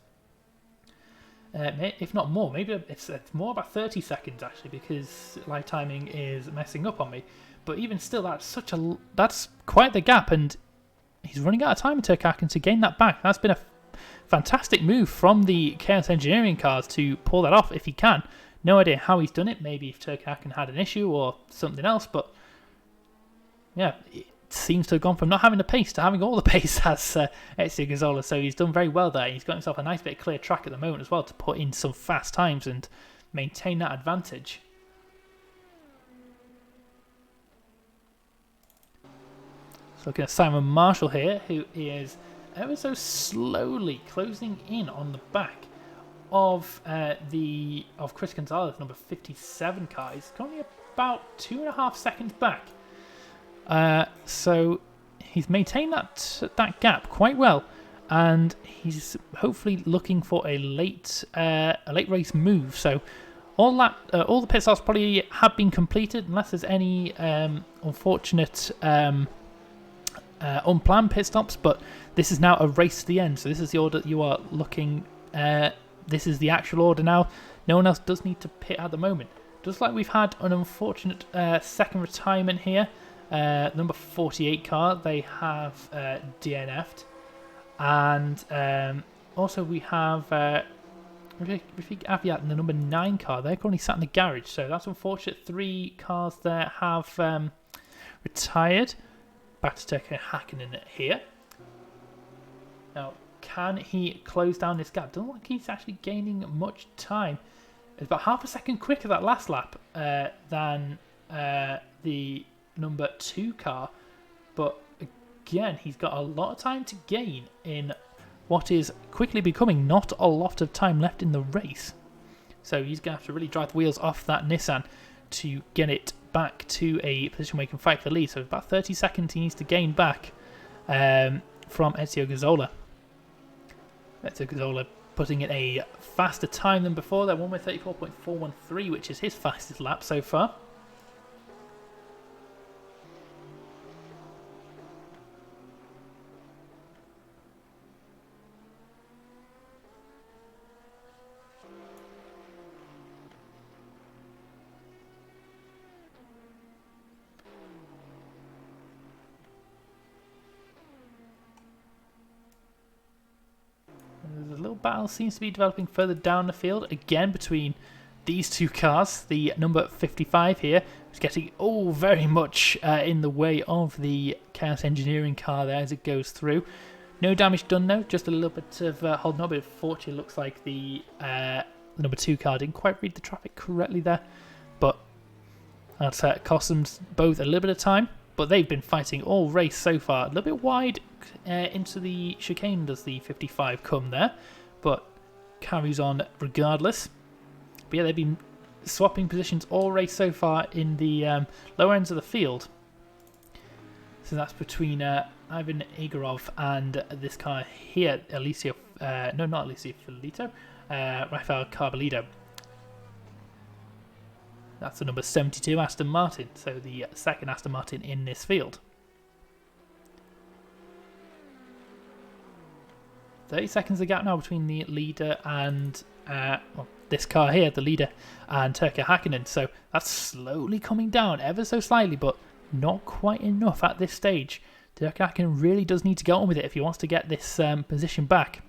If not more, maybe it's more about 30 seconds actually, because live timing is messing up on me. But even still, that's quite the gap, and he's running out of time in Turkey Hakkinen to gain that back. That's been a fantastic move from the Chaos Engineering cars to pull that off if he can. No idea how he's done it. Maybe if Turkey Hakkinen had an issue or something else, but yeah, it seems to have gone from not having the pace to having all the pace as Ezio Gazzola. So he's done very well there. He's got himself a nice bit of clear track at the moment as well to put in some fast times and maintain that advantage. So looking at Simon Marshall here, who is ever so slowly closing in on the back of Chris Gonzalez, number 57 car. He's currently about 2.5 seconds back. So he's maintained that gap quite well, and he's hopefully looking for a late race move. So all the pit stops probably have been completed, unless there's any unfortunate unplanned pit stops. But this is now a race to the end, so this is the order that you are looking. This is the actual order now. No one else does need to pit at the moment. Just like we've had an unfortunate second retirement here. Number 48 car, they have DNF'd, and also we have Rafik Aviat in the number 9 car. They're currently sat in the garage, so that's unfortunate. 3 cars there have retired. Back to Turkey Hakkinen here. Now, can he close down this gap? Doesn't look like he's actually gaining much time. It's about half a second quicker that last lap than the number 2 car, but again, he's got a lot of time to gain in what is quickly becoming not a lot of time left in the race. So he's going to have to really drive the wheels off that Nissan to get it back to a position where he can fight for the lead. So about 30 seconds he needs to gain back from Ezio Gazzola. Ezio Gazzola putting in a faster time than before. They're 1:34.413, which is his fastest lap so far. There's a little battle seems to be developing further down the field again between these two cars. The number 55 here is getting very much in the way of the Chaos Engineering car there as it goes through. No damage done though, just a little bit of holding on, but unfortunately it looks like the number 2 car didn't quite read the traffic correctly there, but that's cost them both a little bit of time. But they've been fighting all race so far. A little bit wide into the chicane does the 55 come there, but carries on regardless. But yeah, they've been swapping positions all race so far in the lower ends of the field. So that's between Ivan Igorov and this car here, Alicia. No, not Alicia Filito. Rafael Carbolito. That's the number 72 Aston Martin, so the second Aston Martin in this field. 30 seconds the gap now between the leader and well, this car here, the leader, and Turkka Häkkinen. So that's slowly coming down ever so slightly, but not quite enough at this stage. Turkka Häkkinen really does need to get on with it if he wants to get this position back.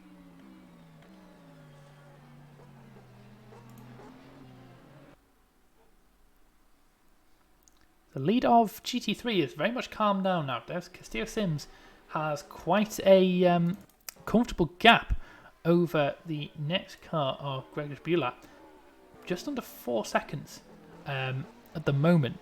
The lead of GT3 is very much calmed down now. Castillo Sims has quite a comfortable gap over the next car of Grzegorz Bula. Just under 4 seconds at the moment.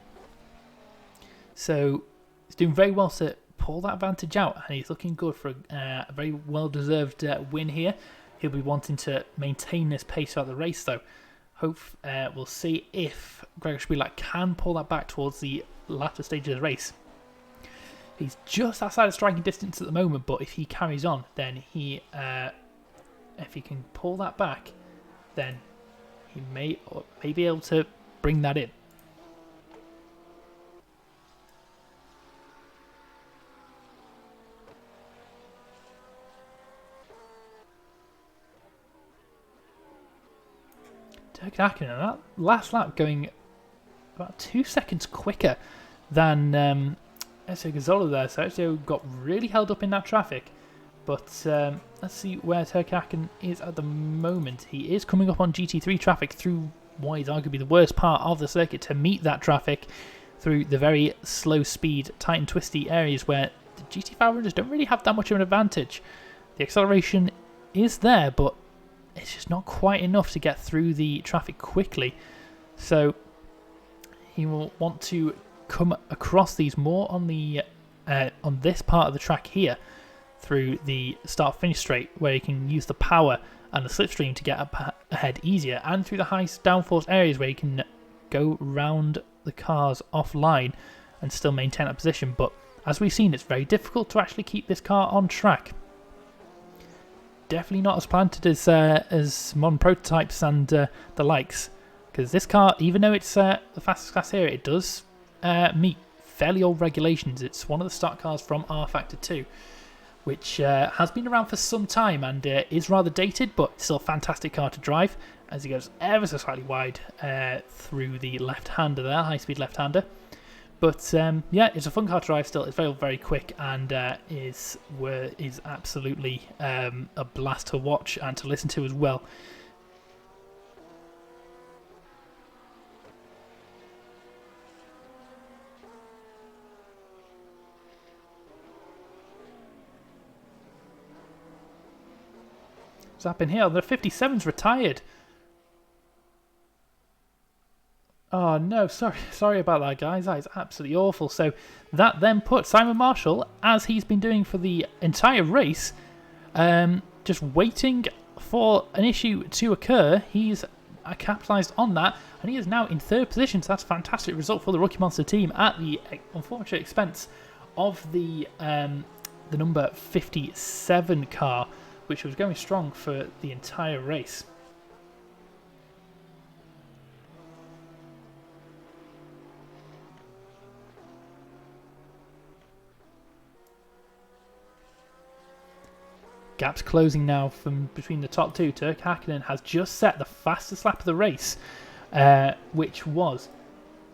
So he's doing very well to pull that advantage out, and he's looking good for a very well-deserved win here. He'll be wanting to maintain this pace throughout the race, though. We'll see if Grzegorz Bula can pull that back towards the latter stages of the race. He's just outside of striking distance at the moment, but if he carries on, then if he can pull that back, then he may be able to bring that in. Turkka Häkkinen, that last lap going about 2 seconds quicker than Ezio Gazzola there, so Ezio got really held up in that traffic. But let's see where Turkka Häkkinen is at the moment. He is coming up on GT3 traffic through what is arguably the worst part of the circuit to meet that traffic through the very slow speed, tight and twisty areas where the GT500s don't really have that much of an advantage. The acceleration is there, but it's just not quite enough to get through the traffic quickly. So he will want to come across these more on the on this part of the track here through the start-finish straight, where he can use the power and the slipstream to get up ahead easier, and through the high downforce areas where he can go round the cars offline and still maintain that position. But as we've seen, it's very difficult to actually keep this car on track. Definitely not as planted as modern prototypes and the likes, because this car, even though it's the fastest class here, it does meet fairly old regulations. It's one of the stock cars from Rfactor2, which has been around for some time and is rather dated, but still a fantastic car to drive, as he goes ever so slightly wide through the left-hander there, high-speed left-hander. But yeah, it's a fun car to drive still. It's very, very quick, and is absolutely a blast to watch and to listen to as well. What's happened here? The 57's retired. Oh no, sorry about that, guys. That is absolutely awful. So that then put Simon Marshall, as he's been doing for the entire race, just waiting for an issue to occur. He's capitalised on that, and he is now in third position. So that's a fantastic result for the Rookie Monster team at the unfortunate expense of the number 57 car, which was going strong for the entire race. Gap's closing now from between the top two. Turkka Häkkinen has just set the fastest lap of the race, which was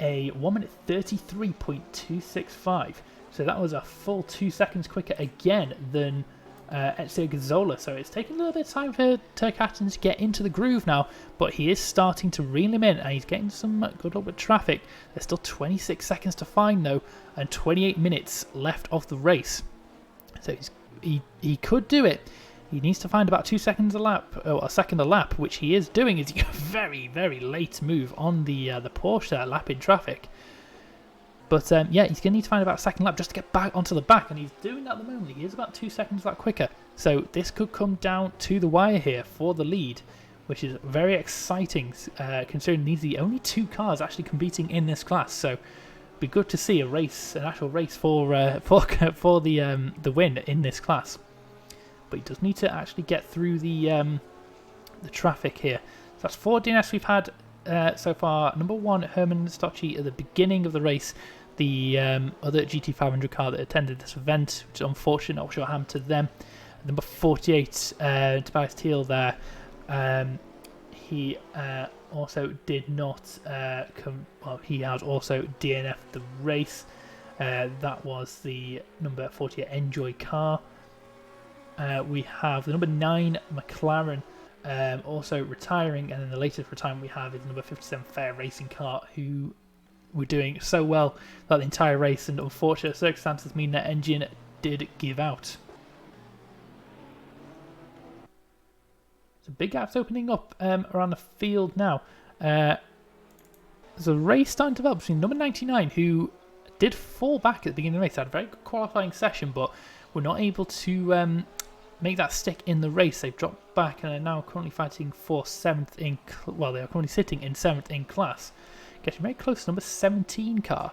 a 1 minute 33.265. So that was a full 2 seconds quicker again than Ezio Gazzola. So it's taking a little bit of time for Turkka Häkkinen to get into the groove now, but he is starting to reel him in, and he's getting some good luck with traffic. There's still 26 seconds to find though, and 28 minutes left of the race. So he could do it. He needs to find about 2 seconds a lap, or a second a lap, which he is doing. Is a very, very late move on the Porsche lap in traffic. But yeah, he's going to need to find about a second lap just to get back onto the back, and he's doing that at the moment. He is about 2 seconds that quicker. So this could come down to the wire here for the lead, which is very exciting considering these are the only 2 cars actually competing in this class. So it'd be good to see an actual race for the win in this class. But he does need to actually get through the traffic here. So that's 4 DNFs we've had so far. Number 1, Herman Stocci at the beginning of the race, the other GT500 car that attended this event, which is unfortunate. Not sure what happened to them. Number 48, Tobias Thiel there. He also did not he has also DNF'd the race. That was the number 48 Enjoy car. We have the number 9 McLaren also retiring, and then the latest retirement we have is number 57 Fair Racing car, who were doing so well that the entire race, and unfortunate circumstances mean their engine did give out. So big gaps opening up around the field now. There's a race starting to develop between number 99, who did fall back at the beginning of the race. Had a very good qualifying session, but were not able to make that stick in the race. They've dropped back and are now currently fighting for 7th in... Well, they are currently sitting in 7th in class. Getting very close to number 17 car,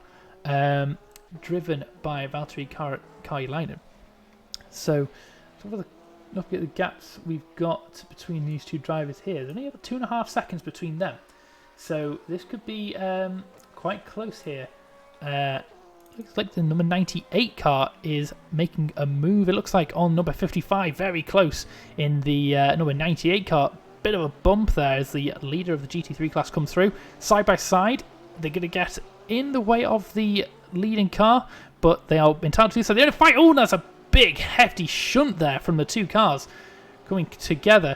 driven by Valtteri Karjalainen. So look at the gaps we've got between these 2 drivers here. There's only about 2.5 seconds between them. So this could be quite close here. Looks like the number 98 car is making a move. It looks like on number 55, very close in the number 98 car. Bit of a bump there as the leader of the GT3 class comes through. Side by side, they're going to get in the way of the leading car, but they are entitled to do so. They're going to fight. Oh, that's a big, hefty shunt there from the 2 cars coming together.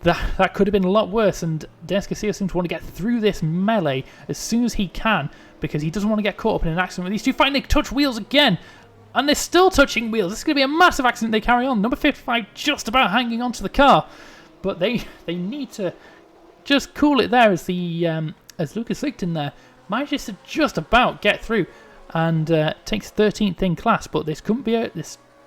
That could have been a lot worse, and Dennis Garcia seems to want to get through this melee as soon as he can, because he doesn't want to get caught up in an accident with these 2 fighting. They touch wheels again, and they're still touching wheels. This is going to be a massive accident. They carry on. Number 55 just about hanging onto the car, but they need to just cool it there as as Lucas Lichten there manages to just about get through and takes 13th in class. But this couldn't be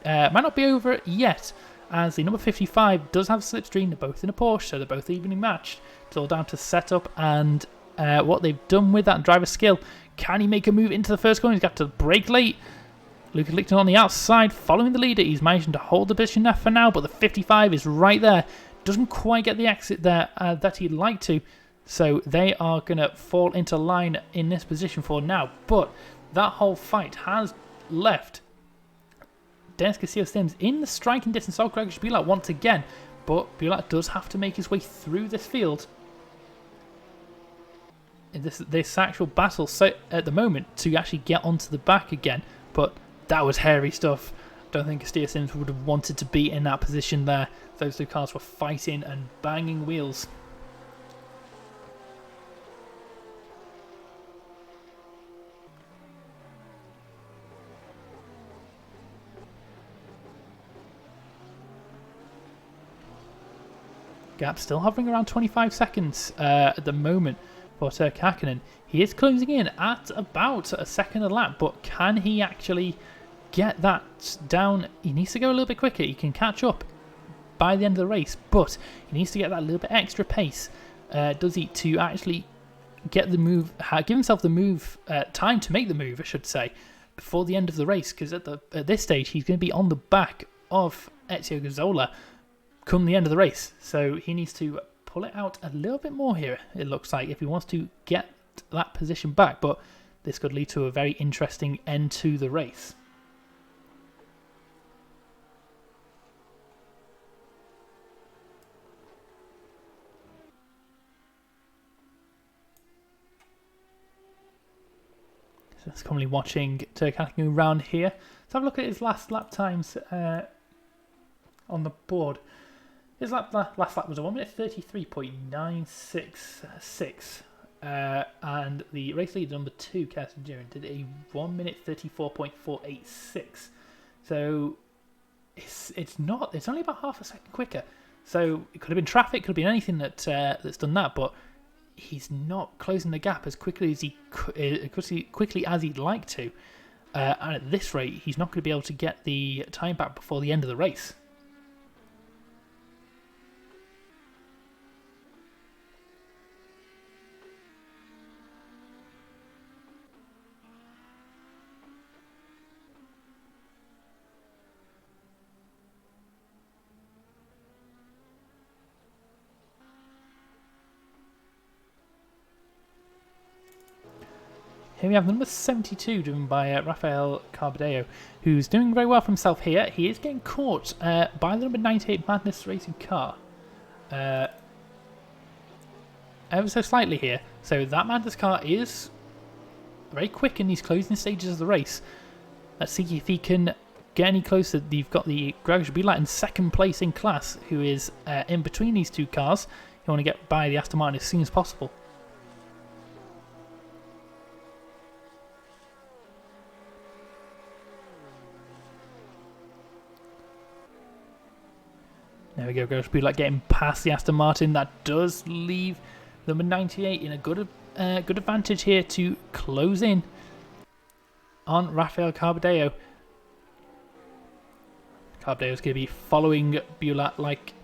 might not be over yet, as the number 55 does have a slipstream. They're both in a Porsche, so they're both evenly matched. It's all down to setup and what they've done with that driver skill. Can he make a move into the first corner? He's got to brake late. Lucas Lichten on the outside, following the leader. He's managing to hold the position there for now, but the 55 is right there. Doesn't quite get the exit there that he'd like to, so they are going to fall into line in this position for now. But that whole fight has left Dennis Garcia-Sims in the striking distance of Gregor Bulat once again, but Bulat does have to make his way through this field in this actual battle at the moment to actually get onto the back again. But that was hairy stuff. Don't think Garcia-Sims would have wanted to be in that position there. Those 2 cars were fighting and banging wheels. Gap still hovering around 25 seconds at the moment for Turk Hakkinen. He is closing in at about a second a lap, but can he actually get that down? He needs to go a little bit quicker. He can catch up by the end of the race, but he needs to get that little bit extra pace, does he, to actually get the move, give himself the move, time to make the move, I should say, before the end of the race, because at this stage he's going to be on the back of Ezio Gazzola come the end of the race. So he needs to pull it out a little bit more here, it looks like, if he wants to get that position back. But this could lead to a very interesting end to the race. So that's currently watching Turk Hakkinen around here. Let's have a look at his last lap times on the board. His last lap was a 1 minute 33.966, and the race leader number 2, Kirsten Duran, did a 1 minute 34.486. So it's only about half a second quicker. So it could have been traffic, could have been anything that's done that, but he's not closing the gap as quickly as he'd like to. And at this rate, he's not going to be able to get the time back before the end of the race. Here we have number 72, driven by Rfactor2, who's doing very well for himself here. He is getting caught by the number 98 Madness Racing car. Ever so slightly here. So that Madness car is very quick in these closing stages of the race. Let's see if he can get any closer. You've got the Gregor Bilat in second place in class, who is in between these two cars. You want to get by the Aston Martin as soon as possible. There we go, Gregor Bilat getting past the Aston Martin. That does leave number 98 in a good advantage here to close in on Rfactor2. Carbadeo's going to be following Bilat like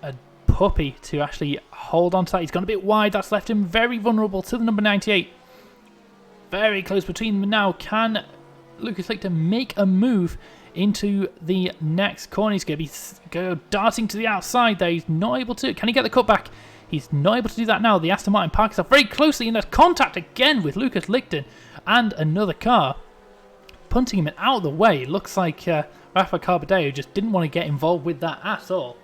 a puppy to actually hold on to that. He's gone a bit wide. That's left him very vulnerable to the number 98. Very close between them now. Can Lucas Lichter make a move into the next corner? He's going to go darting to the outside there. He's not able to. Can he get the cutback? He's not able to do that now. The Aston Martin parks up very closely, and there's contact again with Lucas Lichter and another car, punting him out of the way. It looks like Rfactor2 just didn't want to get involved with that at all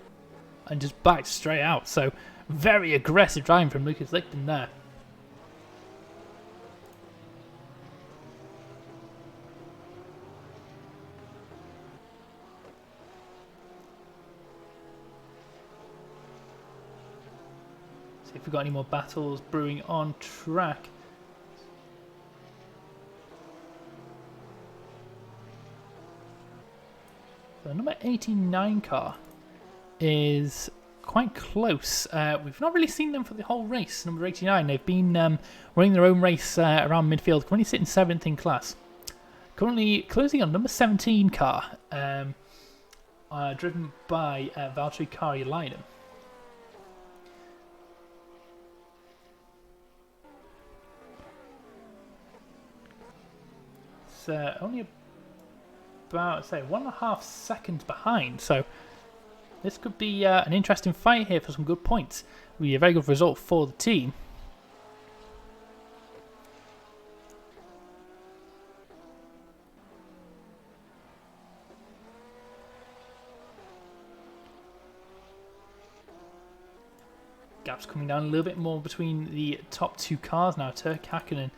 and just backed straight out. So very aggressive driving from Lucas Lichter there. See if we've got any more battles brewing on track. The number 89 car is quite close. We've not really seen them for the whole race. Number 89, they've been running their own race around midfield, currently sitting 7th in class. Currently closing on number 17 car, driven by Valtteri Karjalainen. It's only about, say, 1.5 seconds behind, so this could be an interesting fight here for some good points. Would be a very good result for the team. Gap's coming down a little bit more between the top two cars now. Turk Hakkinen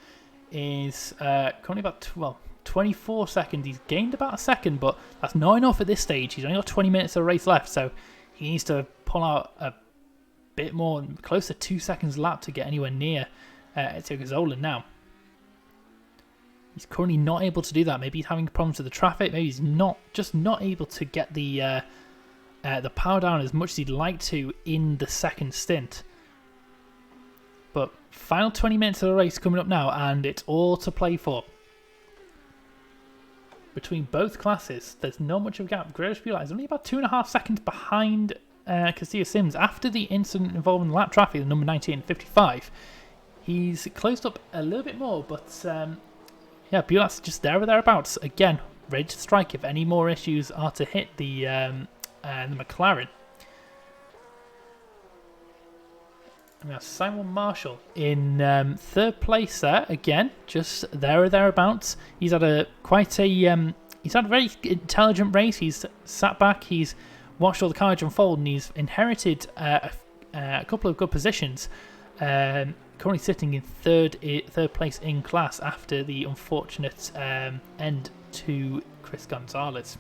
is currently about 24 seconds. He's gained about a second, but that's not enough at this stage. He's only got 20 minutes of race left, so he needs to pull out a bit more, close to 2 seconds lap to get anywhere near Zola now. He's currently not able to do that. Maybe he's having problems with the traffic. Maybe he's not able to get the power down as much as he'd like to in the second stint. But final 20 minutes of the race coming up now, and it's all to play for. Between both classes, there's not much of a gap. Gregor Bilat is only about 2.5 seconds behind Castillo Sims after the incident involving lap traffic, the number 98 and 55. He's closed up a little bit more, but yeah, Bilat's just there or thereabouts. Again, ready to strike if any more issues are to hit the McLaren. We have Simon Marshall in third place there again, just there or thereabouts. He's had a very intelligent race. He's sat back, he's watched all the carnage unfold, and he's inherited a couple of good positions. Currently sitting in third place in class after the unfortunate end to Chris Gonzalez.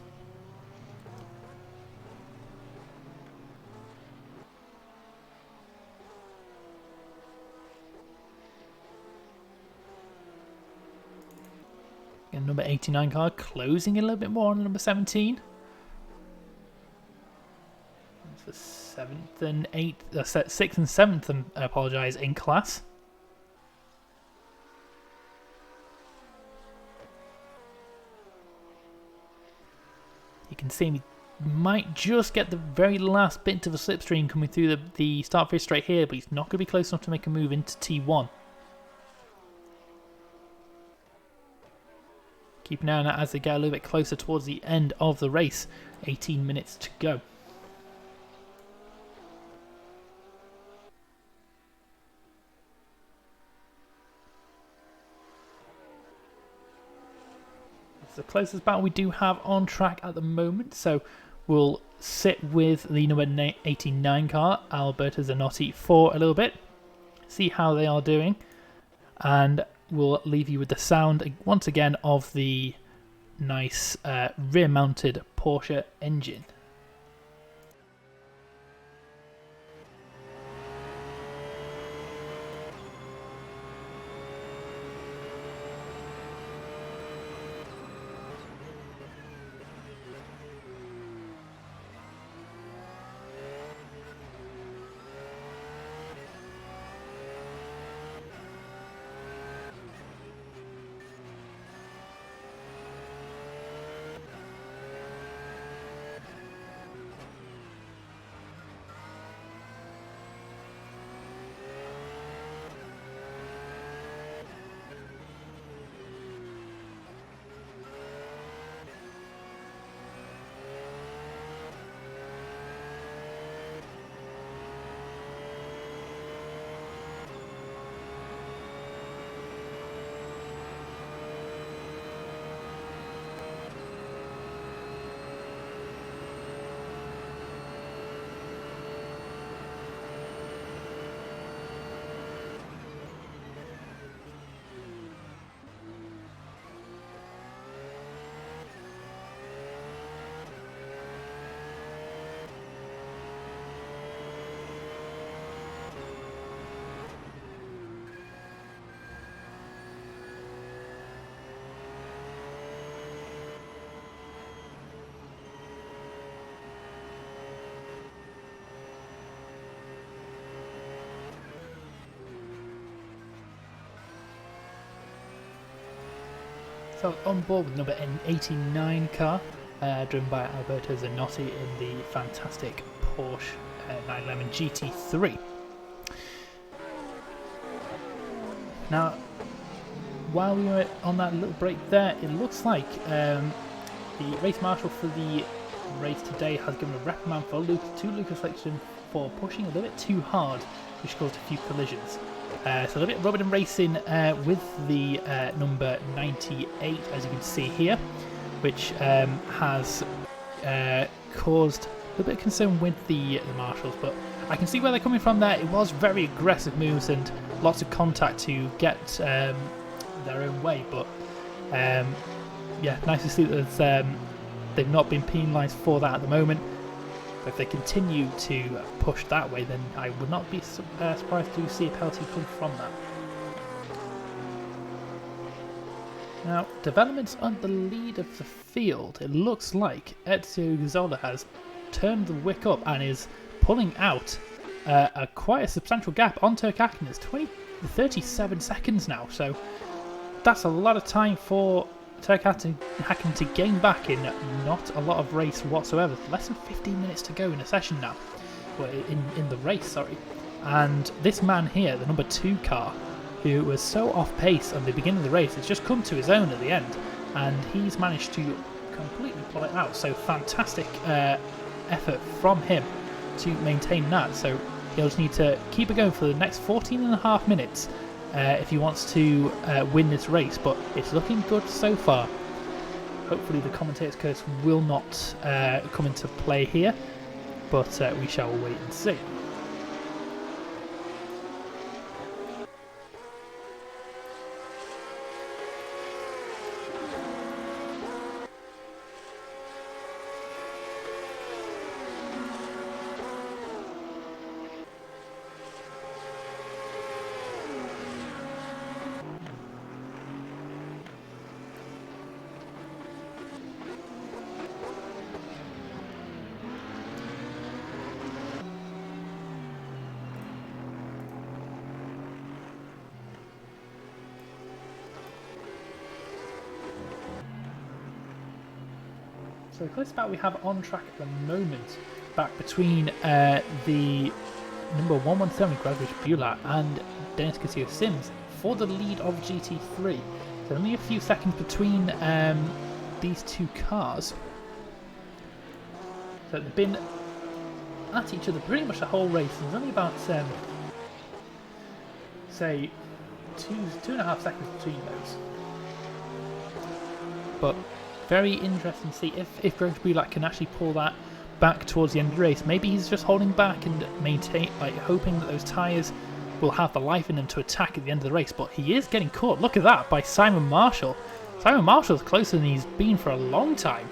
And number 89 car closing a little bit more on number 17. It's the 6th and 7th, I apologise, in class. You can see we might just get the very last bit of a slipstream coming through the start finish straight here, but he's not going to be close enough to make a move into T1. Keep an eye on that as they get a little bit closer towards the end of the race. 18 minutes to go. It's the closest battle we do have on track at the moment, so we'll sit with the number 89 car, Alberto Zanotti, for a little bit, see how they are doing, and we'll leave you with the sound once again of the nice rear-mounted Porsche engine. So on board with number 89 car, driven by Alberto Zanotti in the fantastic Porsche 911 GT3. Now, while we were on that little break there, it looks like the race marshal for the race today has given a reprimand to Lucas Lexington for pushing a little bit too hard, which caused a few collisions. So a little bit of rubbing and racing with the number 98, as you can see here, which has caused a little bit of concern with the marshals, but I can see where they're coming from there. It was very aggressive moves and lots of contact to get their own way, but yeah, nice to see that they've not been penalised for that at the moment. But if they continue to push that way, then I would not be surprised to see a penalty come from that. Now, developments on the lead of the field. It looks like Ezio Gazzola has turned the wick up and is pulling out quite a substantial gap on Turk Hakkinen. It's 37 seconds now, so that's a lot of time for Turk Hakkinen to gain back in not a lot of race whatsoever. Less than 15 minutes to go in a session now, well, in the race, sorry. And this man here, the number 2 car, who was so off pace at the beginning of the race, has just come to his own at the end, and he's managed to completely pull it out. So fantastic effort from him to maintain that. So he'll just need to keep it going for the next 14.5 minutes if he wants to win this race, but it's looking good so far. Hopefully the commentator's curse will not come into play here, but we shall wait and see. So the closest battle we have on track at the moment, back between the number 117 Gregor Bulat and Dennis Castillo Sims for the lead of GT3. So only a few seconds between these two cars. So they've been at each other pretty much the whole race. There's only about say 2.5 seconds between those. But very interesting to see if Rfactor2 can actually pull that back towards the end of the race. Maybe he's just holding back and hoping that those tyres will have the life in them to attack at the end of the race, but he is getting caught. Look at that by Simon Marshall. Simon Marshall's closer than he's been for a long time.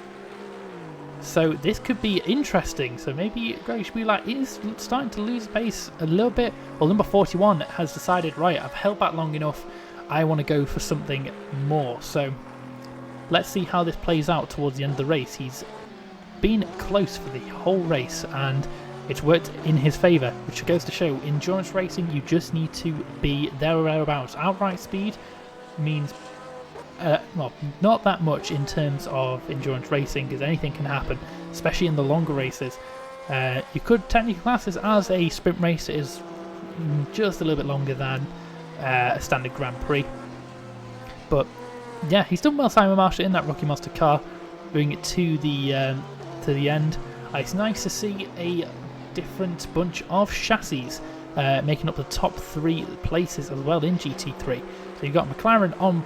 So this could be interesting. So maybe Rfactor2 is starting to lose pace a little bit. Well, number 41 has decided, right, I've held back long enough. I want to go for something more. So let's see how this plays out towards the end of the race. He's been close for the whole race and it's worked in his favour, which goes to show endurance racing, you just need to be there or thereabouts. Outright speed means well, not that much in terms of endurance racing, because anything can happen, especially in the longer races. You could technically class this as a sprint race. It is just a little bit longer than a standard Grand Prix. But yeah, he's done well, Simon Marshall, in that Rookie Monster car, bringing it to the end. It's nice to see a different bunch of chassis making up the top 3 places as well in GT3. So you've got McLaren on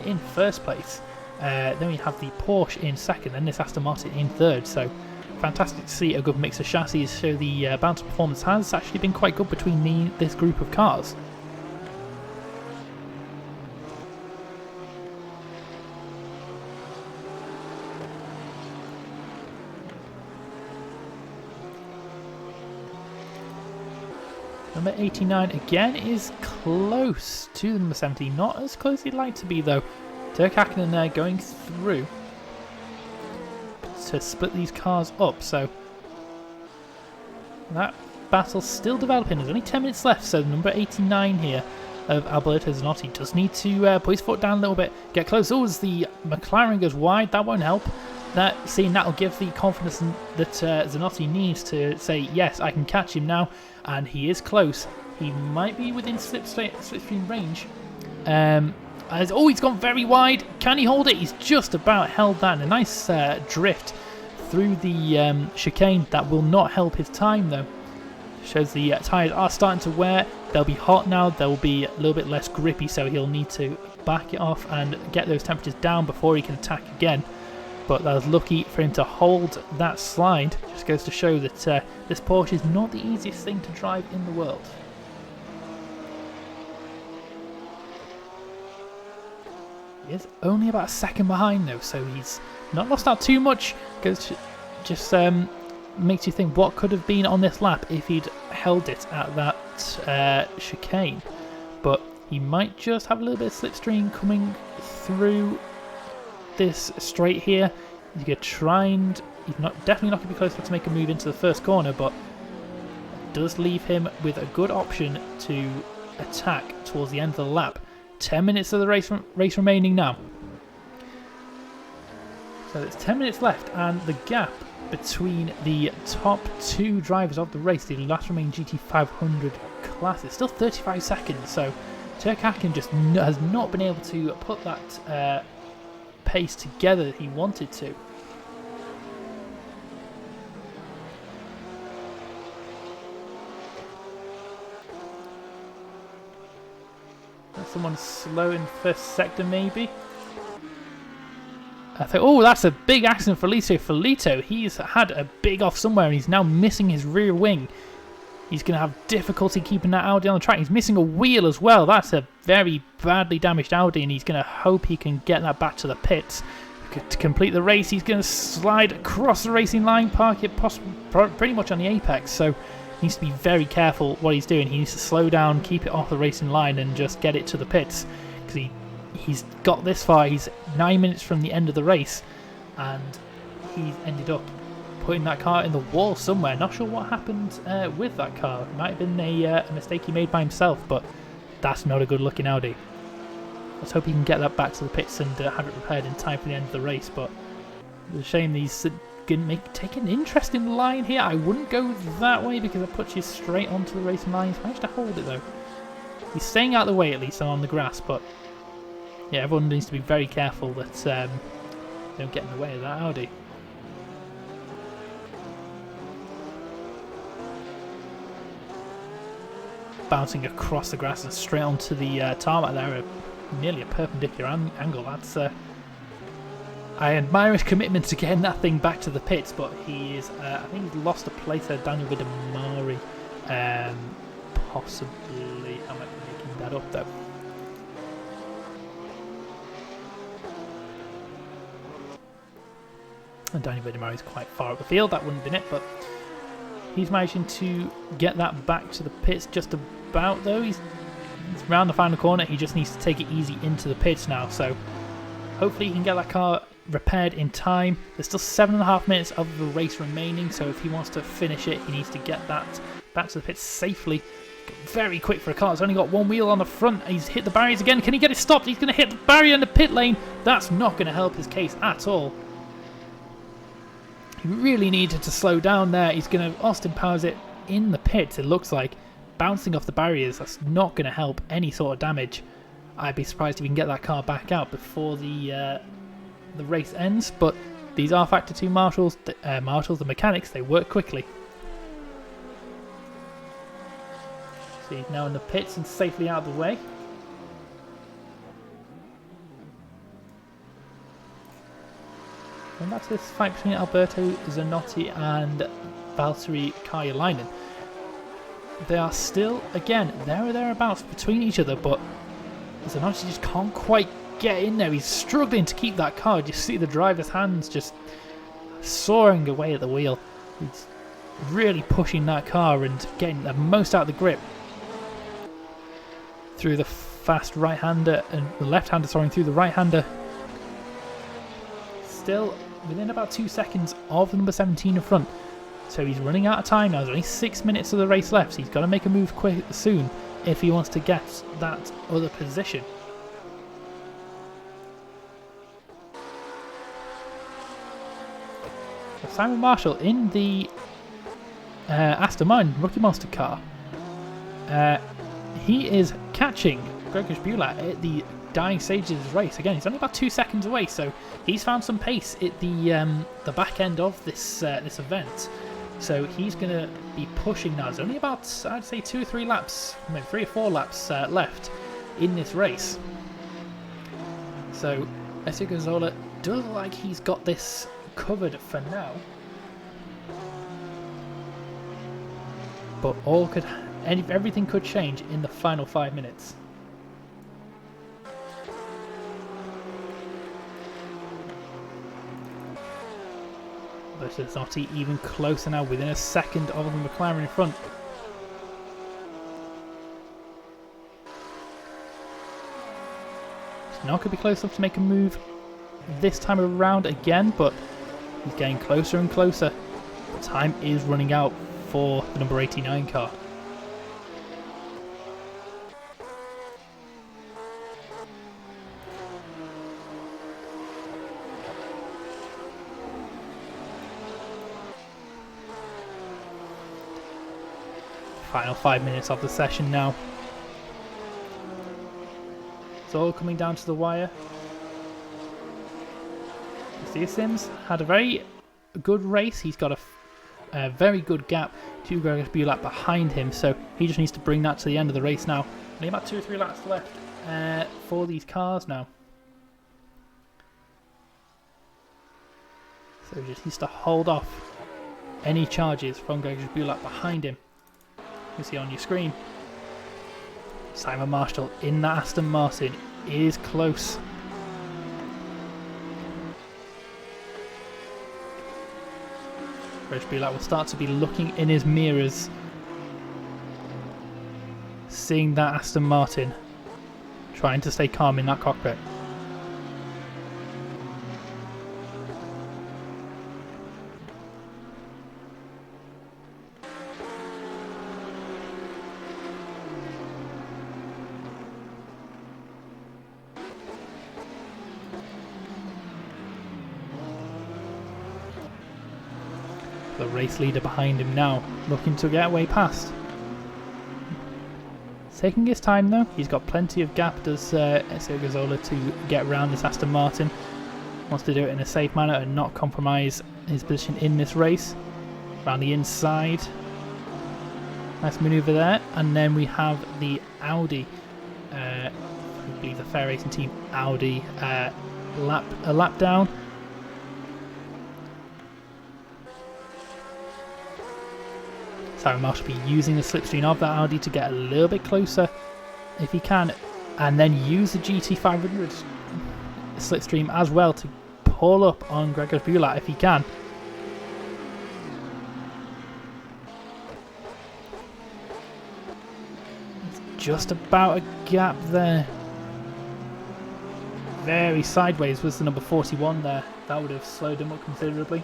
in first place, then we have the Porsche in second, and this Aston Martin in third. So fantastic to see a good mix of chassis. So the balance of performance has actually been quite good between this group of cars. Number 89 again is close to number 70. Not as close as he'd like to be though. Dirk Hakkinen there going through to split these cars up. So that battle's still developing. There's only 10 minutes left. So number 89 here of Alberto Zanotto does need to put his foot down a little bit, get close. Oh, as the McLaren goes wide, that won't help. That'll give the confidence that Zanotto needs to say, yes, I can catch him now, and he is close. He might be within slipstream range. He's gone very wide. Can he hold it? He's just about held that. And a nice drift through the chicane. That will not help his time though. Shows the tyres are starting to wear. They'll be hot now. They'll be a little bit less grippy, so he'll need to back it off and get those temperatures down before he can attack again. But that was lucky for him to hold that slide. Just goes to show that this Porsche is not the easiest thing to drive in the world. He is only about a second behind though, so he's not lost out too much. Just makes you think what could have been on this lap if he'd held it at that chicane. But he might just have a little bit of slipstream coming through this straight here. You could try and definitely not going to be close enough to make a move into the first corner, but it does leave him with a good option to attack towards the end of the lap. 10 minutes of the race remaining now. So there's 10 minutes left, and the gap between the top 2 drivers of the race, the last remaining GT500 class, is still 35 seconds. So Dirk Hakkinen just has not been able to put that pace together that he wanted to. Someone slow in first sector maybe. Oh, that's a big accident for Filito. He's had a big off somewhere and he's now missing his rear wing. He's going to have difficulty keeping that Audi on the track. He's missing a wheel as well. That's a very badly damaged Audi, and he's going to hope he can get that back to the pits. To complete the race, he's going to slide across the racing line, park it pretty much on the apex. So he needs to be very careful what he's doing. He needs to slow down, keep it off the racing line, and just get it to the pits. Because he's got this far. He's 9 minutes from the end of the race, and he's ended up putting that car in the wall somewhere. Not sure what happened with that car. It might have been a mistake he made by himself, but that's not a good looking Audi. Let's hope he can get that back to the pits and have it repaired in time for the end of the race. But it's a shame these can take an interesting line here. I wouldn't go that way because it puts you straight onto the racing line. He's managed to hold it though. He's staying out of the way at least on the grass, but yeah, everyone needs to be very careful that they don't get in the way of that Audi. Bouncing across the grass and straight onto the tarmac there, nearly a perpendicular angle. That's I admire his commitment to getting that thing back to the pits, but he is, I think he's lost a place there, Daniel Vidamari, possibly. I might be making that up though. And Daniel Vidamari is quite far up the field, that wouldn't have been it, but he's managing to get that back to the pits just about though. He's round the final corner, he just needs to take it easy into the pits now, so hopefully he can get that car repaired in time. There's still 7.5 minutes of the race remaining, so if he wants to finish it, he needs to get that back to the pits safely. Very quick for a car. It's only got one wheel on the front. He's hit the barriers again. Can he get it stopped? He's going to hit the barrier in the pit lane. That's not going to help his case at all. He really needed to slow down there. He's going to Austin Powers it in the pits, it looks like. Bouncing off the barriers. That's not going to help any sort of damage. I'd be surprised if he can get that car back out before the race ends, but these Rfactor2 marshals, the mechanics, they work quickly. So he's now in the pits and safely out of the way. And that's this fight between Alberto Zanotti and Valtteri Karjalainen. They are still, again, there or thereabouts between each other, but Zanotti just can't quite get in there. He's struggling to keep that car. You see the driver's hands just soaring away at the wheel. He's really pushing that car and getting the most out of the grip. Through the fast right-hander and the left-hander, sorry, through the right-hander. Still within about 2 seconds of number 17 in front. So he's running out of time now. There's only 6 minutes of the race left. So he's got to make a move quick soon if he wants to get that other position. So Simon Marshall in the Aston Martin Rookie Monster car. He is catching Gregor Bulat at the dying stages of his race. Again, he's only about 2 seconds away, so he's found some pace at the back end of this this event. So he's going to be pushing now. There's only about, I'd say, 2 or 3 laps, maybe 3 or 4 laps left in this race. So Ezio Gonzola does look like he's got this covered for now. But everything could change in the final 5 minutes. But it's not even closer now, within a second of the McLaren in front. He's not going to be close enough to make a move this time around again, but he's getting closer and closer. The time is running out for the number 89 car. Final 5 minutes of the session now. It's all coming down to the wire. Steve Sims had a very good race. He's got a very good gap to Gregor Bulat behind him, so he just needs to bring that to the end of the race now. Only about 2 or 3 laps left for these cars now. So he just needs to hold off any charges from Gregor Bulat behind him. You see on your screen, Simon Marshall in that Aston Martin is close. Gregor Bulat will start to be looking in his mirrors, seeing that Aston Martin, trying to stay calm in that cockpit. The race leader behind him now, looking to get way past. Taking his time though, he's got plenty of gap, does Ezio Gonzola, to get around this Aston Martin. Wants to do it in a safe manner and not compromise his position in this race. Around the inside. Nice manoeuvre there. And then we have the Audi, I believe the Fair Racing Team Audi, a lap down. Simon Marsh will be using the slipstream of that Audi to get a little bit closer if he can, and then use the GT500 slipstream as well to pull up on Gregor Bulat if he can. It's just about a gap there. Very sideways was the number 41 there. That would have slowed him up considerably.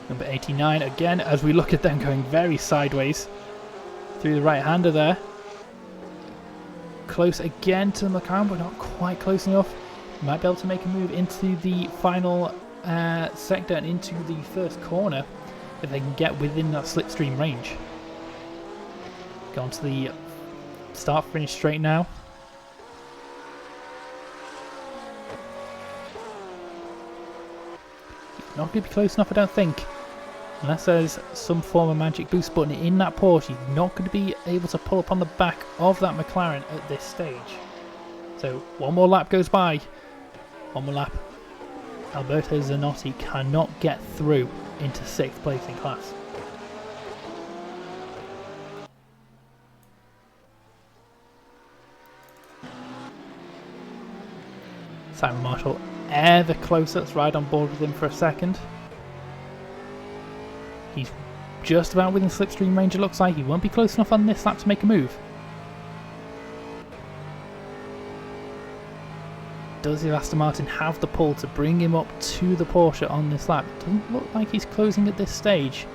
Number 89 again, as we look at them going very sideways through the right-hander there. Close again to the McLaren, but not quite close enough. Might be able to make a move into the final sector and into the first corner if they can get within that slipstream range. Go on to the start-finish straight now. Not going to be close enough, I don't think. Unless there's some form of magic boost button in that Porsche, he's not going to be able to pull up on the back of that McLaren at this stage. So one more lap goes by. One more lap. Alberto Zanotti cannot get through into 6th place in class. Simon Marshall ever closer. Let's ride on board with him for a second. He's just about within slipstream range, it looks like. He won't be close enough on this lap to make a move. Does the Aston Martin have the pull to bring him up to the Porsche on this lap? It doesn't look like he's closing at this stage.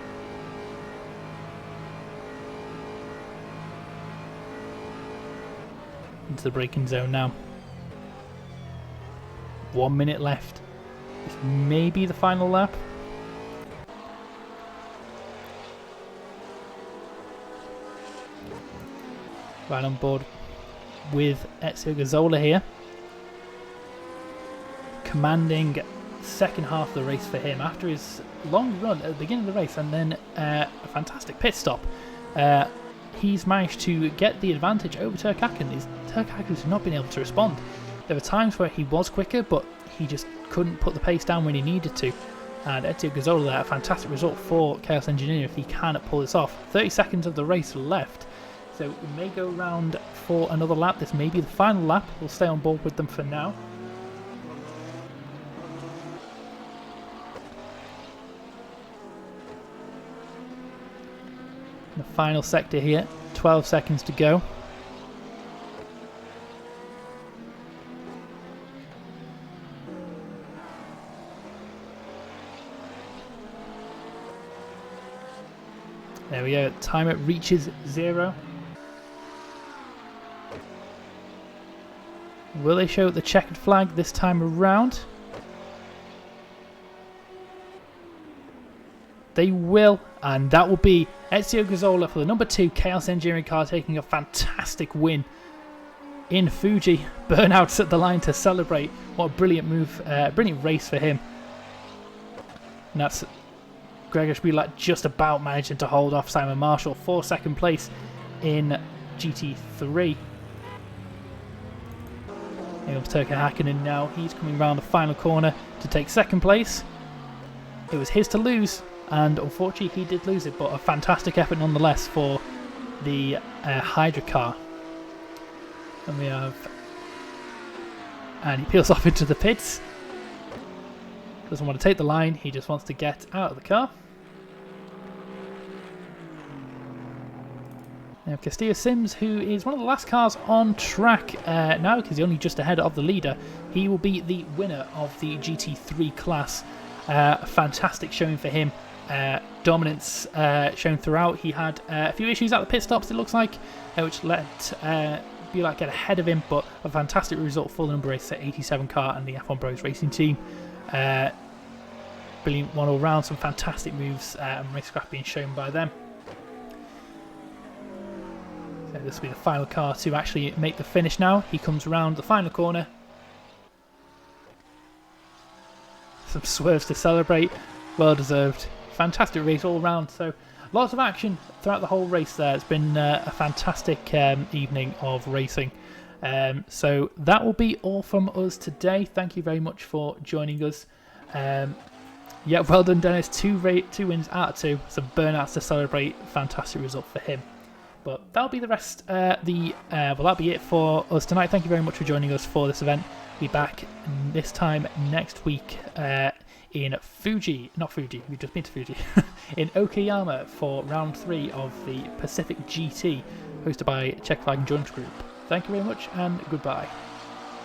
Into the braking zone now. 1 minute left. This may be the final lap. Right on board with Ezio Gazzola here. Commanding second half of the race for him after his long run at the beginning of the race and then a fantastic pit stop. He's managed to get the advantage over Turkhaken. Turkhaken's not been able to respond. There were times where he was quicker, but he just couldn't put the pace down when he needed to. And Ezio Gazzola there, a fantastic result for Chaos Engineering if he can pull this off. 30 seconds of the race left. So we may go round for another lap. This may be the final lap. We'll stay on board with them for now. The final sector here, 12 seconds to go. There we go, timer reaches 0. Will they show the checkered flag this time around? They will, and that will be Ezio Gazzola for the number 2 Chaos Engineering car taking a fantastic win in Fuji. Burnouts at the line to celebrate. What a brilliant move, brilliant race for him. And that's Gregor Bulat just about managing to hold off Simon Marshall for second place in GT3. Here comes Turkka Hakkinen now. He's coming around the final corner to take second place. It was his to lose, and unfortunately he did lose it, but a fantastic effort nonetheless for the Hydra car. And we have... and he peels off into the pits. Doesn't want to take the line, he just wants to get out of the car. Now Castillo Sims, who is one of the last cars on track now because he's only just ahead of the leader. He will be the winner of the GT3 class. Fantastic showing for him. Dominance shown throughout. He had a few issues at the pit stops, it looks like, which let Bulat get ahead of him, but a fantastic result for the number 87 car and the F1 Bros Racing team. Brilliant one all round, some fantastic moves and racecraft being shown by them. So this will be the final car to actually make the finish now. He comes around the final corner. Some swerves to celebrate. Well deserved. Fantastic race all round. So lots of action throughout the whole race there. It's been a fantastic evening of racing. So that will be all from us today. Thank you very much for joining us. Yeah, well done, Dennis. Two wins out of 2. Some burnouts to celebrate. Fantastic result for him. But that'll be the rest. Well, that'll be it for us tonight. Thank you very much for joining us for this event. We'll be back this time next week in Fuji. Not Fuji, we've just been to Fuji. In Okayama for round 3 of the Pacific GT, hosted by CFEG Endurance Group. Thank you very much and goodbye.